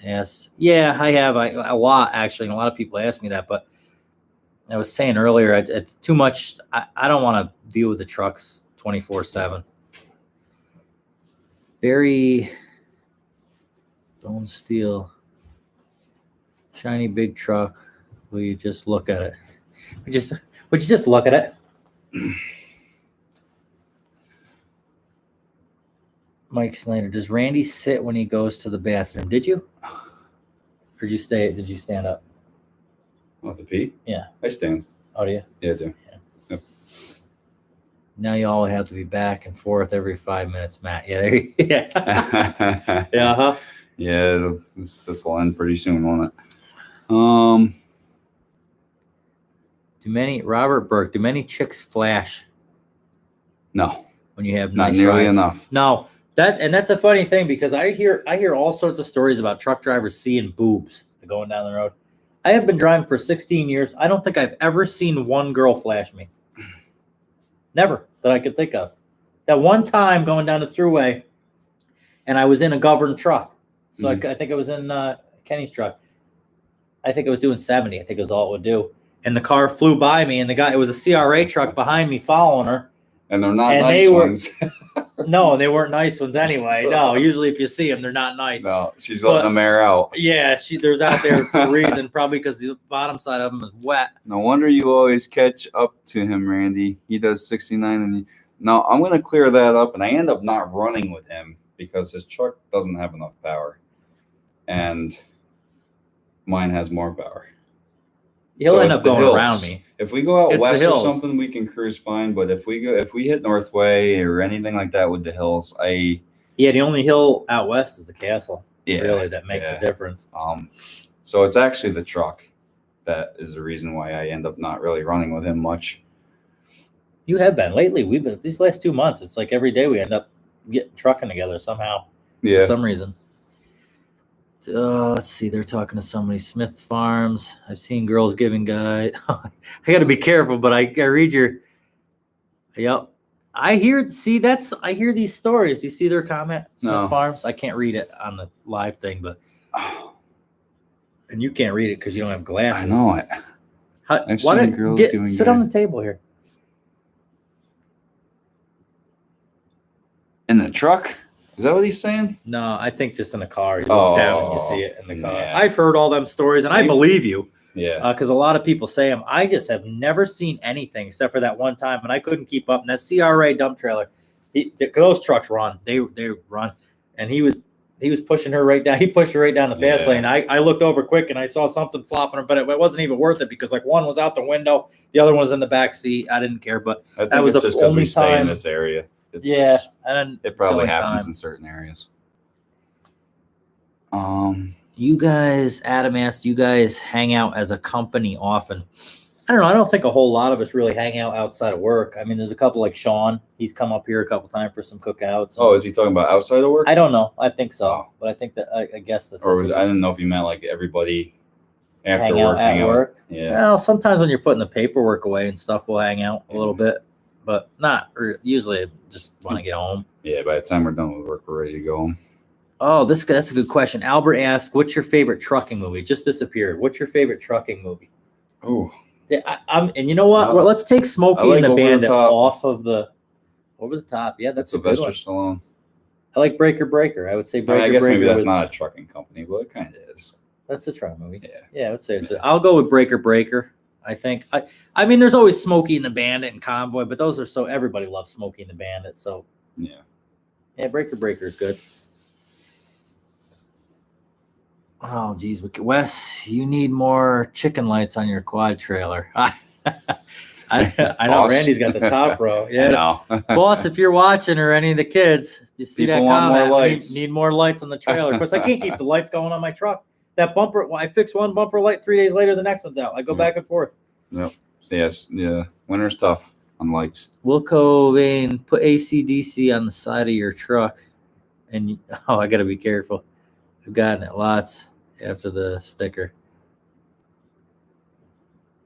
Yes. Yeah, I have a lot, actually, and a lot of people ask me that. But I was saying earlier, it's too much. I don't want to deal with the trucks 24/7. Barry Bone Steel, shiny big truck. Will you just look at it? Would you just look at it? Mike Snyder, does Randy sit when he goes to the bathroom? Did you? Or did you stand up? Want to pee? Yeah. I stand. Oh, do you? Yeah, I do. Yeah. Yep. Now you all have to be back and forth every 5 minutes, Matt. Yeah. Yeah. Yeah. Huh? Yeah. This will end pretty soon, won't it? Robert Burke, do many chicks flash? No. When you have not nice nearly rides? enough. No. That's a funny thing because I hear all sorts of stories about truck drivers seeing boobs going down the road. I have been driving for 16 years. I don't think I've ever seen one girl flash me. Never that I could think of. That one time going down the throughway, and I was in a governed truck. So I think it was in Kenny's truck. I think it was doing 70. I think it was all it would do. And the car flew by me, and it was a CRA truck behind me following her. And they're not nice ones. No, they weren't nice ones anyway. No, usually if you see them, they're not nice. No, she's letting them air out. Yeah, there's out there for a reason, probably because the bottom side of them is wet. No wonder you always catch up to him, Randy. He does 69, and now I'm going to clear that up, and I end up not running with him because his truck doesn't have enough power, and mine has more power. He'll end up going around me. If we go out west or something, we can cruise fine. But if we hit Northway or anything like that with the hills, the only hill out west is the Castle. Yeah, really, that makes a difference. So it's actually the truck that is the reason why I end up not really running with him much. You have been lately. We've been these last 2 months. It's like every day we end up getting trucking together somehow. Yeah, for some reason. Let's see. They're talking to somebody. Smith Farms. I've seen girls giving guys. I got to be careful, but I read your. Yep. I hear these stories. You see their comment? Smith Farms. I can't read it on the live thing, but. And you can't read it because you don't have glasses. I know it. Sit on the table here. In the truck? Is that what he's saying? No, I think just in the car. You look down and you see it in the car. Yeah. I've heard all them stories, and I believe you. Yeah. Because a lot of people say them. I just have never seen anything except for that one time, and I couldn't keep up. And that CRA dump trailer, those trucks run. They run, and he was pushing her right down. He pushed her right down the fast lane. I looked over quick, and I saw something flopping her, but it wasn't even worth it because like one was out the window, the other one was in the back seat. I didn't care, but I think that was it's the just because only we stay in time. this area. And then It probably happens in certain areas. You guys, Adam asked, you guys hang out as a company often? I don't know. I don't think a whole lot of us really hang out outside of work. I mean, there's a couple like Sean. He's come up here a couple times for some cookouts. Oh, is he talking about outside of work? I don't know. I think so. Oh. But I think that I guess that. Or I didn't know if you meant like everybody after hang work. Out at work. Yeah. Well, sometimes when you're putting the paperwork away and stuff, we'll hang out a little bit, but not usually. I just want to get home. Yeah. By the time we're done with work, we're ready to go home. Oh, that's a good question. Albert asked, "What's your favorite trucking movie?" Just disappeared. What's your favorite trucking movie? Oh, yeah, and you know what? Well, let's take Smokey and the Bandit off of the Over the Top. Yeah, that's a good one. Stallone. I like Breaker Breaker. I would say Breaker I guess Breaker. Maybe that's not a trucking company, but it kind of is. That's a truck movie. Yeah, I would say I'll go with Breaker Breaker. I think. I mean, there's always Smokey and the Bandit and Convoy, but those are so everybody loves Smokey and the Bandit. So yeah, Breaker Breaker is good. Oh, geez, Wes, you need more chicken lights on your quad trailer. I know Randy's got the top row. Yeah, boss, if you're watching or any of the kids, you see People that comment? More need more lights on the trailer. Of course, I can't keep the lights going on my truck. That bumper, I fix one bumper light, 3 days later, the next one's out. I go back and forth. Yep. So yes, yeah. Winter's tough on lights. Wilco Vane, put AC/DC on the side of your truck, and I got to be careful. I've gotten it lots after the sticker.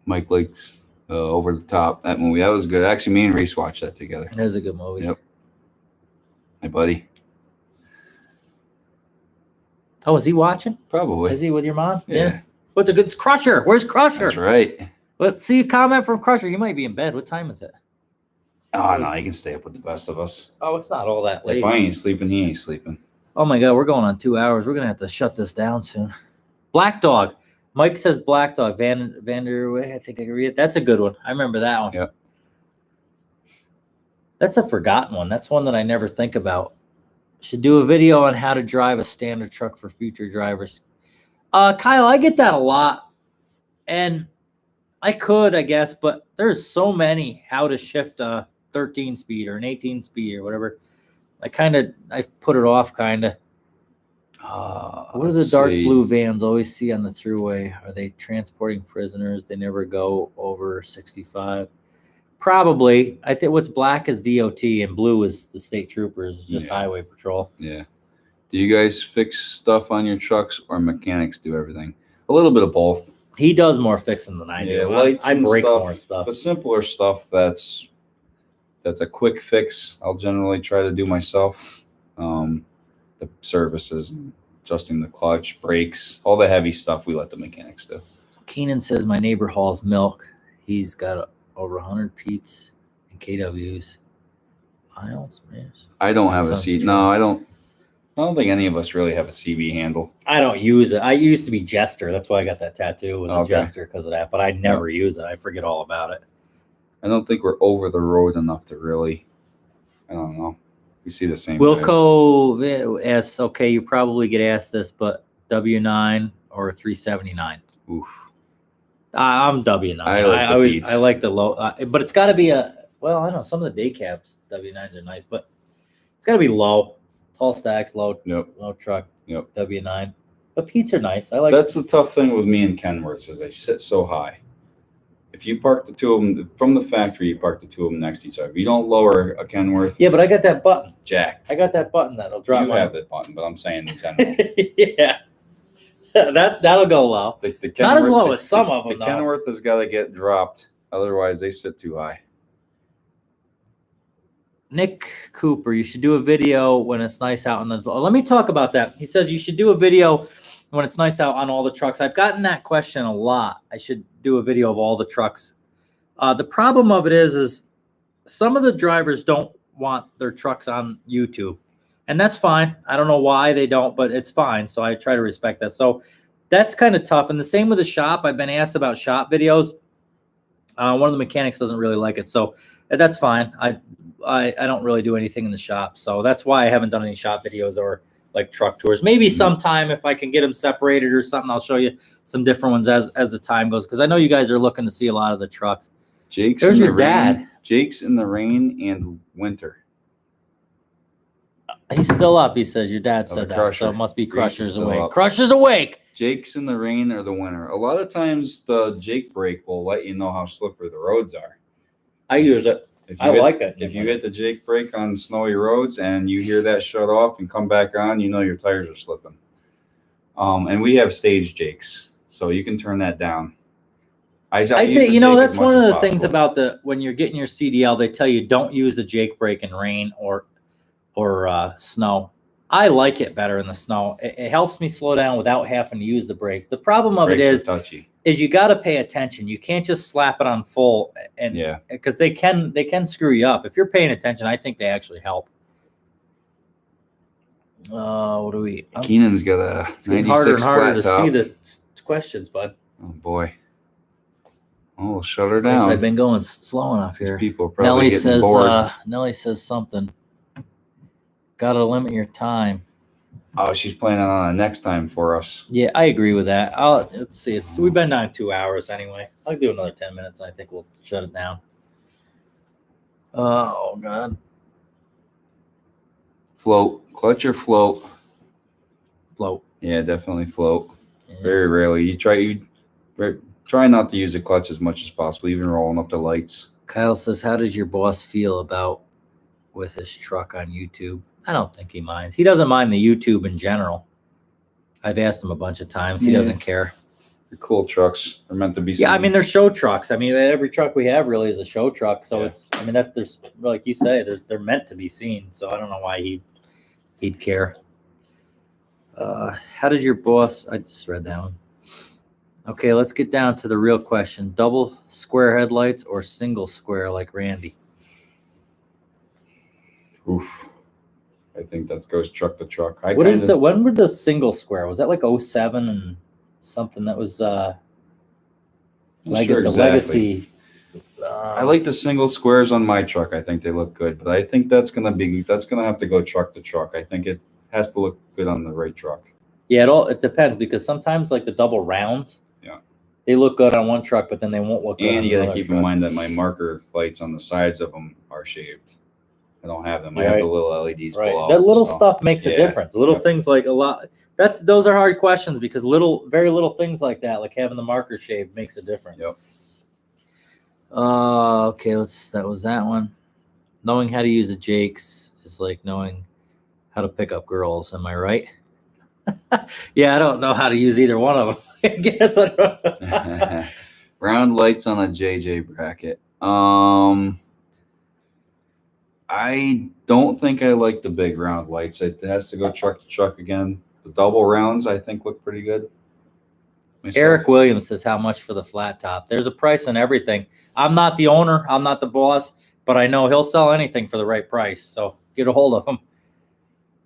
Mike Lake's Over the Top. That movie, that was good. Actually, me and Reese watched that together. That was a good movie. Yep. Hey, buddy. Oh, is he watching? Probably. Is he with your mom? Yeah. What the good? Crusher. Where's Crusher? That's right. Let's see a comment from Crusher. You might be in bed. What time is it? Oh, no, he can stay up with the best of us. Oh, it's not all that late. If I ain't sleeping, he ain't sleeping. Oh, my God. We're going on 2 hours. We're going to have to shut this down soon. Black Dog. Mike says Black Dog. Vanderway. I think I can read it. That's a good one. I remember that one. Yep. That's a forgotten one. That's one that I never think about. Should do a video on how to drive a standard truck for future drivers. Kyle, I get that a lot. And I could, I guess, but there's so many how to shift a 13 speed or an 18 speed or whatever. I put it off kind of. What do the dark blue vans always see on the thruway? Are they transporting prisoners? They never go over 65. Probably. I think what's black is DOT and blue is the state troopers, just highway patrol. Yeah. Do you guys fix stuff on your trucks or mechanics do everything? A little bit of both. He does more fixing than I do. Lights I break stuff, more stuff. The simpler stuff that's a quick fix, I'll generally try to do myself. The services, adjusting the clutch, brakes, all the heavy stuff we let the mechanics do. Keenan says my neighbor hauls milk. He's got over 100 Pete's and KWs. Miles, man. I don't have a seat. No, I don't think any of us really have a CB handle. I don't use it. I used to be Jester. That's why I got that tattoo with a Jester because of that. But I never use it. I forget all about it. I don't think we're over the road enough to really. I don't know. We see the same. Wilco asks, okay, you probably get asked this, but W9 or 379? Oof. I'm W9. I like the low, but it's got to be I don't know. Some of the day cabs, W9s are nice, but it's got to be low. Tall stacks, low truck. Yep. W9. But Pete's are nice. I like. That's the tough thing with me and Kenworth is they sit so high. If you park the two of them from the factory, you park the two of them next to each other. If you don't lower a Kenworth, yeah, but I got that button. Jacked. I got that button that'll drop. You have that button, but I'm saying in general. Yeah, that'll go low. The Kenworth, not as low as some of them. The Kenworth has got to get dropped, otherwise they sit too high. Nick Cooper, you should do a video when it's nice out on the. Let me talk about that. He says you should do a video when it's nice out on all the trucks. I've gotten that question a lot. I should do a video of all the trucks. The problem of it is some of the drivers don't want their trucks on YouTube, and that's fine. I don't know why they don't, but it's fine. So I try to respect that. So that's kind of tough. And the same with the shop. I've been asked about shop videos. One of the mechanics doesn't really like it, so that's fine. I don't really do anything in the shop, so that's why I haven't done any shop videos or like truck tours. Maybe sometime if I can get them separated or something, I'll show you some different ones as the time goes, because I know you guys are looking to see a lot of the trucks. There's your dad. Jake's in the rain and winter. He's still up. He says your dad Oh, said the that, so Crusher. it must be Grease is Crusher's still awake. up. Crusher's awake. Jakes in the rain or the winter. A lot of times the Jake brake will let you know how slippery the roads are. I use it. Like it. If you hit the Jake brake on snowy roads and you hear that shut off and come back on, you know your tires are slipping. And we have stage Jakes, so you can turn that down. I think that's one of the things about when you're getting your CDL, they tell you don't use a Jake brake in rain or snow. I like it better in the snow. It helps me slow down without having to use the brakes. The problem of it is you got to pay attention. You can't just slap it on full, and because they can screw you up. If you're paying attention, I think they actually help. What do we? Keenan's got a 96 harder and harder to top. see the questions, bud. Oh boy. Oh, shut her down. I've been going slow enough here. These people are probably getting bored. Nelly says something. Got to limit your time. Oh, she's planning on a next time for us. Yeah, I agree with that. Let's see. We've been on 2 hours anyway. I'll do another 10 minutes. And I think we'll shut it down. Oh God. Float, clutch or float. Float. Yeah, definitely float. Yeah. Very rarely. You try not to use the clutch as much as possible, even rolling up the lights. Kyle says, "How does your boss feel with his truck on YouTube?" I don't think he minds. He doesn't mind the YouTube in general. I've asked him a bunch of times. He doesn't care. They're cool trucks. They're meant to be seen. Yeah, I mean, they're show trucks. I mean, every truck we have really is a show truck. So there's, like you say, they're meant to be seen. So I don't know why he'd care. How does your boss? I just read that one. Okay, let's get down to the real question. Double square headlights or single square like Randy? Oof. I think that goes truck to truck. When were the single square? Was that like 07 and something? That was Legacy. I like the single squares on my truck. I think they look good, but I think that's gonna have to go truck to truck. I think it has to look good on the right truck. Yeah, it depends, because sometimes like the double rounds, they look good on one truck, but then they won't look good. And you got to keep in mind that my marker lights on the sides of them are shaved. I don't have them. I have the little LEDs below. That little stuff makes a difference. Little things like a lot. Those are hard questions, because very little things like that, like having the marker shaved, makes a difference. Yep. Okay, that was that one. Knowing how to use a Jakes is like knowing how to pick up girls. Am I right? Yeah, I don't know how to use either one of them. I guess I don't know. Round lights on a JJ bracket. I don't think I like the big round lights. It has to go truck to truck again. The double rounds, I think, look pretty good. Eric Williams says, how much for the flat top? There's a price on everything. I'm not the owner. I'm not the boss, but I know he'll sell anything for the right price. So get a hold of him.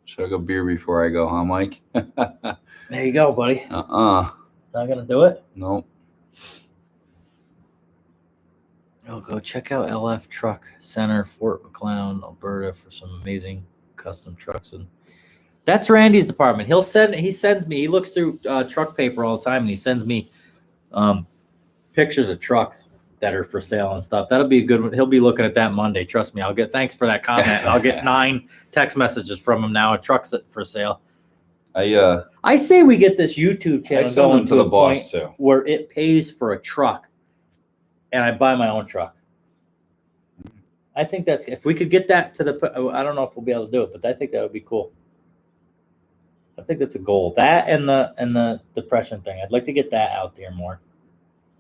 Chug a beer before I go, huh, Mike? There you go, buddy. Not going to do it? Nope. Oh, go check out LF Truck Center, Fort McCloud, Alberta, for some amazing custom trucks. And that's Randy's department. He sends me. He looks through truck paper all the time, and he sends me pictures of trucks that are for sale and stuff. That'll be a good one. He'll be looking at that Monday. Trust me. Thanks for that comment. I'll get 9 text messages from him now. A truck's for sale. I say we get this YouTube channel going to the boss too, where it pays for a truck, and I buy my own truck. I think if we could get that to I don't know if we'll be able to do it, but I think that would be cool. I think that's a goal. That and the depression thing. I'd like to get that out there more.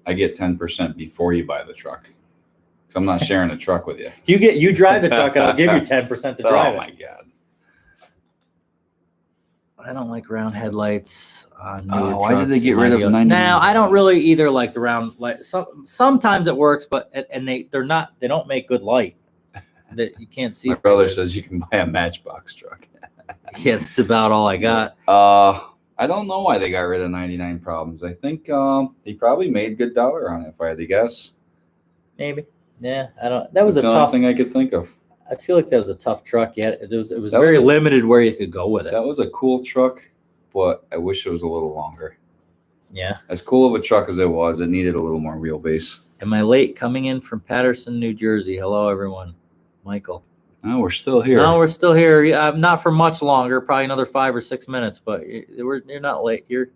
I get 10% before you buy the truck, because I'm not sharing a truck with you. You drive the truck, and I'll give you 10% to drive it. Oh my God. I don't like round headlights on newer why did they get rid of 90? Now, I don't really either like the round light. Sometimes it works, but they don't make good light that you can't see. My brother says you can buy a Matchbox truck. Yeah, that's about all I got. I don't know why they got rid of 99 problems. I think he probably made good dollar on it, if I had to guess. Maybe. Yeah, I don't. That was the tough thing I could think of. I feel like that was a tough truck. Yeah, it was very limited where you could go with it. That was a cool truck, but I wish it was a little longer. Yeah. As cool of a truck as it was, it needed a little more wheelbase. Am I late coming in from Patterson, New Jersey? Hello, everyone. Michael. No, we're still here. No, we're still here. Not for much longer, probably another 5 or 6 minutes, but you're not late. You're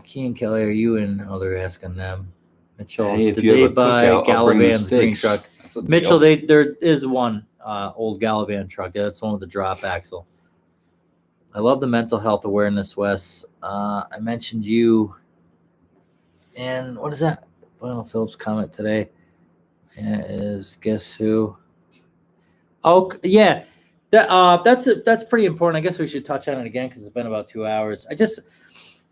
Key and Kelly, are you in? Oh, they're asking them. Mitchell, Hey, if did you have they a buy cookout, I'll bring the Galavan's green steaks. truck? That's a deal. Mitchell, there is one old Galavan truck. That's one with the drop axle. I love the mental health awareness, Wes. I mentioned you. And what is that? Final Phillips comment today is guess who? Oh, yeah. That's pretty important. I guess we should touch on it again because it's been about 2 hours.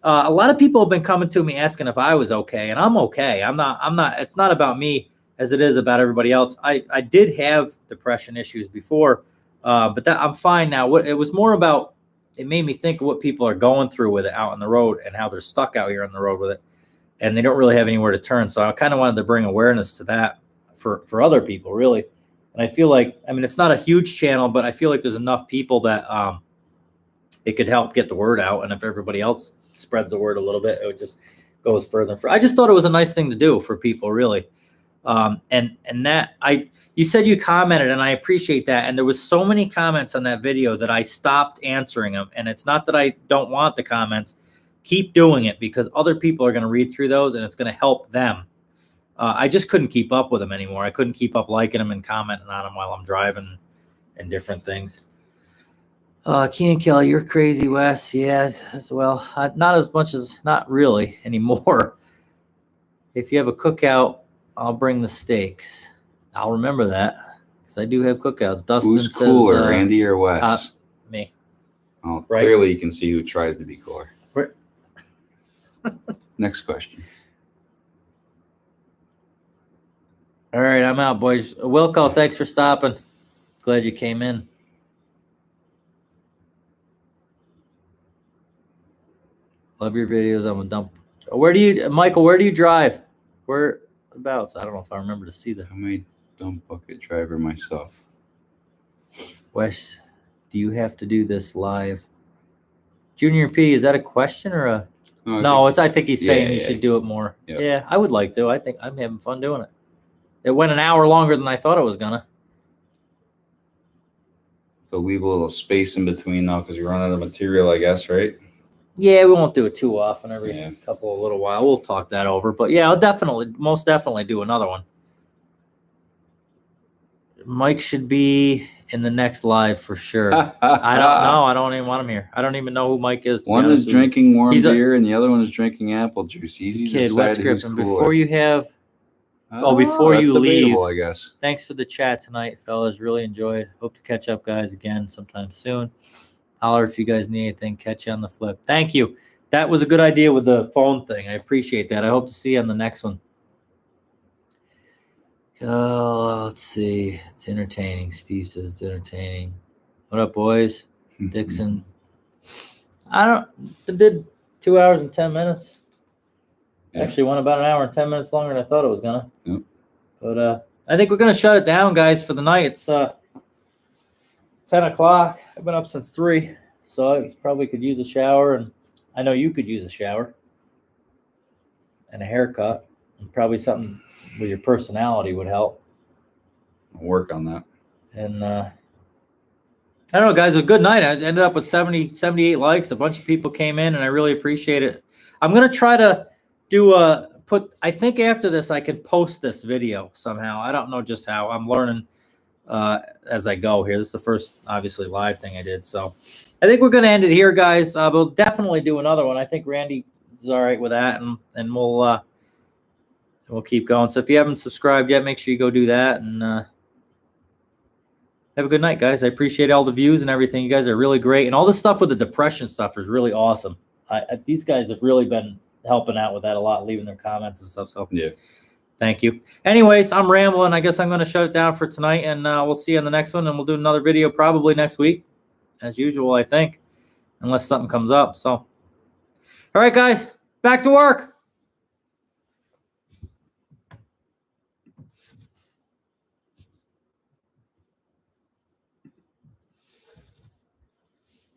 A lot of people have been coming to me asking if I was okay, and I'm okay. I'm not. It's not about me as it is about everybody else. I did have depression issues before, but I'm fine now. It was more about, it made me think of what people are going through with it out on the road and how they're stuck out here on the road with it, and they don't really have anywhere to turn. So I kind of wanted to bring awareness to that for other people, really. And I feel like, I mean, it's not a huge channel, but I feel like there's enough people that it could help get the word out. And if everybody else spreads the word a little bit, it would just goes further. I just thought it was a nice thing to do for people, really. You said you commented, and I appreciate that. And there was so many comments on that video that I stopped answering them. And it's not that I don't want the comments. Keep doing it because other people are going to read through those, and it's going to help them. I just couldn't keep up with them anymore. I couldn't keep up liking them and commenting on them while I'm driving and different things. Keenan Kelly, you're crazy, Wes. Yeah, well, not as much as, not really anymore. If you have a cookout, I'll bring the steaks. I'll remember that because I do have cookouts. Dustin Who's says, cooler, Randy or Wes? Me. Oh, Right. Clearly you can see who tries to be cooler. Right. Next question. All right, I'm out, boys. Wilco, thanks for stopping. Glad you came in. Love your videos. I'm a dump. Michael, where do you drive? Whereabouts? I don't know if I remember to see that. I'm a dump bucket driver myself. Wes, do you have to do this live? Junior P, is that a question or a? No, I think he's saying you should do it more. Yep. Yeah, I would like to. I think I'm having fun doing it. It went an hour longer than I thought it was gonna. So leave a little space in between now because you run out of material, I guess, right? Yeah, we won't do it too often. Every couple of little while, we'll talk that over. But yeah, I'll most definitely do another one. Mike should be in the next live for sure. I don't know. I don't even want him here. I don't even know who Mike is. One is drinking warm beer and the other one is drinking apple juice. Easy to decide Wes who's Grippin, cooler. before you have. Before you leave, I guess. Thanks for the chat tonight, fellas. Really enjoyed. Hope to catch up, guys, again sometime soon. Holler if you guys need anything. Catch you on the flip. Thank you. That was a good idea with the phone thing. I appreciate that. I hope to see you on the next one. Let's see. It's entertaining. Steve says it's entertaining. What up, boys? Dixon. I did 2 hours and 10 minutes. Actually went about an hour and 10 minutes longer than I thought it was gonna. Yep. But I think we're gonna shut it down, guys, for the night. It's 10 o'clock. I've been up since 3, so I probably could use a shower, and I know you could use a shower and a haircut, and probably something with your personality would help. I'll work on that. And I don't know, guys. A good night. I ended up with 78 likes. A bunch of people came in, and I really appreciate it. I'm gonna try to I think after this I can post this video somehow. I don't know just how. I'm learning as I go here. This is the first obviously live thing I did. So I think we're going to end it here, guys. We'll definitely do another one. I think Randy is all right with that, and we'll keep going. So if you haven't subscribed yet, make sure you go do that, and have a good night, guys. I appreciate all the views and everything. You guys are really great, and all the stuff with the depression stuff is really awesome. These guys have really been helping out with that a lot, leaving their comments and stuff. So yeah, thank you. Anyways, I'm rambling. I guess I'm going to shut it down for tonight, and we'll see you on the next one, and we'll do another video probably next week, as usual, I think, unless something comes up. So, all right, guys, back to work.